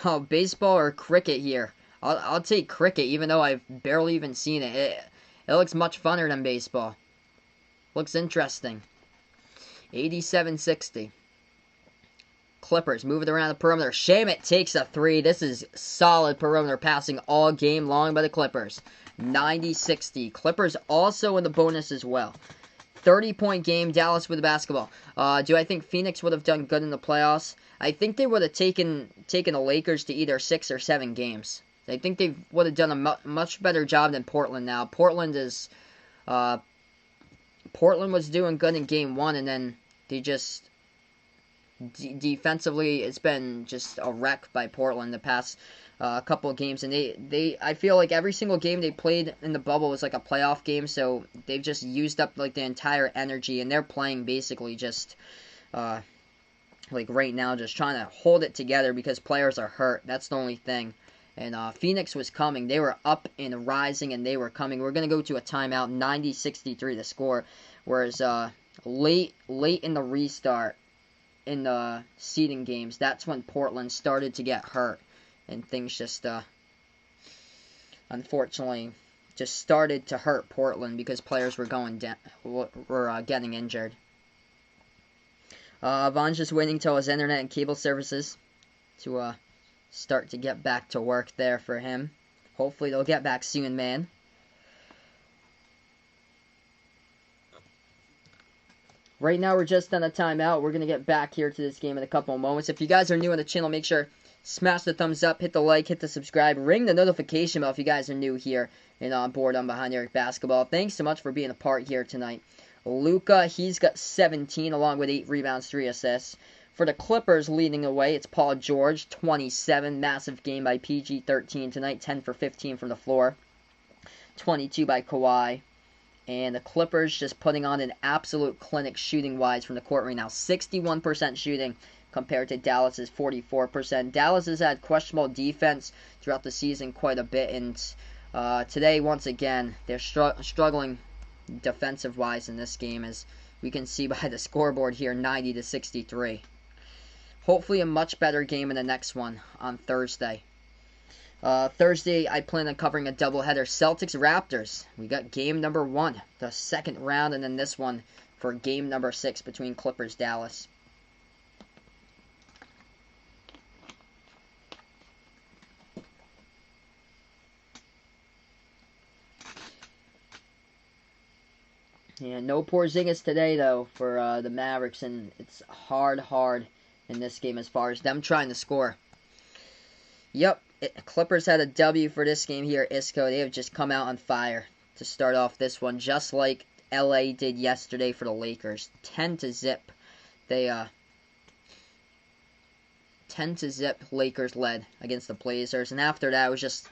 Oh, baseball or cricket here? I'll take cricket, even though I've barely even seen it. It looks much funner than baseball. Looks interesting. 87-60. Clippers move it around the perimeter. Shamet takes a three. This is solid perimeter passing all game long by the Clippers. 90-60. Clippers also in the bonus as well. 30-point game. Dallas with the basketball. Do I think Phoenix would have done good in the playoffs? I think they would have taken the Lakers to either 6 or 7 games. I think they would have done a much better job than Portland now. Portland was doing good in game 1, and then they just defensively, it's been just a wreck by Portland the past couple of games, and I feel like every single game they played in the bubble was like a playoff game, so they've just used up like the entire energy, and they're playing basically just like right now, just trying to hold it together because players are hurt. That's the only thing. And Phoenix was coming. They were up and rising, and they were coming. We're going to go to a timeout. 90-63 the score. Whereas late in the restart, in the seeding games, that's when Portland started to get hurt. And things just, unfortunately, just started to hurt Portland because players were getting injured. Von's just waiting till his internet and cable services to start to get back to work there for him. Hopefully they'll get back soon, man. Right now we're just on a timeout. We're going to get back here to this game in a couple of moments. If you guys are new on the channel, make sure smash the thumbs up, hit the like, hit the subscribe, ring the notification bell if you guys are new here and on board on Behind the Arc Basketball. Thanks so much for being a part here tonight. Luka, he's got 17 along with 8 rebounds, 3 assists. For the Clippers leading away, it's Paul George, 27. Massive game by PG, 13 tonight, 10 for 15 from the floor. 22 by Kawhi. And the Clippers just putting on an absolute clinic shooting-wise from the court right now. 61% shooting compared to Dallas's 44%. Dallas has had questionable defense throughout the season quite a bit. And today, once again, they're struggling defensive-wise in this game, as we can see by the scoreboard here, 90-63. Hopefully a much better game in the next one on Thursday. Thursday, I plan on covering a doubleheader. Celtics-Raptors. We got game number 1, the second round, and then this one for game number 6 between Clippers-Dallas. Yeah, no Porzingis today, though, for the Mavericks, and it's hard in this game as far as them trying to score. Yep, Clippers had a W for this game here, Isco. They have just come out on fire to start off this one, just like LA did yesterday for the Lakers. 10-0. They, 10-0 Lakers led against the Blazers, and after that, it was just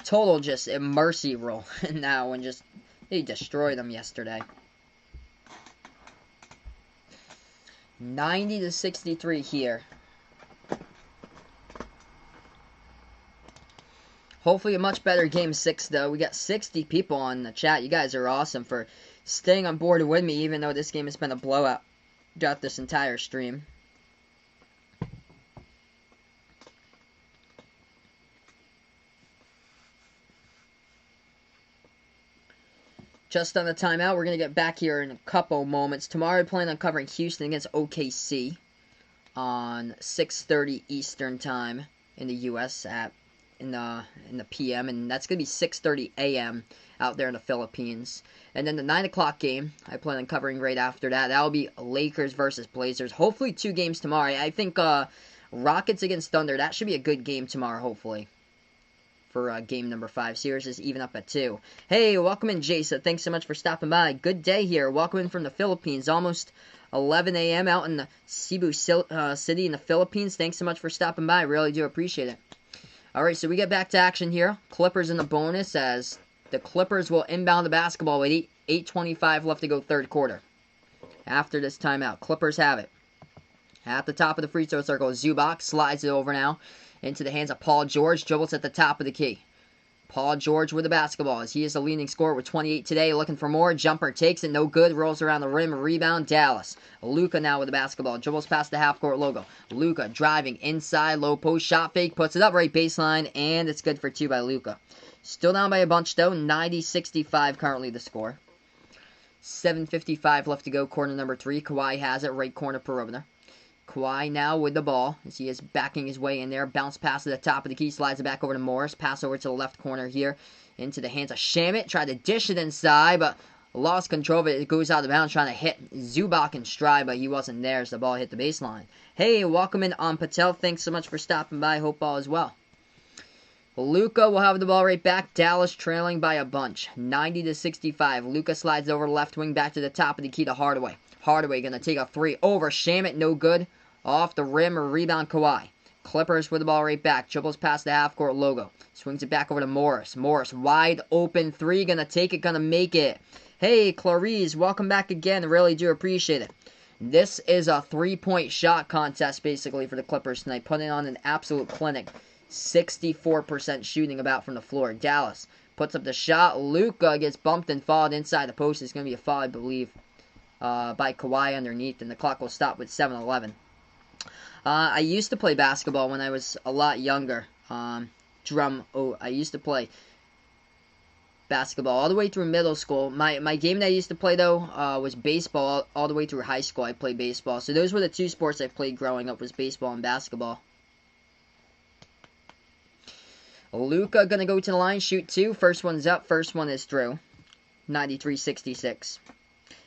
total a mercy rule now, and just, they destroyed them yesterday. 90-63 here. Hopefully a much better Game 6, though. We got 60 people on the chat. You guys are awesome for staying on board with me, even though this game has been a blowout throughout this entire stream. Just on the timeout, we're going to get back here in a couple moments. Tomorrow I plan on covering Houston against OKC on 6:30 Eastern Time in the U.S. in the PM, and that's going to be 6:30 a.m. out there in the Philippines. And then the 9 o'clock game, I plan on covering right after that. That will be Lakers versus Blazers. Hopefully 2 games tomorrow. I think Rockets against Thunder, that should be a good game tomorrow, hopefully. For game number 5. Series is even up at 2. Hey, welcome in, Jason. Thanks so much for stopping by. Good day here. Welcome in from the Philippines. Almost 11 a.m. out in the Cebu City in the Philippines. Thanks so much for stopping by. Really do appreciate it. Alright, so we get back to action here. Clippers in the bonus as the Clippers will inbound the basketball with 8:25 left to go third quarter. After this timeout, Clippers have it. At the top of the free throw circle, Zubac slides it over now into the hands of Paul George. Dribbles at the top of the key. Paul George with the basketball as he is the leading scorer with 28 today. Looking for more. Jumper takes it. No good. Rolls around the rim. Rebound. Dallas. Luka now with the basketball. Dribbles past the half-court logo. Luka driving inside. Low post. Shot fake. Puts it up right baseline. And it's good for 2 by Luka. Still down by a bunch though. 90-65 currently the score. 7:55 left to go. Corner number 3. Kawhi has it. Right corner perimeter. Kawhi now with the ball as he is backing his way in there. Bounce pass to the top of the key. Slides it back over to Morris. Pass over to the left corner here. Into the hands of Shamet. Tried to dish it inside, but lost control of it. It goes out of bounds trying to hit Zubac in stride, but he wasn't there as the ball hit the baseline. Hey, welcome in on Patel. Thanks so much for stopping by. Hope all is well. Luka will have the ball right back. Dallas trailing by a bunch. 90-65. Luka slides over left wing back to the top of the key to Hardaway. Hardaway going to take a 3 over Shamet. No good. Off the rim or rebound Kawhi. Clippers with the ball right back. Dribbles past the half-court logo. Swings it back over to Morris. Morris wide open 3. Going to take it. Going to make it. Hey, Clarice. Welcome back again. Really do appreciate it. This is a 3-point shot contest basically for the Clippers tonight. Putting on an absolute clinic. 64% shooting about from the floor. Dallas puts up the shot. Luka gets bumped and fouled inside the post. It's going to be a foul, I believe, by Kawhi underneath. And the clock will stop with 7:11. I used to play basketball when I was a lot younger. I used to play basketball all the way through middle school. My game that I used to play, though, was baseball all the way through high school. I played baseball. So those were the 2 sports I played growing up, was baseball and basketball. Luka going to go to the line, shoot 2. First one's up. First one is through. 93-66.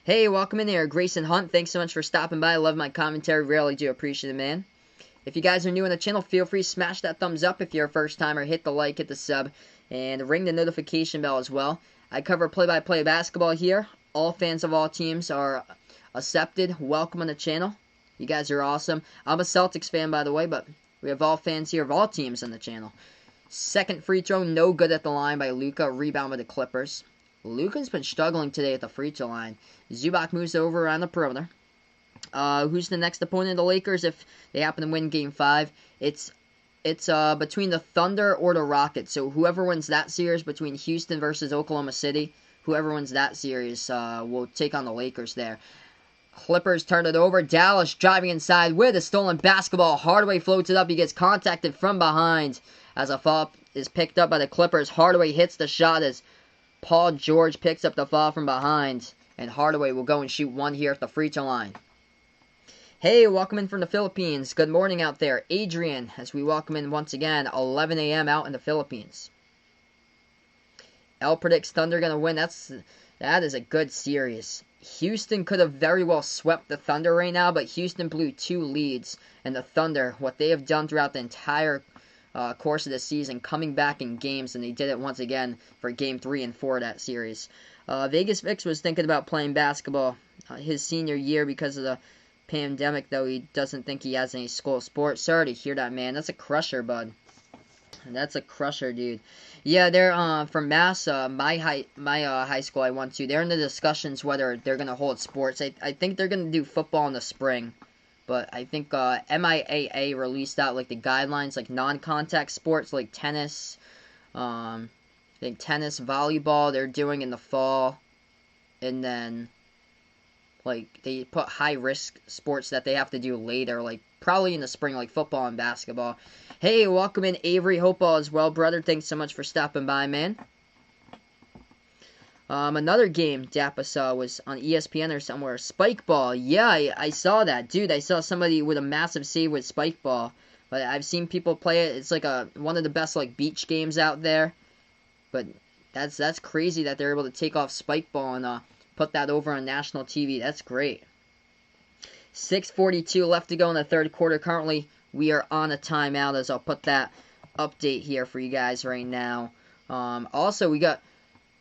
Hey, welcome in there, Grayson Hunt. Thanks so much for stopping by. I love my commentary. Really do appreciate it, man. If you guys are new on the channel, feel free to smash that thumbs up if you're a first timer. Hit the like, hit the sub, and ring the notification bell as well. I cover play-by-play basketball here. All fans of all teams are accepted. Welcome on the channel. You guys are awesome. I'm a Celtics fan, by the way, but we have all fans here of all teams on the channel. Second free throw, no good at the line by Luka. Rebound by the Clippers. Luka's been struggling today at the free throw line. Zubac moves over around the perimeter. Who's the next opponent of the Lakers if they happen to win Game 5? It's between the Thunder or the Rockets. So whoever wins that series between Houston versus Oklahoma City, whoever wins that series will take on the Lakers there. Clippers turn it over. Dallas driving inside with a stolen basketball. Hardaway floats it up. He gets contacted from behind as a foul is picked up by the Clippers. Hardaway hits the shot as Paul George picks up the foul from behind. And Hardaway will go and shoot one here at the free throw line. Hey, welcome in from the Philippines. Good morning out there. Adrian, as we welcome in once again, 11 a.m. out in the Philippines. L predicts Thunder going to win. That is a good series. Houston could have very well swept the Thunder right now, but Houston blew 2 leads. And the Thunder, what they have done throughout the entire course of the season, coming back in games, and they did it once again for Game 3 and 4 of that series. Vegas Vix was thinking about playing basketball his senior year because of the pandemic, though he doesn't think he has any school sports. Sorry to hear that, man. That's a crusher, bud. That's a crusher, dude. Yeah, they're from Mass, my high school I went to. They're in the discussions whether they're gonna hold sports. I think they're gonna do football in the spring, but I think MIAA released out like the guidelines, like non-contact sports like tennis. I think tennis, volleyball they're doing in the fall, and then like they put high risk sports that they have to do later, like probably in the spring, like football and basketball. Hey, welcome in Avery. Hope all is well, brother. Thanks so much for stopping by, man. Another game Dappa saw was on ESPN or somewhere. Spike ball. Yeah, I saw that. Dude, I saw somebody with a massive save with spike ball. But I've seen people play it. It's like one of the best like beach games out there. But that's crazy that they're able to take off spike ball and put that over on national TV. That's great. 6:42 left to go in the third quarter. Currently, we are on a timeout, as I'll put that update here for you guys right now. Also, we got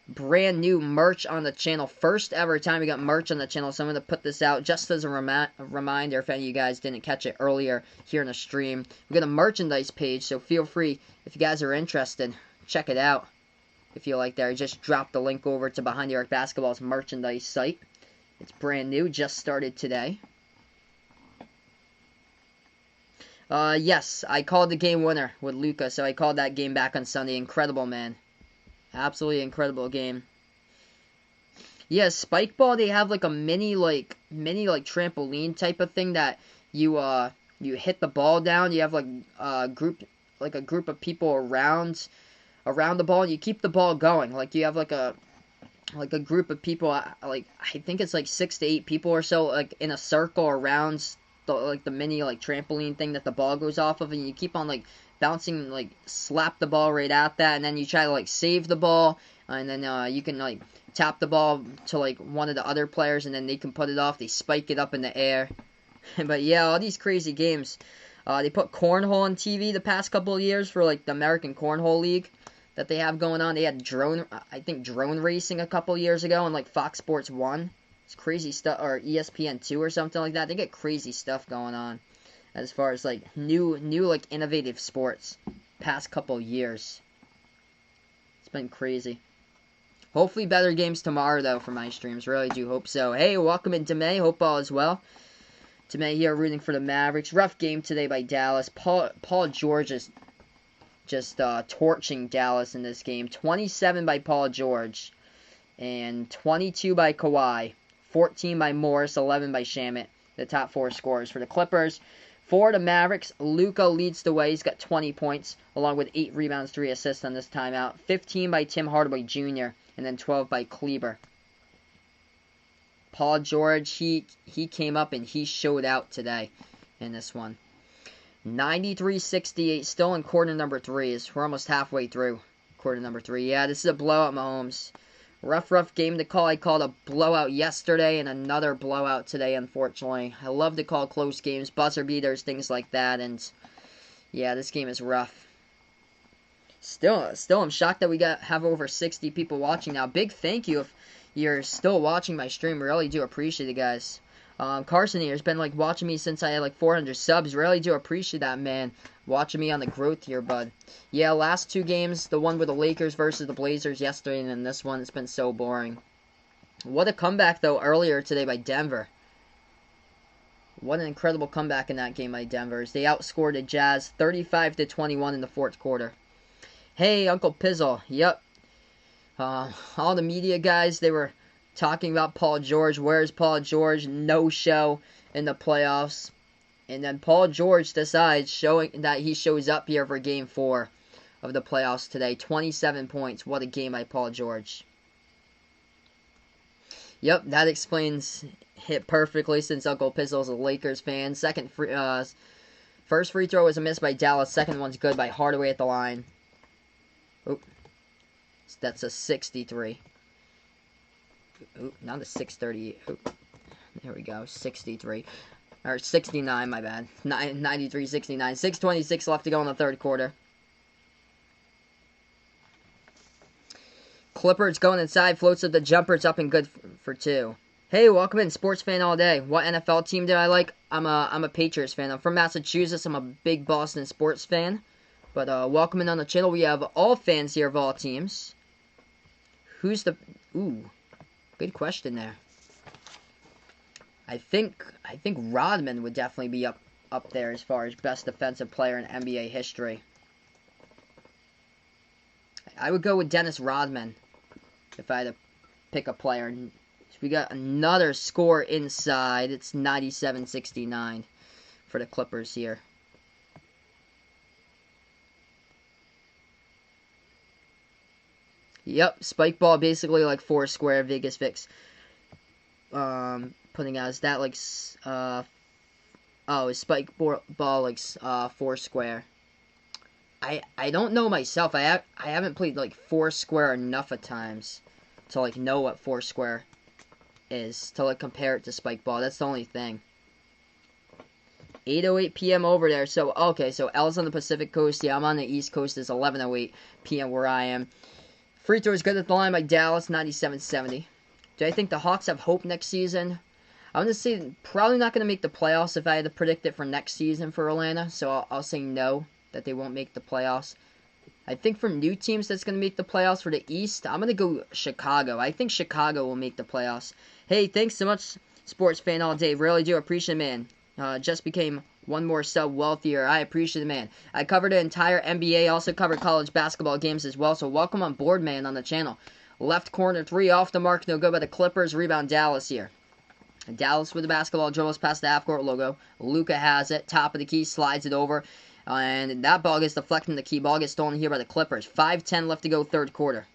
brand new merch on the channel. First ever time we got merch on the channel, so I'm going to put this out just as a reminder if any of you guys didn't catch it earlier here in the stream. We got a merchandise page, so feel free, if you guys are interested, check it out. If you like that, I just dropped the link over to Behind the Arc Basketball's merchandise site. It's brand new, just started today. Yes, I called the game winner with Luka, so I called that game back on Sunday. Incredible, man. Absolutely incredible game. Yeah, spike ball, they have like a mini trampoline type of thing that you hit the ball down. You have like a group of people around the ball, and you keep the ball going. Like you have like a group of people, like I think it's like 6 to 8 people or so, like in a circle around the mini like trampoline thing that the ball goes off of, and you keep on like bouncing, like slap the ball right at that, and then you try to like save the ball, and then you can like tap the ball to like one of the other players, and then they can put it off. They spike it up in the air. But yeah, all these crazy games. They put cornhole on TV the past couple of years for like the American Cornhole League that they have going on. They had drone racing a couple years ago on like Fox Sports 1. It's crazy stuff, or ESPN 2 or something like that. They get crazy stuff going on as far as like new like innovative sports past couple years. It's been crazy. Hopefully better games tomorrow though for my streams. Really do hope so. Hey, welcome in May. Hope all is well. May here rooting for the Mavericks. Rough game today by Dallas. Paul George is just torching Dallas in this game. 27 by Paul George and 22 by Kawhi. 14 by Morris, 11 by Shamet, the top 4 scorers for the Clippers. For the Mavericks, Luka leads the way. He's got 20 points, along with 8 rebounds, 3 assists on this timeout. 15 by Tim Hardaway Jr., and then 12 by Kleber. Paul George, he came up and he showed out today in this one. 93-68, still in quarter number 3. We're almost halfway through quarter number 3. Yeah, this is a blowout, Mahomes. Rough game to call. I called a blowout yesterday and another blowout today, unfortunately. I love to call close games, buzzer beaters, things like that, and yeah, this game is rough. Still, I'm shocked that we have over 60 people watching now. Big thank you if you're still watching my stream. Really do appreciate it, guys. Carson here has been like watching me since I had like 400 subs. Really do appreciate that, man. Watching me on the growth here, bud. Yeah, last 2 games, the one with the Lakers versus the Blazers yesterday, and then this one, it's been so boring. What a comeback, though, earlier today by Denver. What an incredible comeback in that game by Denver, as they outscored the Jazz 35-21 in the 4th quarter. Hey, Uncle Pizzle. Yep. All the media guys, they were talking about Paul George. Where's Paul George? No show in the playoffs. And then Paul George decides, showing that he shows up here for Game 4. of the playoffs today. 27 points. What a game by Paul George. Yep, that explains it perfectly since Uncle Pizzle's a Lakers fan. First free throw was a miss by Dallas. Second one's good by Hardaway at the line. Oop. That's a 63. Oop, not a 638. Oop. There we go, 63. Or 69, my bad. 93, 69. 6:26 left to go in the third quarter. Clippers going inside, floats up the jumper. It's up and good for two. Hey, welcome in, sports fan all day. What NFL team do I like? I'm a Patriots fan. I'm from Massachusetts. I'm a big Boston sports fan. But welcome in on the channel. We have all fans here of all teams. Who's the... Ooh, good question there. I think Rodman would definitely be up there as far as best defensive player in NBA history. I would go with Dennis Rodman if I had to pick a player. So we got another score inside. It's 97-69 for the Clippers here. Yep, spike ball basically like Foursquare, Vegas Fix. Putting out, is that like, is spike ball like Foursquare? I don't know myself. I haven't played like Foursquare enough of times to like know what Foursquare is, to like compare it to spike ball. That's the only thing. 8:08 p.m. over there. So okay, so L's on the Pacific Coast. Yeah, I'm on the East Coast. It's 11:08 p.m. where I am. Free throw is good at the line by Dallas, 97-70. Do I think the Hawks have hope next season? I'm going to say probably not going to make the playoffs if I had to predict it for next season for Atlanta. So I'll say no, that they won't make the playoffs. I think for new teams that's going to make the playoffs for the East, I'm going to go Chicago. I think Chicago will make the playoffs. Hey, thanks so much, sports fan all day. Really do appreciate it, man. Just became one more sub wealthier. I appreciate it, man. I covered the entire NBA, also covered college basketball games as well. So welcome on board, man, on the channel. Left corner three off the mark. No good by the Clippers. Rebound Dallas here. Dallas with the basketball, dribbles past the half-court logo. Luka has it. Top of the key, slides it over. And that ball gets deflected in the key. Ball gets stolen here by the Clippers. 5:10 left to go, third quarter.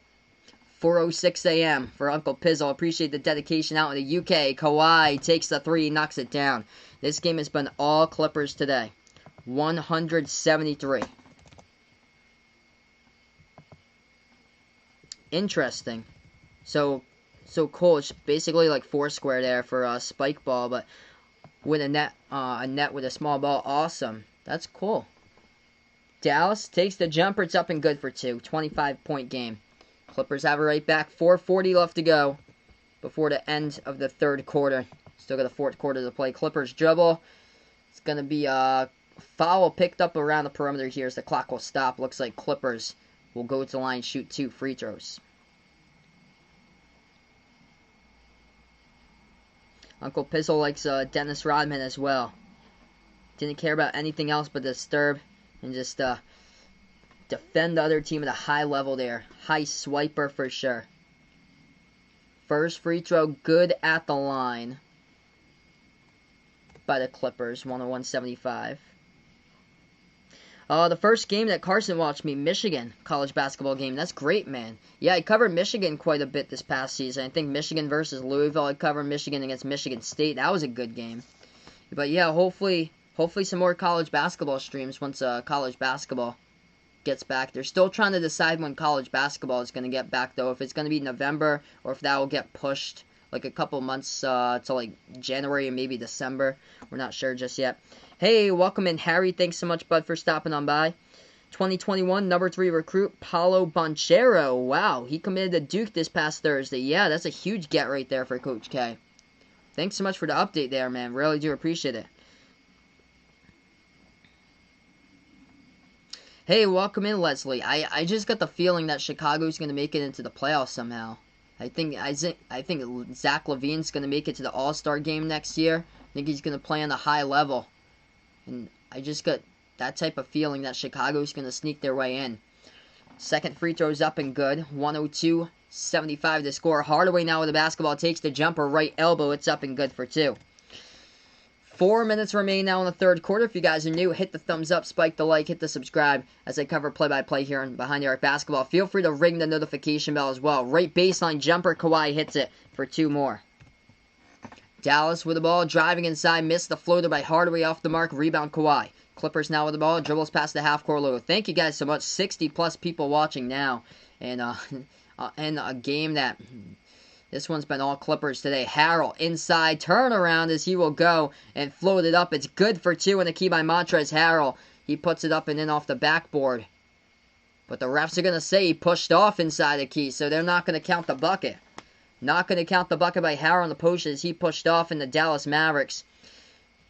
4:06 a.m. for Uncle Pizzle. Appreciate the dedication out in the UK. Kawhi takes the three, knocks it down. This game has been all Clippers today. 173. Interesting. So cool. It's basically like Foursquare there for spike ball, but with a net with a small ball. Awesome. That's cool. Dallas takes the jumper. It's up and good for two. 25-point game. Clippers have it right back. 4:40 left to go before the end of the third quarter. Still got a fourth quarter to play. Clippers dribble. It's going to be a foul picked up around the perimeter here as the clock will stop. Looks like Clippers will go to the line, shoot 2 free throws. Uncle Pizzle likes Dennis Rodman as well. Didn't care about anything else but disturb and just defend the other team at a high level there. High swiper for sure. First free throw good at the line by the Clippers, 101-75. The first game that Carson watched me, Michigan college basketball game. That's great, man. Yeah, I covered Michigan quite a bit this past season. I think Michigan versus Louisville. I covered Michigan against Michigan State. That was a good game. But yeah, hopefully some more college basketball streams once college basketball gets back. They're still trying to decide when college basketball is going to get back, though. If it's going to be November or if that will get pushed like a couple months to like January and maybe December. We're not sure just yet. Hey, welcome in, Harry. Thanks so much, bud, for stopping on by. 2021 number 3 recruit, Paulo Banchero. Wow, he committed to Duke this past Thursday. Yeah, that's a huge get right there for Coach K. Thanks so much for the update there, man. Really do appreciate it. Hey, welcome in, Leslie. I just got the feeling that Chicago's going to make it into the playoffs somehow. I think Zach LaVine's going to make it to the All-Star game next year. I think he's going to play on a high level. And I just got that type of feeling that Chicago's going to sneak their way in. Second free throw's up and good. 102-75 to score. Hardaway now with the basketball. Takes the jumper. Right elbow. It's up and good for 2. 4 minutes remain now in the third quarter. If you guys are new, hit the thumbs up, spike the like, hit the subscribe as I cover play-by-play here on Behind the Arc Basketball. Feel free to ring the notification bell as well. Right baseline jumper, Kawhi hits it for 2 more. Dallas with the ball, driving inside, missed the floater by Hardaway off the mark, rebound Kawhi. Clippers now with the ball, dribbles past the half-court logo. Thank you guys so much. 60-plus people watching now. And in a game that... This one's been all Clippers today. Harrell inside, turnaround as he will go and float it up. It's good for 2 and a key by Montrezl Harrell. He puts it up and in off the backboard. But the refs are going to say he pushed off inside the key, so they're not going to count the bucket. Not going to count the bucket by Harrell on the post as he pushed off and the Dallas Mavericks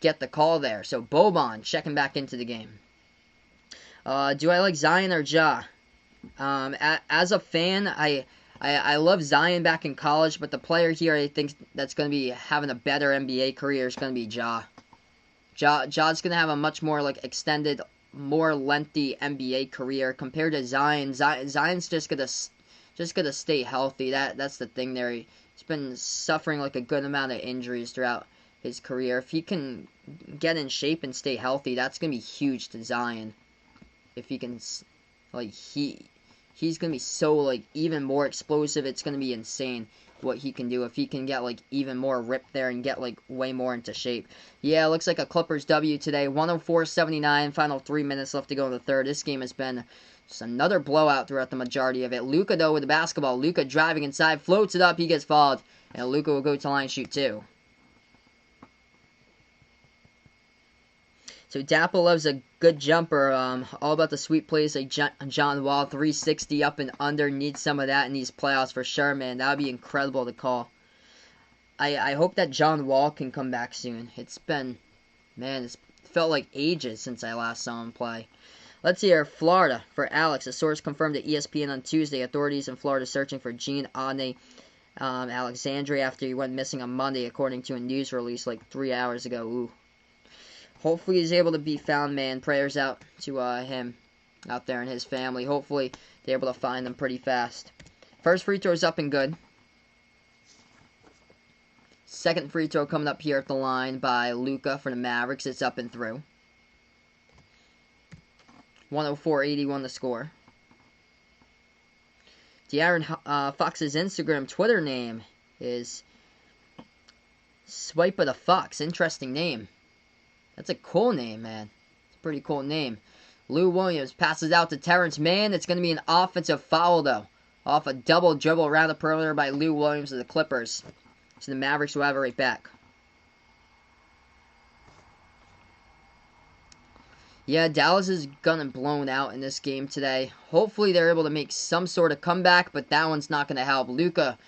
get the call there. So Boban checking back into the game. Do I like Zion or Ja? As a fan, I love Zion back in college, but the player here I think that's going to be having a better NBA career is going to be Ja. Ja's going to have a much more extended, more lengthy NBA career compared to Zion. Zion's just gonna stay healthy. That's the thing there. He's been suffering a good amount of injuries throughout his career. If he can get in shape and stay healthy, that's gonna be huge to Zion. If he can, he's gonna be so even more explosive. It's gonna be insane what he can do if he can get even more ripped there and get way more into shape. Yeah, looks like a Clippers W today. 104-79. Final 3 minutes left to go in the third. This game has been just another blowout throughout the majority of it. Luka though with the basketball. Luka driving inside, floats it up. He gets fouled, and Luka will go to line shoot 2. So Dapple loves a good jumper. All about the sweet plays like John Wall, 360 up and under. Needs some of that in these playoffs for sure, man. That would be incredible to call. I hope that John Wall can come back soon. It's been, man, it's felt like ages since I last saw him play. Let's hear Florida for Alex. A source confirmed to ESPN on Tuesday. Authorities in Florida searching for Gene Aune Alexandria after he went missing on Monday, according to a news release 3 hours ago. Ooh. Hopefully he's able to be found, man. Prayers out to him out there and his family. Hopefully they're able to find them pretty fast. First free throw is up and good. Second free throw coming up here at the line by Luka for the Mavericks. It's up and through. 104-81 the score. De'Aaron Fox's Instagram Twitter name is Swipe of the Fox. Interesting name. That's a cool name, man. It's a pretty cool name. Lou Williams passes out to Terrence Mann. It's going to be an offensive foul, though. Off a double dribble around the perimeter by Lou Williams of the Clippers. So the Mavericks will have it right back. Yeah, Dallas is gonna blown out in this game today. Hopefully they're able to make some sort of comeback, but that one's not going to help. Luka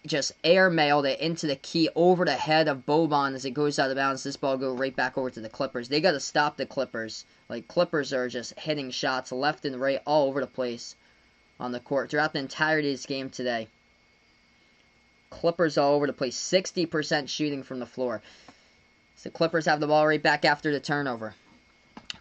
just airmailed it into the key over the head of Boban as it goes out of bounds. This ball go right back over to the Clippers. They got to stop the Clippers. Clippers are just hitting shots left and right all over the place on the court throughout the entirety of this game today. Clippers all over the place. 60% shooting from the floor. So Clippers have the ball right back after the turnover.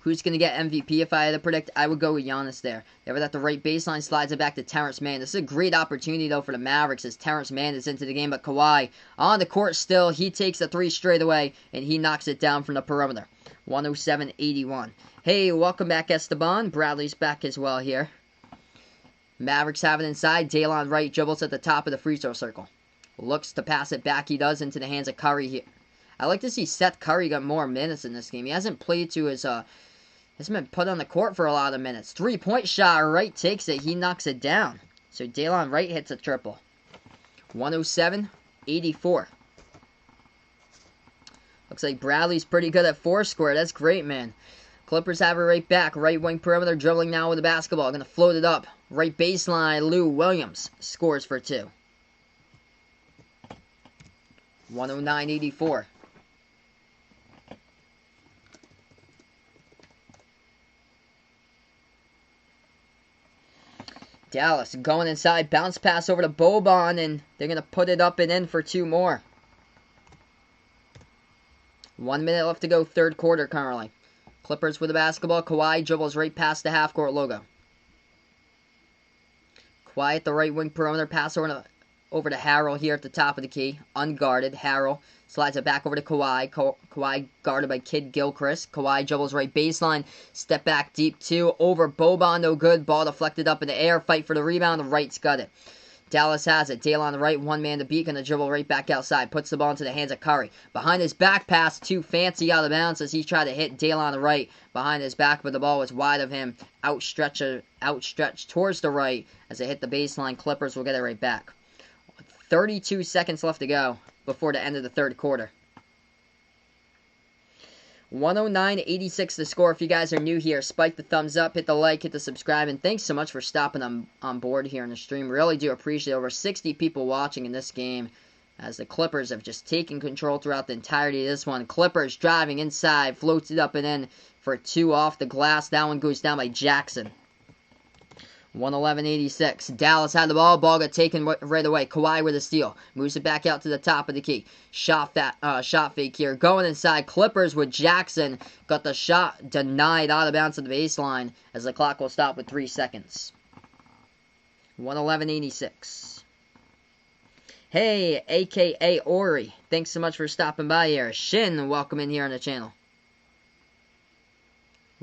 Who's going to get MVP if I had to predict? I would go with Giannis there. They were at the right baseline, slides it back to Terrence Mann. This is a great opportunity, though, for the Mavericks as Terrence Mann is into the game. But Kawhi on the court still. He takes the 3 straight away, and he knocks it down from the perimeter. 107-81. Hey, welcome back, Esteban. Bradley's back as well here. Mavericks have it inside. Daylon Wright dribbles at the top of the free throw circle. Looks to pass it back. He does into the hands of Curry here. I like to see Seth Curry got more minutes in this game. He hasn't played to his... hasn't been put on the court for a lot of minutes. 3-point shot. Wright takes it. He knocks it down. So Daylon Wright hits a triple. 107-84. Looks like Bradley's pretty good at foursquare. That's great, man. Clippers have it right back. Right wing perimeter dribbling now with the basketball. Going to float it up. Right baseline. Lou Williams scores for 2. 109-84. Dallas going inside. Bounce pass over to Boban, and they're going to put it up and in for 2 more. 1 minute left to go, third quarter currently. Clippers with the basketball. Kawhi dribbles right past the half-court logo. Kawhi at the right wing perimeter. Pass over to Harrell here at the top of the key. Unguarded. Harrell Slides it back over to Kawhi. Kawhi guarded by Kid Gilchrist. Kawhi dribbles right baseline. Step back deep 2. Over Boban, no good. Ball deflected up in the air. Fight for the rebound. The Wright's got it. Dallas has it. Dale on the right. One man to beat. Gonna dribble right back outside. Puts the ball into the hands of Curry. Behind his back pass. Too fancy out of bounds as he tried to hit Dale on the right. Behind his back, but the ball was wide of him. Outstretched towards the right. As it hit the baseline, Clippers will get it right back. 32 seconds left to go before the end of the third quarter. 109-86 the score. If you guys are new here, spike the thumbs up, hit the like, hit the subscribe, and thanks so much for stopping on board here in the stream. Really do appreciate it. Over 60 people watching in this game as the Clippers have just taken control throughout the entirety of this one. Clippers driving inside, floats it up and in for 2 off the glass. That one goes down by Jackson. 111-86. Dallas had the ball. Ball got taken right away. Kawhi with a steal. Moves it back out to the top of the key. Shot fake here. Going inside. Clippers with Jackson. Got the shot denied out of bounds to the baseline as the clock will stop with 3 seconds. 111-86. Hey, a.k.a. Ori. Thanks so much for stopping by here. Shin, welcome in here on the channel.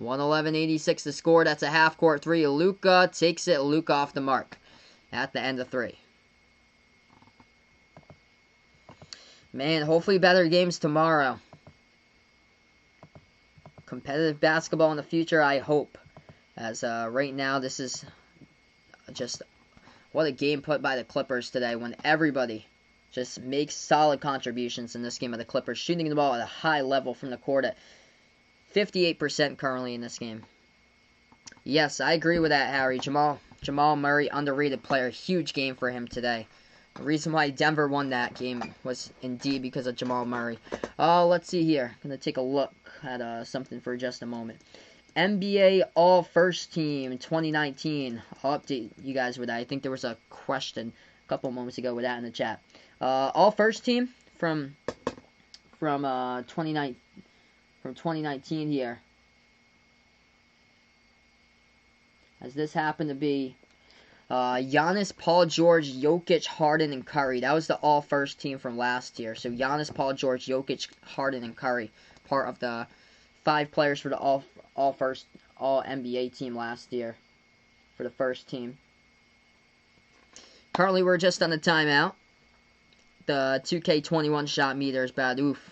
111-86 the score. That's a half-court 3. Luka takes it. Luka off the mark at the end of 3. Man, hopefully better games tomorrow. Competitive basketball in the future, I hope. As right now, this is just what a game put by the Clippers today when everybody just makes solid contributions in this game of the Clippers. Shooting the ball at a high level from the court at 58% currently in this game. Yes, I agree with that, Harry. Jamal Murray, underrated player. Huge game for him today. The reason why Denver won that game was indeed because of Jamal Murray. Let's see here. I'm going to take a look at something for just a moment. NBA All-First Team 2019. I'll update you guys with that. I think there was a question a couple moments ago with that in the chat. All-First Team from 2019 here. As this happened to be Giannis, Paul George, Jokic, Harden, and Curry. That was the all-first team from last year. So Giannis, Paul George, Jokic, Harden, and Curry. Part of the 5 players for the all-NBA team last year. For the first team. Currently, we're just on the timeout. The 2K21 shot meter is bad. Oof.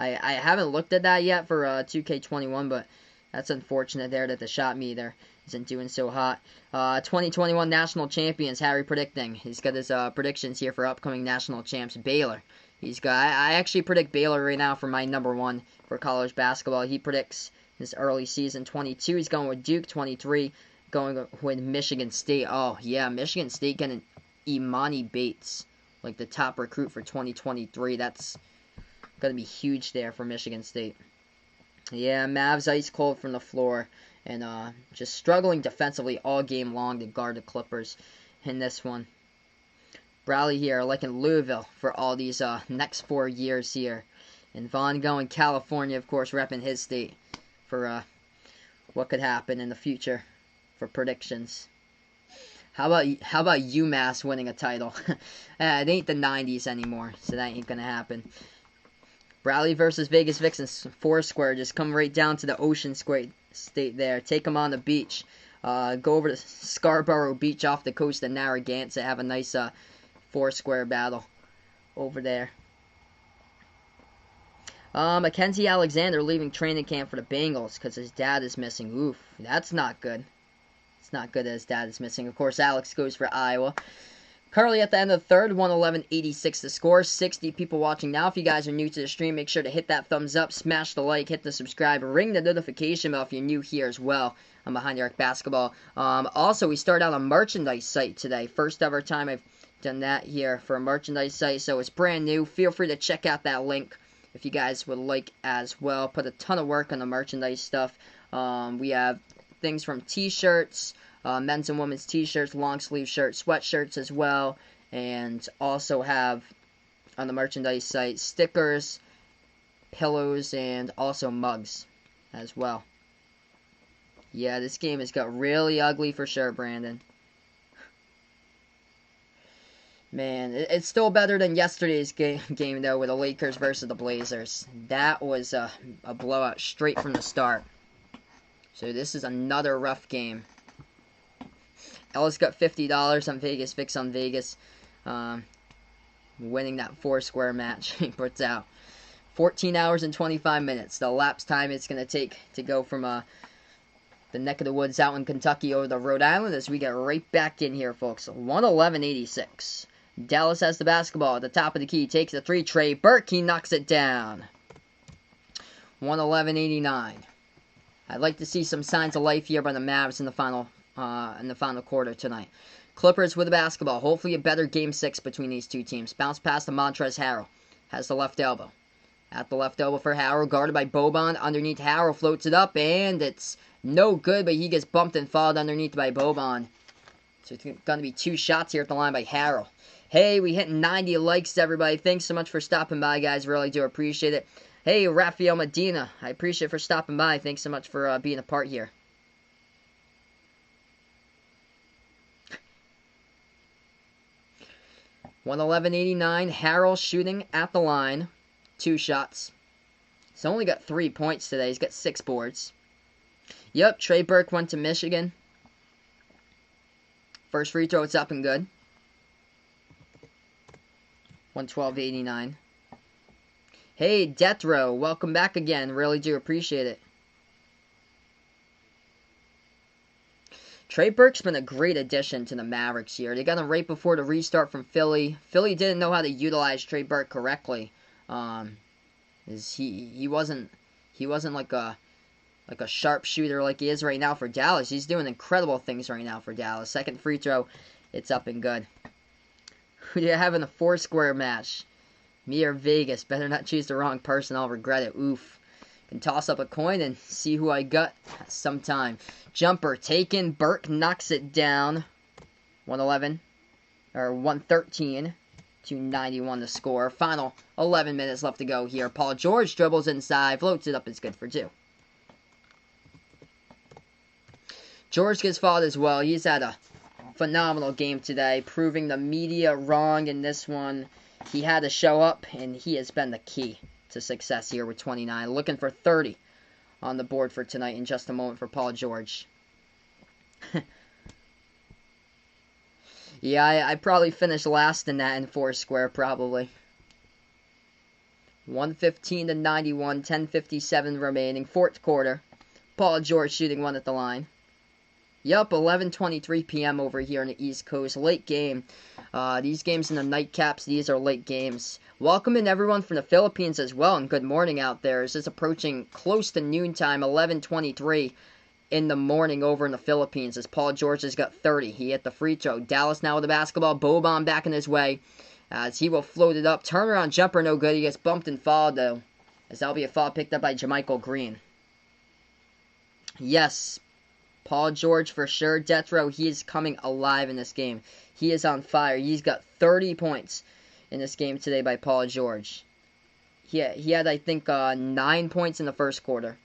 I haven't looked at that yet for 2K21, but that's unfortunate there that the shot meter isn't doing so hot. 2021 national champions, Harry predicting. He's got his predictions here for upcoming national champs. Baylor. I actually predict Baylor right now for my number 1 for college basketball. He predicts this early season 22. He's going with Duke 23. Going with Michigan State. Oh, yeah, Michigan State getting Imani Bates, like the top recruit for 2023. That's going to be huge there for Michigan State. Yeah, Mavs ice cold from the floor. And just struggling defensively all game long to guard the Clippers in this one. Bradley here, like in Louisville, for all these next 4 years here. And Vaughn going California, of course, repping his state for what could happen in the future for predictions. How about UMass winning a title? It ain't the 90s anymore, so that ain't going to happen. Bradley versus Vegas Vixens, Foursquare, just come right down to the Ocean State there. Take them on the beach. Go over to Scarborough Beach off the coast of Narragansett. Have a nice Foursquare battle over there. Mackenzie Alexander leaving training camp for the Bengals because his dad is missing. Oof, that's not good. It's not good that his dad is missing. Of course, Alex goes for Iowa. Currently at the end of the third, 111-86 the score. 60 people watching now. If you guys are new to the stream, make sure to hit that thumbs up, smash the like, hit the subscribe, ring the notification bell if you're new here as well on Behind the Arc Basketball. Also, we started out a merchandise site today. First ever time I've done that here for a merchandise site, so it's brand new. Feel free to check out that link if you guys would like as well. Put a ton of work on the merchandise stuff. We have things from t-shirts, men's and women's t-shirts, long sleeve shirts, sweatshirts as well, and also have on the merchandise site stickers, pillows, and also mugs as well. Yeah, this game has got really ugly for sure, Brandon. Man, it's still better than yesterday's game though, with the Lakers versus the Blazers. That was a blowout straight from the start. So this is another rough game. Ellis got $50 on Vegas, Fix on Vegas. Winning that Foursquare match. He puts out 14 hours and 25 minutes. The elapsed time it's going to take to go from the neck of the woods out in Kentucky over to Rhode Island as we get right back in here, folks. 111-86. Dallas has the basketball at the top of the key. Takes the three. Trey Burke, he knocks it down. 111-89. I'd like to see some signs of life here by the Mavs in the final quarter tonight. Clippers with the basketball. Hopefully a better Game 6 between these two teams. Bounce pass to Montrezl Harrell. Has the left elbow. At the left elbow for Harrell. Guarded by Boban. Underneath Harrell. Floats it up. And it's no good. But he gets bumped and fouled underneath by Boban. So it's going to be 2 shots here at the line by Harrell. Hey, we hit 90 likes, everybody. Thanks so much for stopping by, guys. Really do appreciate it. Hey, Rafael Medina. I appreciate it for stopping by. Thanks so much for being a part here. $111.89. Harrell shooting at the line. 2 shots. He's only got 3 points today. He's got 6 boards. Yep, Trey Burke went to Michigan. First free throw, it's up and good. 112-89. Hey, Detro, welcome back again. Really do appreciate it. Trey Burke's been a great addition to the Mavericks here. They got him right before the restart from Philly. Philly didn't know how to utilize Trey Burke correctly. He wasn't like a sharpshooter like he is right now for Dallas. He's doing incredible things right now for Dallas. Second free throw, it's up and good. You're having a Foursquare match. Me or Vegas. Better not choose the wrong person. I'll regret it. Oof. Can toss up a coin and see who I got sometime. Jumper taken. Burke knocks it down. 113 to 91 to score. Final 11 minutes left to go here. Paul George dribbles inside. Floats it up. It's good for 2. George gets fouled as well. He's had a phenomenal game today, proving the media wrong in this one. He had to show up, and he has been the key to success here with 29. Looking for 30 on the board for tonight in just a moment for Paul George. Yeah, I probably finished last in that in Foursquare, probably. 115 to 91, 10:57 remaining, 4th quarter. Paul George shooting one at the line. Yup, 11:23 p.m. over here on the East Coast. Late game. These games in the nightcaps, these are late games. Welcome in everyone from the Philippines as well, and good morning out there. It's approaching close to noontime, 11:23 in the morning over in the Philippines, as Paul George has got 30. He hit the free throw. Dallas now with the basketball. Boban back in his way, as he will float it up. Turnaround jumper, no good. He gets bumped and fouled, though, as that'll be a foul picked up by Jermichael Green. Yes, Paul George for sure. Detro, he is coming alive in this game. He is on fire. He's got 30 points in this game today by Paul George. He had I think, 9 points in the first quarter.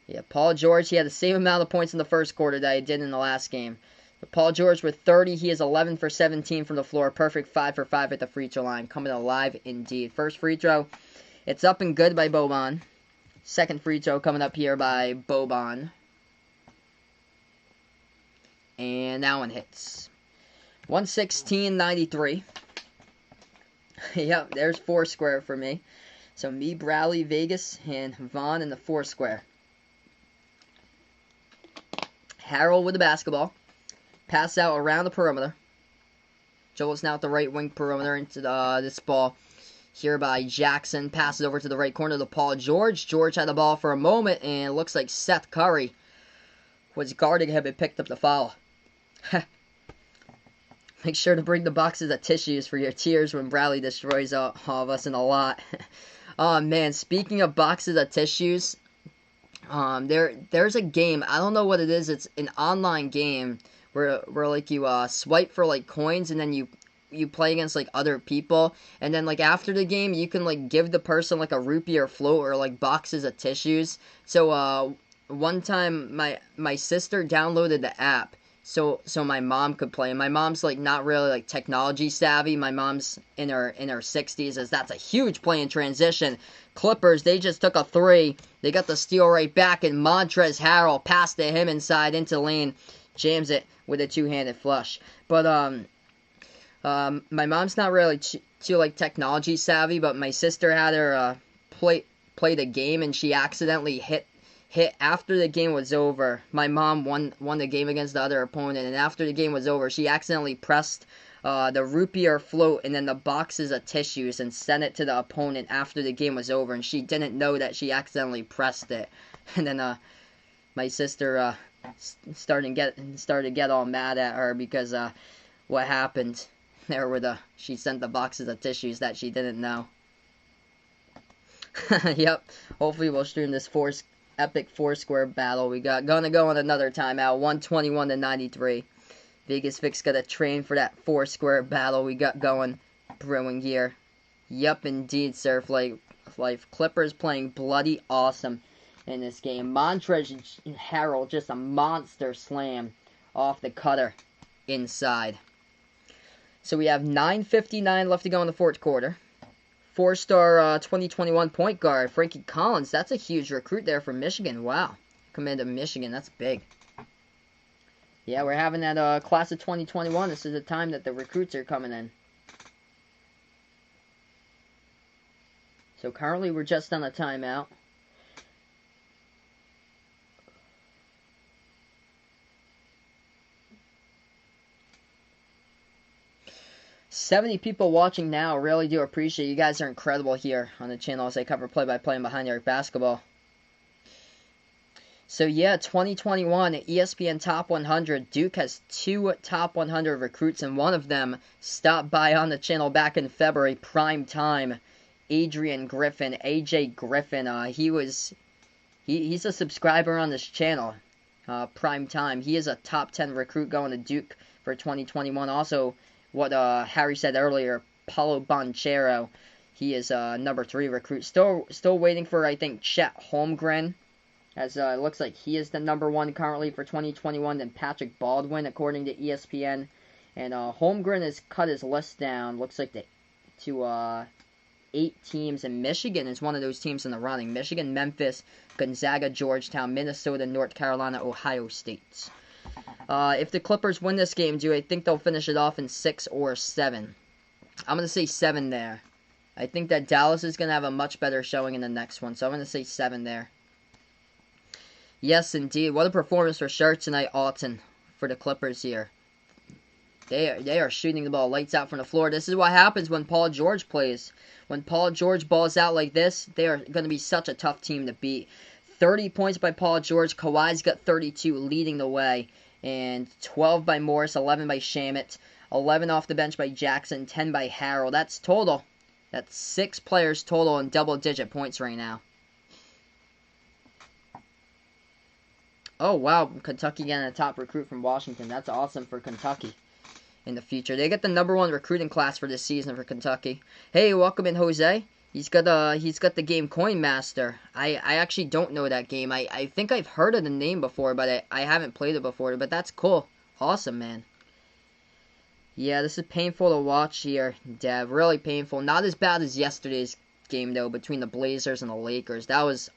Yeah, Paul George, he had the same amount of points in the first quarter that he did in the last game. But Paul George with 30, he is 11 for 17 from the floor. Perfect 5 for 5 at the free throw line. Coming alive indeed. First free throw, it's up and good by Boban. Second free throw coming up here by Boban. And that one hits. 116-93. Yep, there's Foursquare for me. So me, Bradley, Vegas, and Vaughn in the Foursquare. Harrell with the basketball. Pass out around the perimeter. Joel's now at the right wing perimeter into this ball here by Jackson. Passes over to the right corner to Paul George. George had the ball for a moment, and it looks like Seth Curry was guarding him and picked up the foul. Make sure to bring the boxes of tissues for your tears when Bradley destroys all of us in a lot. Oh man, speaking of boxes of tissues, there's a game, I don't know what it is, it's an online game where like you swipe for like coins, and then you play against like other people, and then like after the game you can like give the person like a rupee or float or like boxes of tissues. So one time my sister downloaded the app, so my mom could play. And my mom's like not really like technology savvy. My mom's in her 60s, as that's a huge play in transition. Clippers, they just took a three. They got the steal right back, and Montrezl Harrell passed to him inside into lane, jams it with a two-handed flush. But my mom's not really too like technology savvy, but my sister had her play the game, and she accidentally hit after the game was over. My mom won the game against the other opponent, and after the game was over, she accidentally pressed the root beer float and then the boxes of tissues and sent it to the opponent after the game was over, and she didn't know that she accidentally pressed it. And then my sister started to get all mad at her because what happened there were she sent the boxes of tissues that she didn't know. Yep. Hopefully we'll stream this epic four-square battle we got. Gonna go on another timeout, 121-93. Vegas Vic's got to train for that four-square battle we got going brewing here. Yep, indeed, Surf Life. Clippers playing bloody awesome in this game. Montrezl Harrell, just a monster slam off the cutter inside. So we have 9:59 left to go in the fourth quarter. Four-star 2021 point guard, Frankie Collins. That's a huge recruit there from Michigan. Wow. Coming to Michigan. That's big. Yeah, we're having that class of 2021. This is the time that the recruits are coming in. So currently we're just on a timeout. $70 people watching now. Really do appreciate it. You guys are incredible here on the channel as I cover play-by-play and behind the arc basketball. So yeah, 2021 ESPN Top 100. Duke has 2 Top 100 recruits, and one of them stopped by on the channel back in February, prime time. Adrian Griffin, AJ Griffin. He's a subscriber on this channel. Prime time. He is a top 10 recruit going to Duke for 2021. Also, what Harry said earlier, Paulo Banchero. He is number 3 recruit. Still waiting for, I think, Chet Holmgren. As it looks like he is the number 1 currently for 2021, then Patrick Baldwin, according to ESPN. And Holmgren has cut his list down, looks like to 8 teams, and Michigan is one of those teams in the running. Michigan, Memphis, Gonzaga, Georgetown, Minnesota, North Carolina, Ohio State. If the Clippers win this game, I think they'll finish it off in 6 or 7. I'm going to say 7 there. I think that Dallas is going to have a much better showing in the next one, so I'm going to say 7 there. Yes, indeed. What a performance for Sharks tonight, Alton, for the Clippers here. They are shooting the ball lights out from the floor. This is what happens when Paul George plays. When Paul George balls out like this, they are going to be such a tough team to beat. 30 points by Paul George. Kawhi's got 32, leading the way. And 12 by Morris, 11 by Shamet, 11 off the bench by Jackson, 10 by Harrell. That's total. That's 6 players total in double-digit points right now. Oh, wow. Kentucky getting a top recruit from Washington. That's awesome for Kentucky in the future. They get the number 1 recruiting class for this season for Kentucky. Hey, welcome in, Jose. He's got the game Coin Master. I actually don't know that game. I think I've heard of the name before, but I haven't played it before. But that's cool. Awesome, man. Yeah, this is painful to watch here, Dev. Really painful. Not as bad as yesterday's game, though, between the Blazers and the Lakers. That was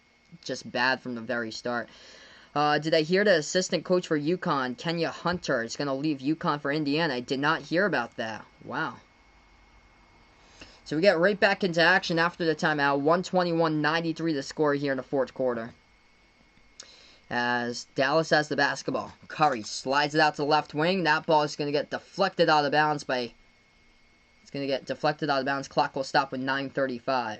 just bad from the very start. Did I hear the assistant coach for UConn, Kenya Hunter, is going to leave UConn for Indiana? I did not hear about that. Wow. So we get right back into action after the timeout. 121-93 the score here in the fourth quarter. As Dallas has the basketball. Curry slides it out to the left wing. That ball is going to get deflected out of bounds Clock will stop with 9:35.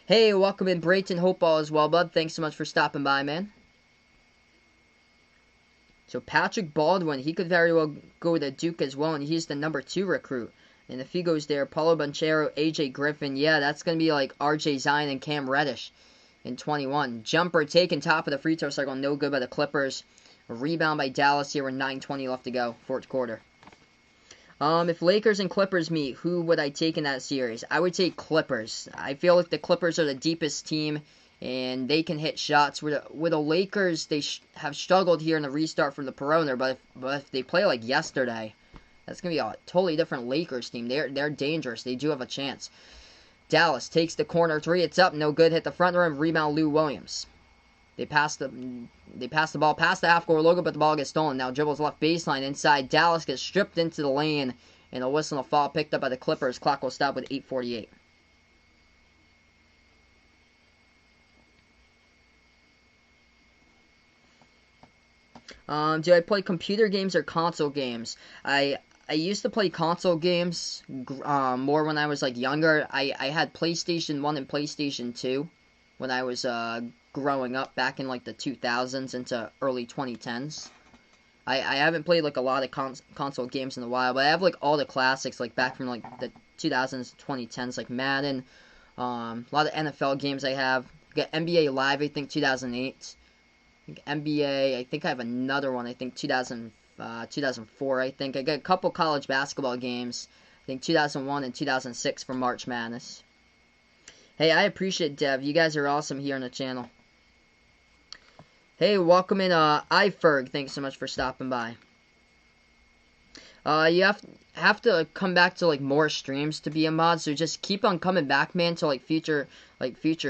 Hey, welcome in Brayton Hopeball as well, bud. Thanks so much for stopping by, man. So Patrick Baldwin, he could very well go to Duke as well, and he's the number 2 recruit. And if he goes there, Paulo Banchero, AJ Griffin, yeah, that's going to be like RJ Zion and Cam Reddish in 21. Jumper taken top of the free throw circle, no good by the Clippers. A rebound by Dallas here with 9:20 left to go, fourth quarter. If Lakers and Clippers meet, who would I take in that series? I would take Clippers. I feel like the Clippers are the deepest team and they can hit shots. With the Lakers, they have struggled here in the restart from the perimeter, but if they play like yesterday, that's going to be a totally different Lakers team. They're dangerous. They do have a chance. Dallas takes the corner three. It's up. No good. Hit the front rim. Rebound Lou Williams. They pass the ball past the half-court logo, but the ball gets stolen. Now dribbles left baseline inside. Dallas gets stripped into the lane, and a whistle and a foul picked up by the Clippers. Clock will stop with 8:48. Do I play computer games or console games? I used to play console games more when I was like younger. I had PlayStation 1 and PlayStation 2 when I was growing up back in like the 2000s into early 2010s. I haven't played like a lot of console games in a while, but I have like all the classics like back from like the 2000s, 2010s, like Madden, a lot of NFL games I have. I got NBA Live, I think 2008. NBA, I think I have another one, I think 2004, I think. I got a couple college basketball games, I think 2001 and 2006 for March Madness. Hey, I appreciate it, Dev. You guys are awesome here on the channel. Hey, welcome in, iFerg. Thanks so much for stopping by. You have to come back to, like, more streams to be a mod, so just keep on coming back, man, to, like, future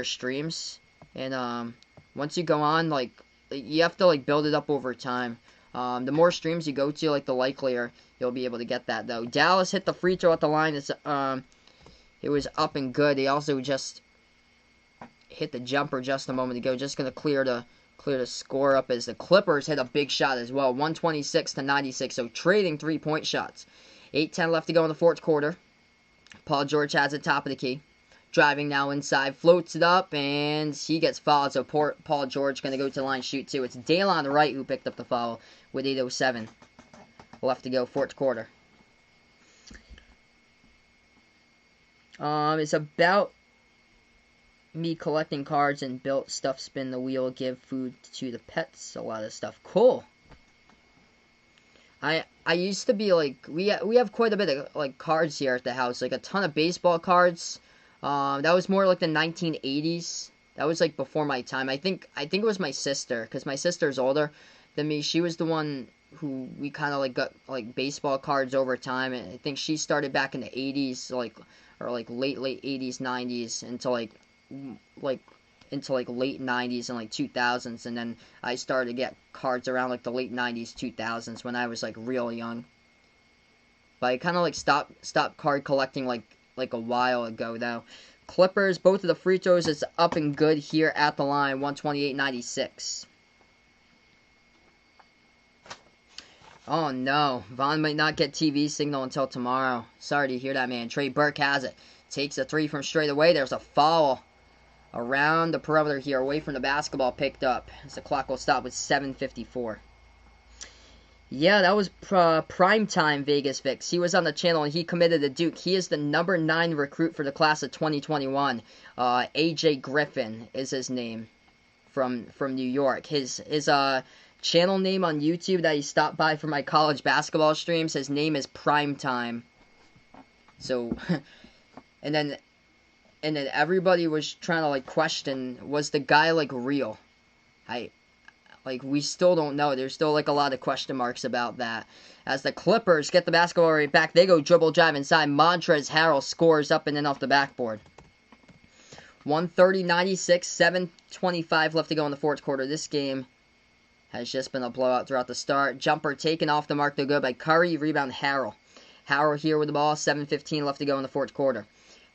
streams. And, once you go on, like, you have to, like, build it up over time. The more streams you go to, like, the likelier you'll be able to get that, though. Dallas hit the free throw at the line. It was up and good. They also just hit the jumper just a moment ago. Just going to clear the score up as the Clippers hit a big shot as well. 126-96, so trading three-point shots. 8:10 left to go in the fourth quarter. Paul George has it top of the key. Driving now inside, floats it up, and he gets fouled. So Paul George going to go to the line, shoot two. It's Daylon Wright who picked up the foul with 8:07 left to go, fourth quarter. It's about me collecting cards and built stuff, spin the wheel, give food to the pets, a lot of stuff. Cool. I used to be like, we have quite a bit of like cards here at the house, like a ton of baseball cards. That was more like the 1980s. That was like before my time. I think it was my sister, because my sister's older than me. She was the one who we kind of like got like baseball cards over time, and I think she started back in the 80s, like, or like late 80s, 90s, until like late 90s and like 2000s, and then I started to get cards around like the late 90s, 2000s when I was like real young. But I kind of like stopped card collecting like a while ago though. Clippers, both of the free throws is up and good here at the line, 128-96. Oh no, Vaughn might not get TV signal until tomorrow. Sorry to hear that, man. Trey Burke has it. Takes a three from straight away. There's a foul around the perimeter here, away from the basketball, picked up. As the clock will stop with 7:54. Yeah, that was primetime Vegas Vix. He was on the channel and he committed to Duke. He is the number 9 recruit for the class of 2021. AJ Griffin is his name from New York. His channel name on YouTube that he stopped by for my college basketball streams, his name is Primetime. So, and then everybody was trying to like question, was the guy like real? We still don't know. There's still like a lot of question marks about that. As the Clippers get the basketball right back, they go dribble drive inside. Montrezl Harrell scores up and in off the backboard. 130-96, 7:25 left to go in the fourth quarter. This game has just been a blowout throughout the start. Jumper taken off the mark to go by Curry. Rebound Harrell. Harrell here with the ball. 7:15 left to go in the fourth quarter.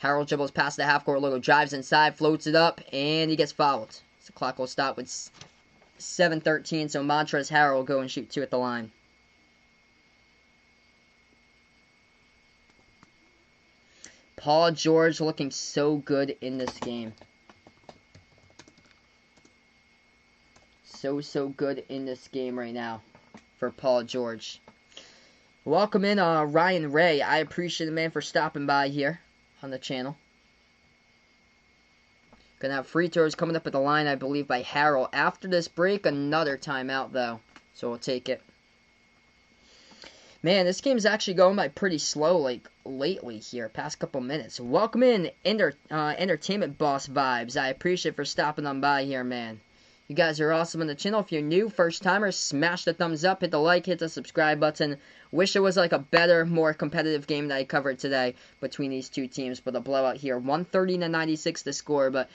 Harrell dribbles past the half-court logo, drives inside, floats it up, and he gets fouled. So the clock will stop with 7:13, so Montrezl Harrell will go and shoot two at the line. Paul George looking so good in this game. So good in this game right now for Paul George. Welcome in, Ryan Ray. I appreciate it, man, for stopping by here on the channel. Gonna have free throws coming up at the line, I believe, by Harrell. After this break, another timeout, though. So we'll take it. Man, this game's actually going by pretty slow, like, lately here, past couple minutes. Welcome in, Entertainment Boss Vibes. I appreciate for stopping on by here, man. You guys are awesome on the channel. If you're new, first timer, smash the thumbs up, hit the like, hit the subscribe button. Wish it was like a better, more competitive game that I covered today between these two teams, but a blowout here. 130-96 the score, but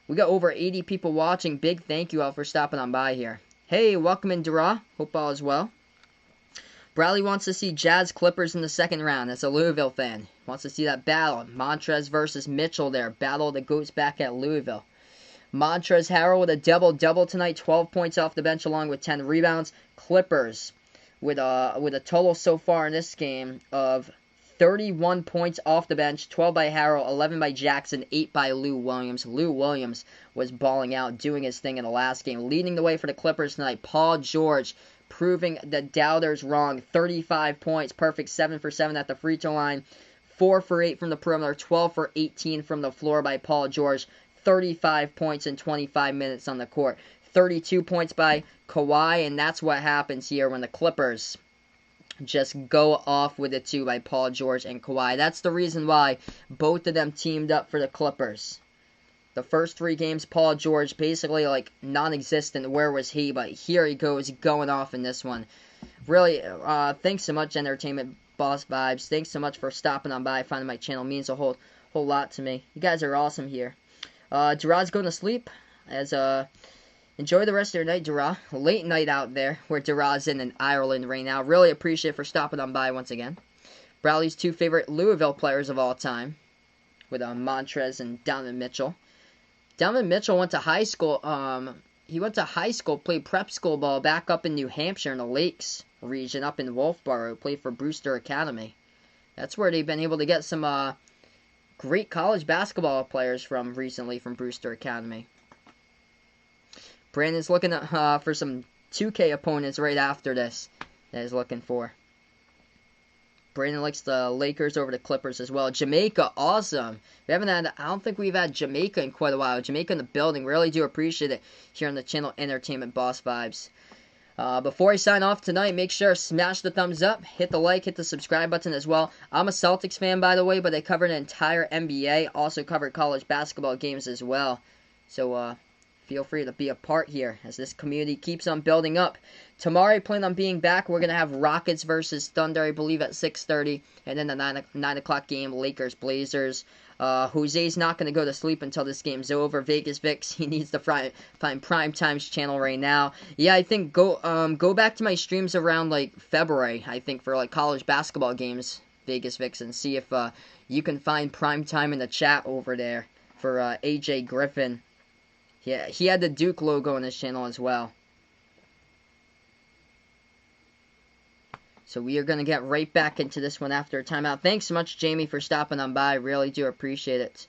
we got over 80 people watching. Big thank you all for stopping on by here. Hey, welcome in, Dara. Hope all is well. Bradley wants to see Jazz Clippers in the second round. That's a Louisville fan. Wants to see that battle. Montrez versus Mitchell there. Battle that goes back at Louisville. Montrez Harrell with a double-double tonight. 12 points off the bench along with 10 rebounds. Clippers with a total so far in this game of 31 points off the bench. 12 by Harrell, 11 by Jackson, 8 by Lou Williams. Lou Williams was balling out, doing his thing in the last game. Leading the way for the Clippers tonight, Paul George, proving the doubters wrong. 35 points, perfect 7 for 7 at the free throw line. 4 for 8 from the perimeter, 12 for 18 from the floor by Paul George. 35 points in 25 minutes on the court. 32 points by Kawhi, and that's what happens here when the Clippers just go off with it too by Paul George and Kawhi. That's the reason why both of them teamed up for the Clippers. The first 3 games, Paul George basically like non-existent. Where was he? But here he goes, going off in this one. Really, thanks so much, Entertainment Boss Vibes. Thanks so much for stopping on by, finding my channel. It means a whole lot to me. You guys are awesome here. Durad's going to sleep. Enjoy the rest of your night, Durad. Late night out there, where Durad's in Ireland right now. Really appreciate for stopping on by once again. Bradley's 2 favorite Louisville players of all time, with Montrez and Donovan Mitchell. Donovan Mitchell went to high school. Played prep school ball back up in New Hampshire in the Lakes region, up in Wolfboro. Played for Brewster Academy. That's where they've been able to get some great college basketball players from recently from Brewster Academy. Brandon's looking at, for some 2K opponents right after this that he's looking for. Brandon likes the Lakers over the Clippers as well. Jamaica, awesome. I don't think we've had Jamaica in quite a while. Jamaica in the building. Really do appreciate it here on the channel Entertainment Boss Vibes. Before I sign off tonight, make sure to smash the thumbs up, hit the like, hit the subscribe button as well. I'm a Celtics fan, by the way, but I covered an entire NBA. Also covered college basketball games as well. So, feel free to be a part here as this community keeps on building up. Tomorrow, I plan on being back. We're going to have Rockets versus Thunder, I believe, at 6:30. And then the 9 o'clock game, Lakers-Blazers. Jose's not going to go to sleep until this game's over. Vegas Vix, he needs to find Prime Time's channel right now. Yeah, I think go back to my streams around, like, February, I think, for, like, college basketball games, Vegas Vix, and see if you can find Prime Time in the chat over there for AJ Griffin. Yeah, he had the Duke logo on his channel as well. So we are going to get right back into this one after a timeout. Thanks so much, Jamie, for stopping on by. Really do appreciate it.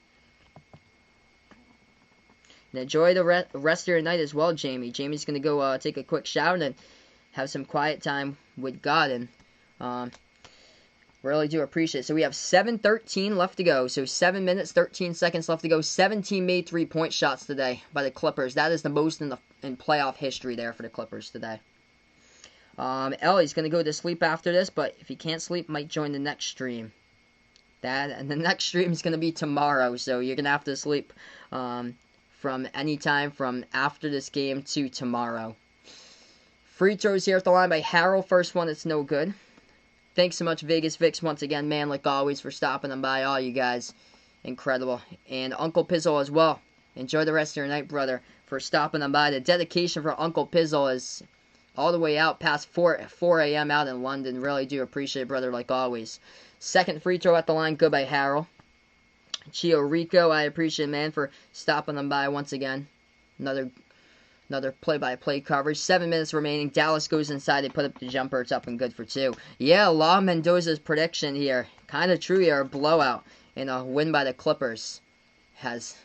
And enjoy the rest of your night as well, Jamie. Jamie's going to go take a quick shower and have some quiet time with God. And really do appreciate it. So we have 7:13 left to go. So 7 minutes, 13 seconds left to go. 17 made 3-point shots today by the Clippers. That is the most in playoff history there for the Clippers today. Ellie's going to go to sleep after this, but if he can't sleep, might join the next stream. And the next stream is going to be tomorrow, so you're going to have to sleep from any time from after this game to tomorrow. Free throws here at the line by Harrell. First one, it's no good. Thanks so much, Vegas Vix, once again, man, like always, for stopping them by. All you guys, incredible. And Uncle Pizzle as well. Enjoy the rest of your night, brother, for stopping them by. The dedication for Uncle Pizzle is all the way out past 4 a.m. out in London. Really do appreciate it, brother, like always. Second free throw at the line, good by Harrell. Chio Rico, I appreciate it, man, for stopping them by once again. Another play-by-play coverage. 7 minutes remaining. Dallas goes inside. They put up the jumper. It's up and good for 2. Yeah, La Mendoza's prediction here. Kind of true here. A blowout and a win by the Clippers has...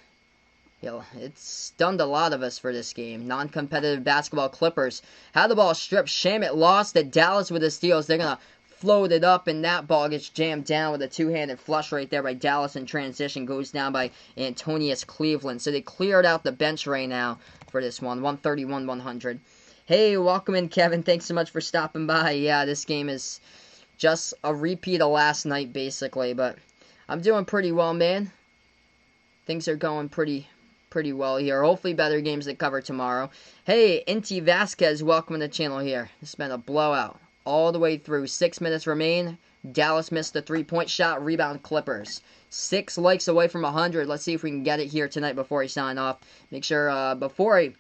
it's stunned a lot of us for this game. Non-competitive basketball. Clippers had the ball stripped. Shamet lost at Dallas with the steals. They're going to float it up, and that ball gets jammed down with a two-handed flush right there by Dallas in transition. Goes down by Antonius Cleveland. So they cleared out the bench right now for this one. 131-100. Hey, welcome in, Kevin. Thanks so much for stopping by. Yeah, this game is Just a repeat of last night, basically. But I'm doing pretty well, man. Things are going pretty well here. Hopefully better games to cover tomorrow. Hey, Inti Vasquez, welcome to the channel here. It's been a blowout all the way through. 6 minutes remain. Dallas missed the three-point shot. Rebound Clippers. 6 likes away from 100. Let's see if we can get it here tonight before I sign off. Make sure before I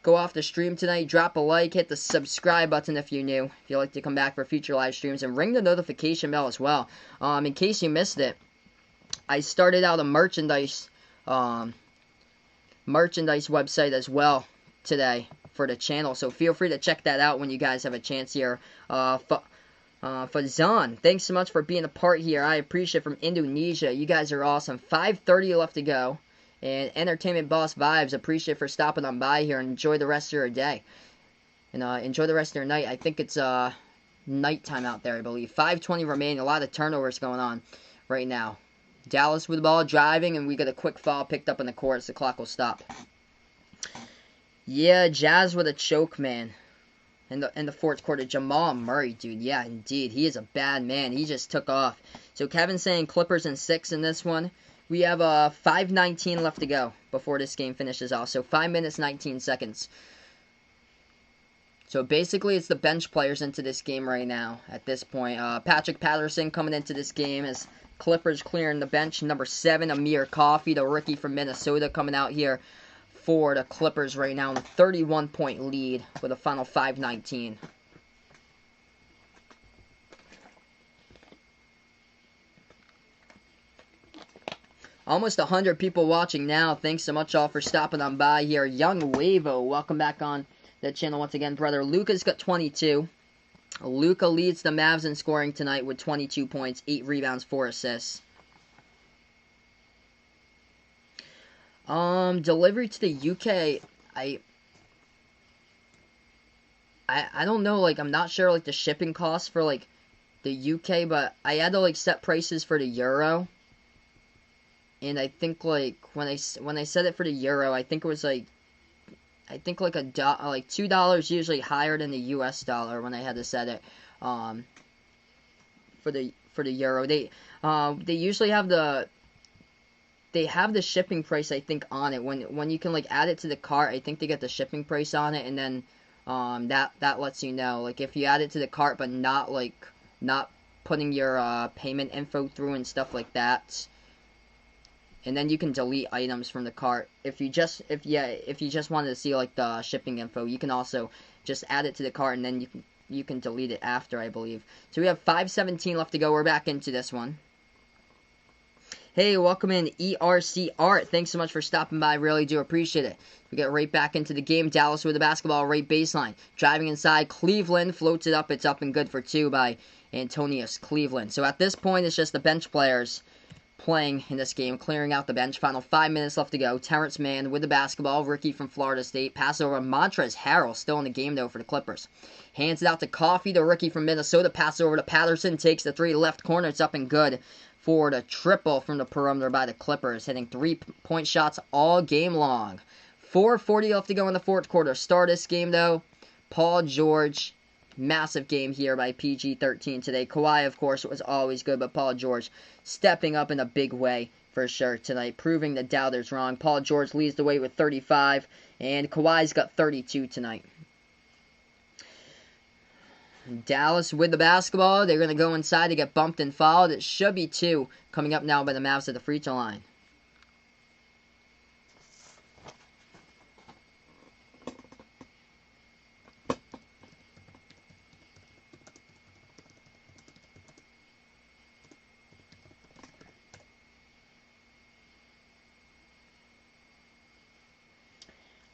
go off the stream tonight, drop a like, hit the subscribe button if you're new. If you'd like to come back for future live streams, and ring the notification bell as well. In case you missed it, I started out a merchandise website as well today for the channel, so feel free to check that out when you guys have a chance here. Fazan, thanks so much for being a part here. I appreciate it, from Indonesia. You guys are awesome. 5:30 left to go. And Entertainment Boss Vibes, appreciate for stopping on by here, and enjoy the rest of your day. And enjoy the rest of your night. I think it's nighttime out there, I believe. 5:20 remaining. A lot of turnovers going on right now. Dallas with the ball, driving, and we got a quick foul picked up in the court. So the clock will stop. Yeah, Jazz with a choke, man. In the fourth quarter, Jamal Murray, dude. Yeah, indeed. He is a bad man. He just took off. So Kevin's saying Clippers in 6 in this one. We have 5:19 left to go before this game finishes off. So 5 minutes, 19 seconds. So basically, it's the bench players into this game right now at this point. Patrick Patterson coming into this game as Clippers clearing the bench. Number 7, Amir Coffey, the rookie from Minnesota, coming out here for the Clippers right now in a 31-point lead with a final 5:19. Almost 100 people watching now. Thanks so much all for stopping on by here. Young Wavo, welcome back on the channel once again, brother. Luka's got 22. Luka leads the Mavs in scoring tonight with 22 points, 8 rebounds, 4 assists. Delivery to the UK, I don't know, like, I'm not sure, like, the shipping costs for, like, the UK, but I had to, like, set prices for the euro. And I think, like, when I set it for the euro, I think it was, like, like $2 usually higher than the US dollar when I had to set it, for the euro. They usually have the shipping price, I think, on it. When you can, like, add it to the cart, I think they get the shipping price on it, and then, that lets you know, like, if you add it to the cart, but not putting your, payment info through and stuff like that. And then you can delete items from the cart. If you just wanted to see, like, the shipping info, you can also just add it to the cart, and then you can delete it after, I believe. So we have 5:17 left to go. We're back into this one. Hey, welcome in, ERC Art. Thanks so much for stopping by. Really do appreciate it. We get right back into the game. Dallas with the basketball, right baseline. Driving inside. Cleveland floats it up. It's up and good for 2 by Antonius Cleveland. So at this point, it's just the bench players playing in this game, clearing out the bench. Final 5 minutes left to go. Terrence Mann with the basketball, rookie from Florida State. Pass over Montrezl Harrell, still in the game though for the Clippers. Hands it out to Coffey, the rookie from Minnesota. Pass over to Patterson, takes the 3 left corner. It's up and good for the triple from the perimeter by the Clippers, hitting 3-point shots all game long. 4:40 left to go in the fourth quarter. Start this game though, Paul George. Massive game here by PG-13 today. Kawhi, of course, was always good, but Paul George stepping up in a big way for sure tonight, proving the doubters wrong. Paul George leads the way with 35, and Kawhi's got 32 tonight. Dallas with the basketball. They're going to go inside to get bumped and fouled. It should be 2 coming up now by the Mavs at the free throw line.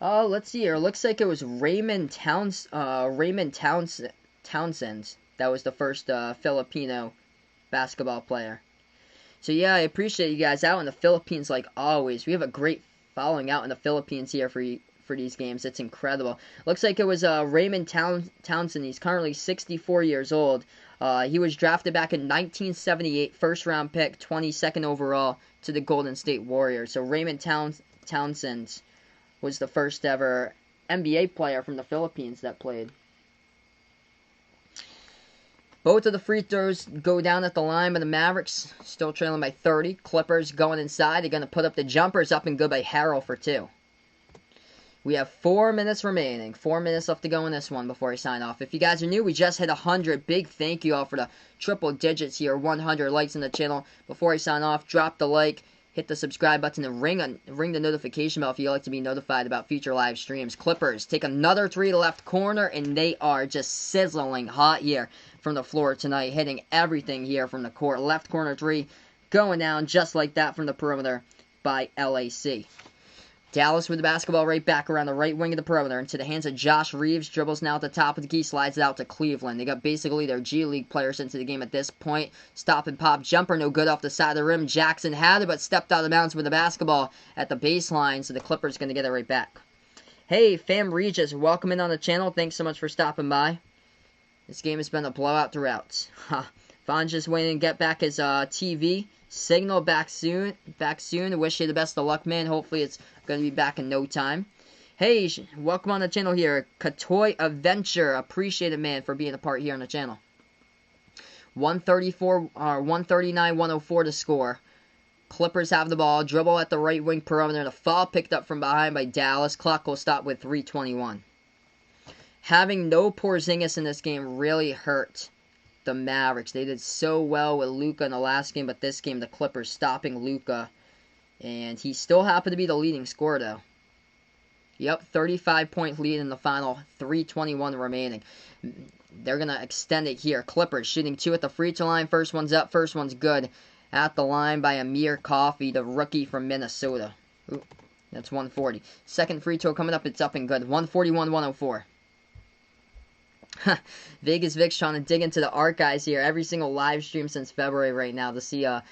Oh, let's see here. It looks like it was Raymond Townsend. That was the first Filipino basketball player. So yeah, I appreciate you guys out in the Philippines like always. We have a great following out in the Philippines here for these games. It's incredible. Looks like it was Raymond Townsend. He's currently 64 years old. He was drafted back in 1978, first round pick, 22nd overall to the Golden State Warriors. So Raymond Townsend was the first ever NBA player from the Philippines that played. Both of the free throws go down at the line, but the Mavericks still trailing by 30. Clippers going inside. They're going to put up the jumpers, up and good by Harrell for 2. We have 4 minutes remaining. 4 minutes left to go in this one before I sign off. If you guys are new, we just hit 100. Big thank you all for the triple digits here. 100 likes on the channel. Before I sign off, drop the like, hit the subscribe button, and ring the notification bell if you'd like to be notified about future live streams. Clippers take another 3 to left corner, and they are just sizzling hot here from the floor tonight, hitting everything here from the court. Left corner 3 going down just like that from the perimeter by LAC. Dallas with the basketball right back around the right wing of the perimeter into the hands of Josh Reeves. Dribbles now at the top of the key, slides it out to Cleveland. They got basically their G League players into the game at this point. Stop and pop jumper, no good off the side of the rim. Jackson had it, but stepped out of bounds with the basketball at the baseline, so the Clippers going to get it right back. Hey, Fam Regis, welcome in on the channel. Thanks so much for stopping by. This game has been a blowout throughout. Vaughn's just waiting to get back his TV signal back soon. Wish you the best of luck, man. Hopefully it's going to be back in no time. Hey, welcome on the channel here. Katoy Adventure. Appreciate it, man, for being a part here on the channel. 139-104 to score. Clippers have the ball. Dribble at the right wing perimeter. The foul picked up from behind by Dallas. Clock will stop with 3:21. Having no Porzingis in this game really hurt the Mavericks. They did so well with Luka in the last game, but this game the Clippers stopping Luka, and he still happened to be the leading scorer though. Yep, 35-point lead in the final, 3:21 remaining. They're gonna extend it here. Clippers shooting 2 at the free throw line. First one's up, first one's good. At the line by Amir Coffey, the rookie from Minnesota. Ooh, that's 140. Second free throw coming up, it's up and good. 141-104. Vegas Vic's trying to dig into the archives here. Every single live stream since February right now to see the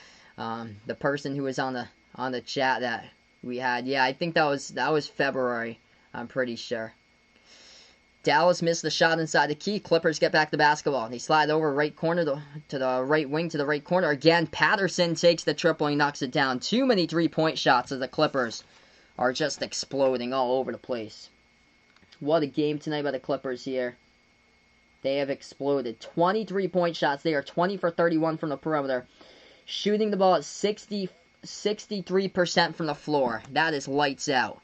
person who was on the chat that we had. Yeah, I think that was February. I'm pretty sure. Dallas missed the shot inside the key. Clippers get back the basketball. They slide over right corner to the right wing to the right corner. Again, Patterson takes the triple. He knocks it down. Too many 3-point shots as the Clippers are just exploding all over the place. What a game tonight by the Clippers here. They have exploded. 23-point shots. They are 20 for 31 from the perimeter. Shooting the ball at 63% from the floor. That is lights out.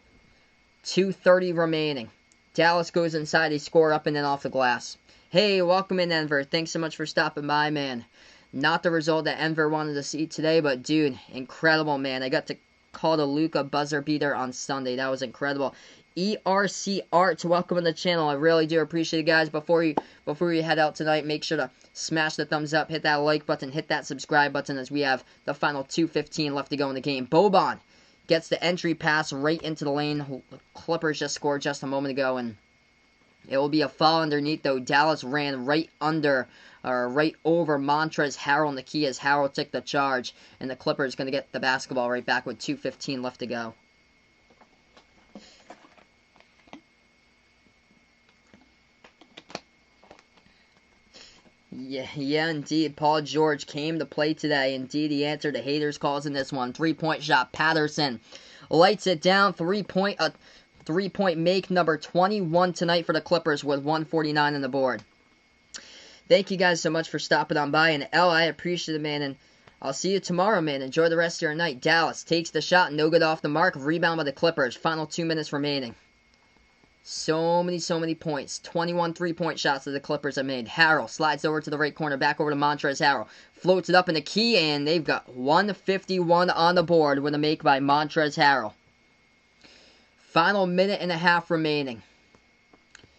2:30 remaining. Dallas goes inside. They score up and then off the glass. Hey, welcome in, Enver. Thanks so much for stopping by, man. Not the result that Enver wanted to see today, but, dude, incredible, man. I got to call the Luka buzzer beater on Sunday. That was incredible. ERC Art, welcome to the channel. I really do appreciate it, guys. Before you head out tonight, make sure to smash the thumbs up, hit that like button, hit that subscribe button as we have the final 2:15 left to go in the game. Boban gets the entry pass right into the lane. Clippers just scored just a moment ago, and it will be a foul underneath, though. Dallas ran right over Montrezl Harrell in the key as Harrell took the charge, and the Clippers going to get the basketball right back with 2:15 left to go. Yeah, indeed. Paul George came to play today. Indeed, he answered the haters' calls in this one. 3-point shot. Patterson lights it down. 3-point make number 21 tonight for the Clippers with 149 on the board. Thank you guys so much for stopping on by. And L, I appreciate it, man. And I'll see you tomorrow, man. Enjoy the rest of your night. Dallas takes the shot. No good off the mark. Rebound by the Clippers. Final 2 minutes remaining. So many points. 21 3-point shots that the Clippers have made. Harrell slides over to the right corner, back over to Montrezl Harrell. Floats it up in the key, and they've got 151 on the board with a make by Montrezl Harrell. Final minute and a half remaining.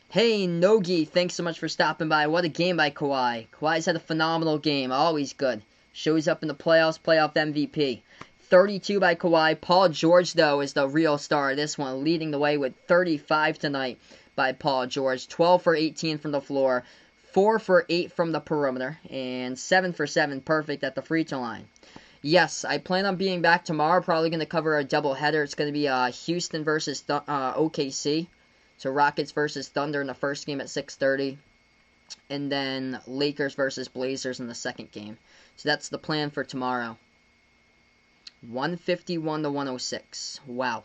Hey, Nogi, thanks so much for stopping by. What a game by Kawhi. Kawhi's had a phenomenal game. Always good. Shows up in the playoffs, playoff MVP. 32 by Kawhi. Paul George, though, is the real star of this one, leading the way with 35 tonight by Paul George. 12 for 18 from the floor, 4 for 8 from the perimeter, and 7 for 7 perfect at the free throw line. Yes, I plan on being back tomorrow. Probably going to cover a doubleheader. It's going to be Houston versus OKC. So Rockets versus Thunder in the first game at 6:30. And then Lakers versus Blazers in the second game. So that's the plan for tomorrow. 151 to 106. Wow.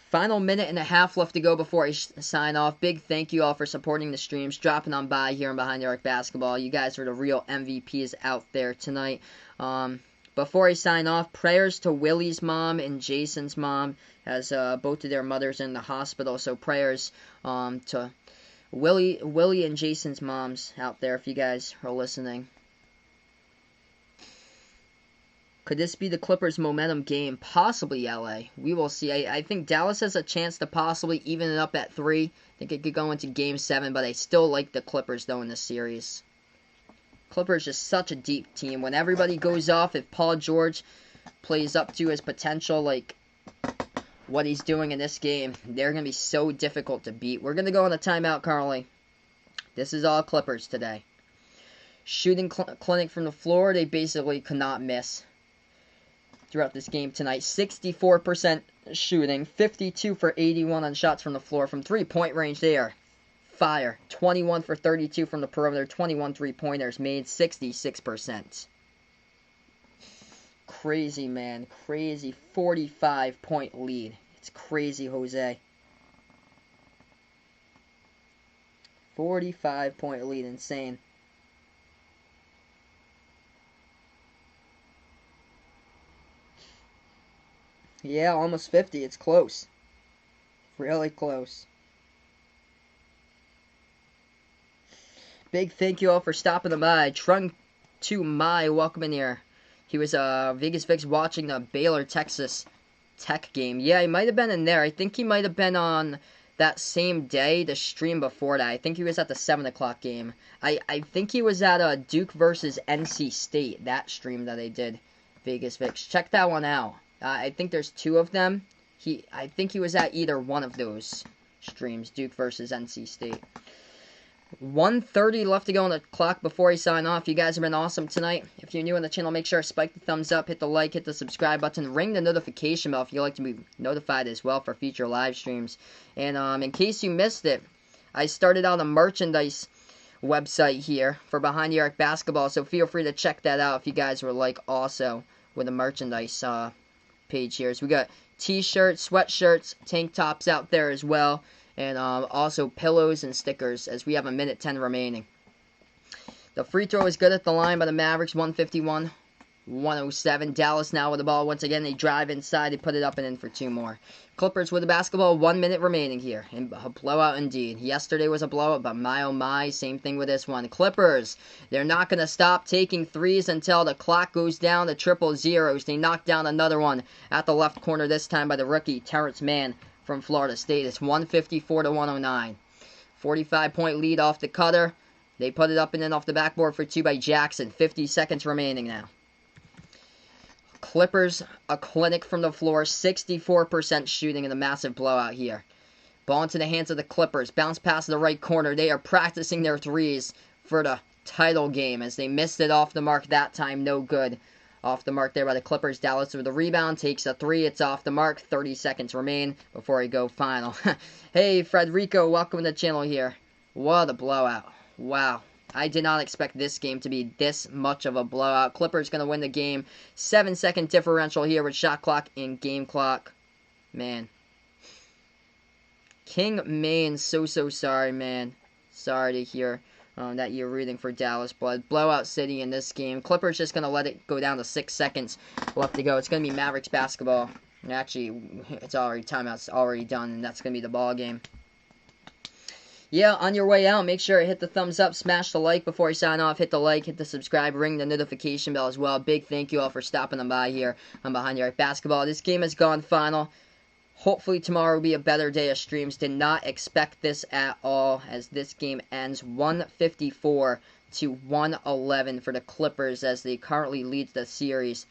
Final minute and a half left to go before I sign off. Big thank you all for supporting the streams, dropping on by here on Behind the Arc Basketball. You guys are the real MVPs out there tonight. Before I sign off, prayers to Willie's mom and Jason's mom, as both of their mothers in the hospital. So prayers to Willie and Jason's moms out there if you guys are listening. Could this be the Clippers' momentum game? Possibly LA. We will see. I think Dallas has a chance to possibly even it up at 3. I think it could go into Game 7, but I still like the Clippers, though, in this series. Clippers just such a deep team. When everybody goes off, if Paul George plays up to his potential, like what he's doing in this game, they're going to be so difficult to beat. We're going to go on a timeout, Carly. This is all Clippers today. Shooting clinic from the floor, they basically could not miss throughout this game tonight. 64% shooting, 52 for 81 on shots from the floor. From three-point range, they are fire. 21 for 32 from the perimeter, 21 three-pointers made, 66%. Crazy, man. Crazy. 45-point lead. It's crazy, Jose. 45-point lead. Insane. Yeah, almost 50. It's close. Really close. Big thank you all for stopping by. Trung to my welcome in here. He was Vegas Vix watching the Baylor Texas Tech game. Yeah, he might have been in there. I think he might have been on that same day, the stream before that. I think he was at the 7 o'clock game. I think he was at Duke versus NC State, that stream that they did. Vegas Vix. Check that one out. I think there's 2 of them. I think he was at either one of those streams, Duke versus NC State. 1:30 left to go on the clock before I sign off. You guys have been awesome tonight. If you're new on the channel, make sure to spike the thumbs up, hit the like, hit the subscribe button, ring the notification bell if you'd like to be notified as well for future live streams. And in case you missed it, I started out a merchandise website here for Behind the Arc Basketball, so feel free to check that out if you guys were like also with a merchandise page here. So we got t-shirts, sweatshirts, tank tops out there as well, and also pillows and stickers as we have 1:10 remaining. The free throw is good at the line by the Mavericks, 151-107. Dallas now with the ball once again. They drive inside, they put it up and in for 2 more. Clippers with the basketball, 1 minute remaining here. And a blowout indeed. Yesterday was a blowout, but my oh my, same thing with this one. Clippers, they're not going to stop taking threes until the clock goes down to triple zeros. They knock down another one at the left corner, this time by the rookie Terrence Mann from Florida State. It's 154-109. 45-point lead off the cutter. They put it up and in off the backboard for 2 by Jackson. 50 seconds remaining now. Clippers, a clinic from the floor. 64% shooting in a massive blowout here. Ball into the hands of the Clippers. Bounce pass to the right corner. They are practicing their threes for the title game as they missed it off the mark that time. No good. Off the mark there by the Clippers. Dallas with the rebound. Takes a 3. It's off the mark. 30 seconds remain before we go final. Hey, Frederico. Welcome to the channel here. What a blowout. Wow. I did not expect this game to be this much of a blowout. Clippers going to win the game. 7-second differential here with shot clock and game clock. Man. King Maine, so sorry, man. Sorry to hear that you're rooting for Dallas blood. Blowout city in this game. Clippers just going to let it go down to 6 seconds left to go. It's going to be Mavericks basketball. Actually, it's already timeout's already done, and that's going to be the ball game. Yeah, on your way out, make sure to hit the thumbs up, smash the like before I sign off. Hit the like, hit the subscribe, ring the notification bell as well. Big thank you all for stopping by here on Behind the Arc Basketball. This game has gone final. Hopefully tomorrow will be a better day of streams. Did not expect this at all as this game ends 154-111 for the Clippers as they currently lead the series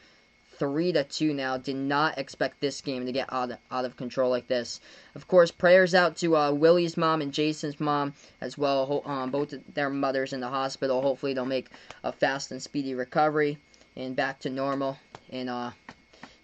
3-2 now. Did not expect this game to get out of control like this. Of course, prayers out to Willie's mom and Jason's mom as well. Both of their mothers in the hospital. Hopefully they'll make a fast and speedy recovery and back to normal in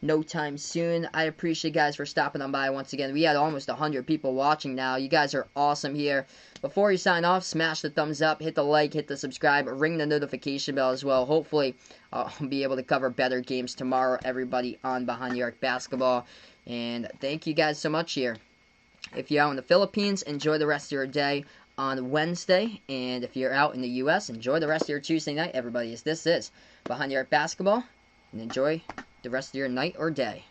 no time soon. I appreciate you guys for stopping on by once again. We had almost 100 people watching now. You guys are awesome here. Before you sign off, smash the thumbs up, hit the like, hit the subscribe, ring the notification bell as well. Hopefully, I'll be able to cover better games tomorrow, everybody on Behind the Arc Basketball. And thank you guys so much here. If you're out in the Philippines, enjoy the rest of your day on Wednesday. And if you're out in the U.S., enjoy the rest of your Tuesday night, everybody. As this is Behind the Arc Basketball. And enjoy the rest of your night or day.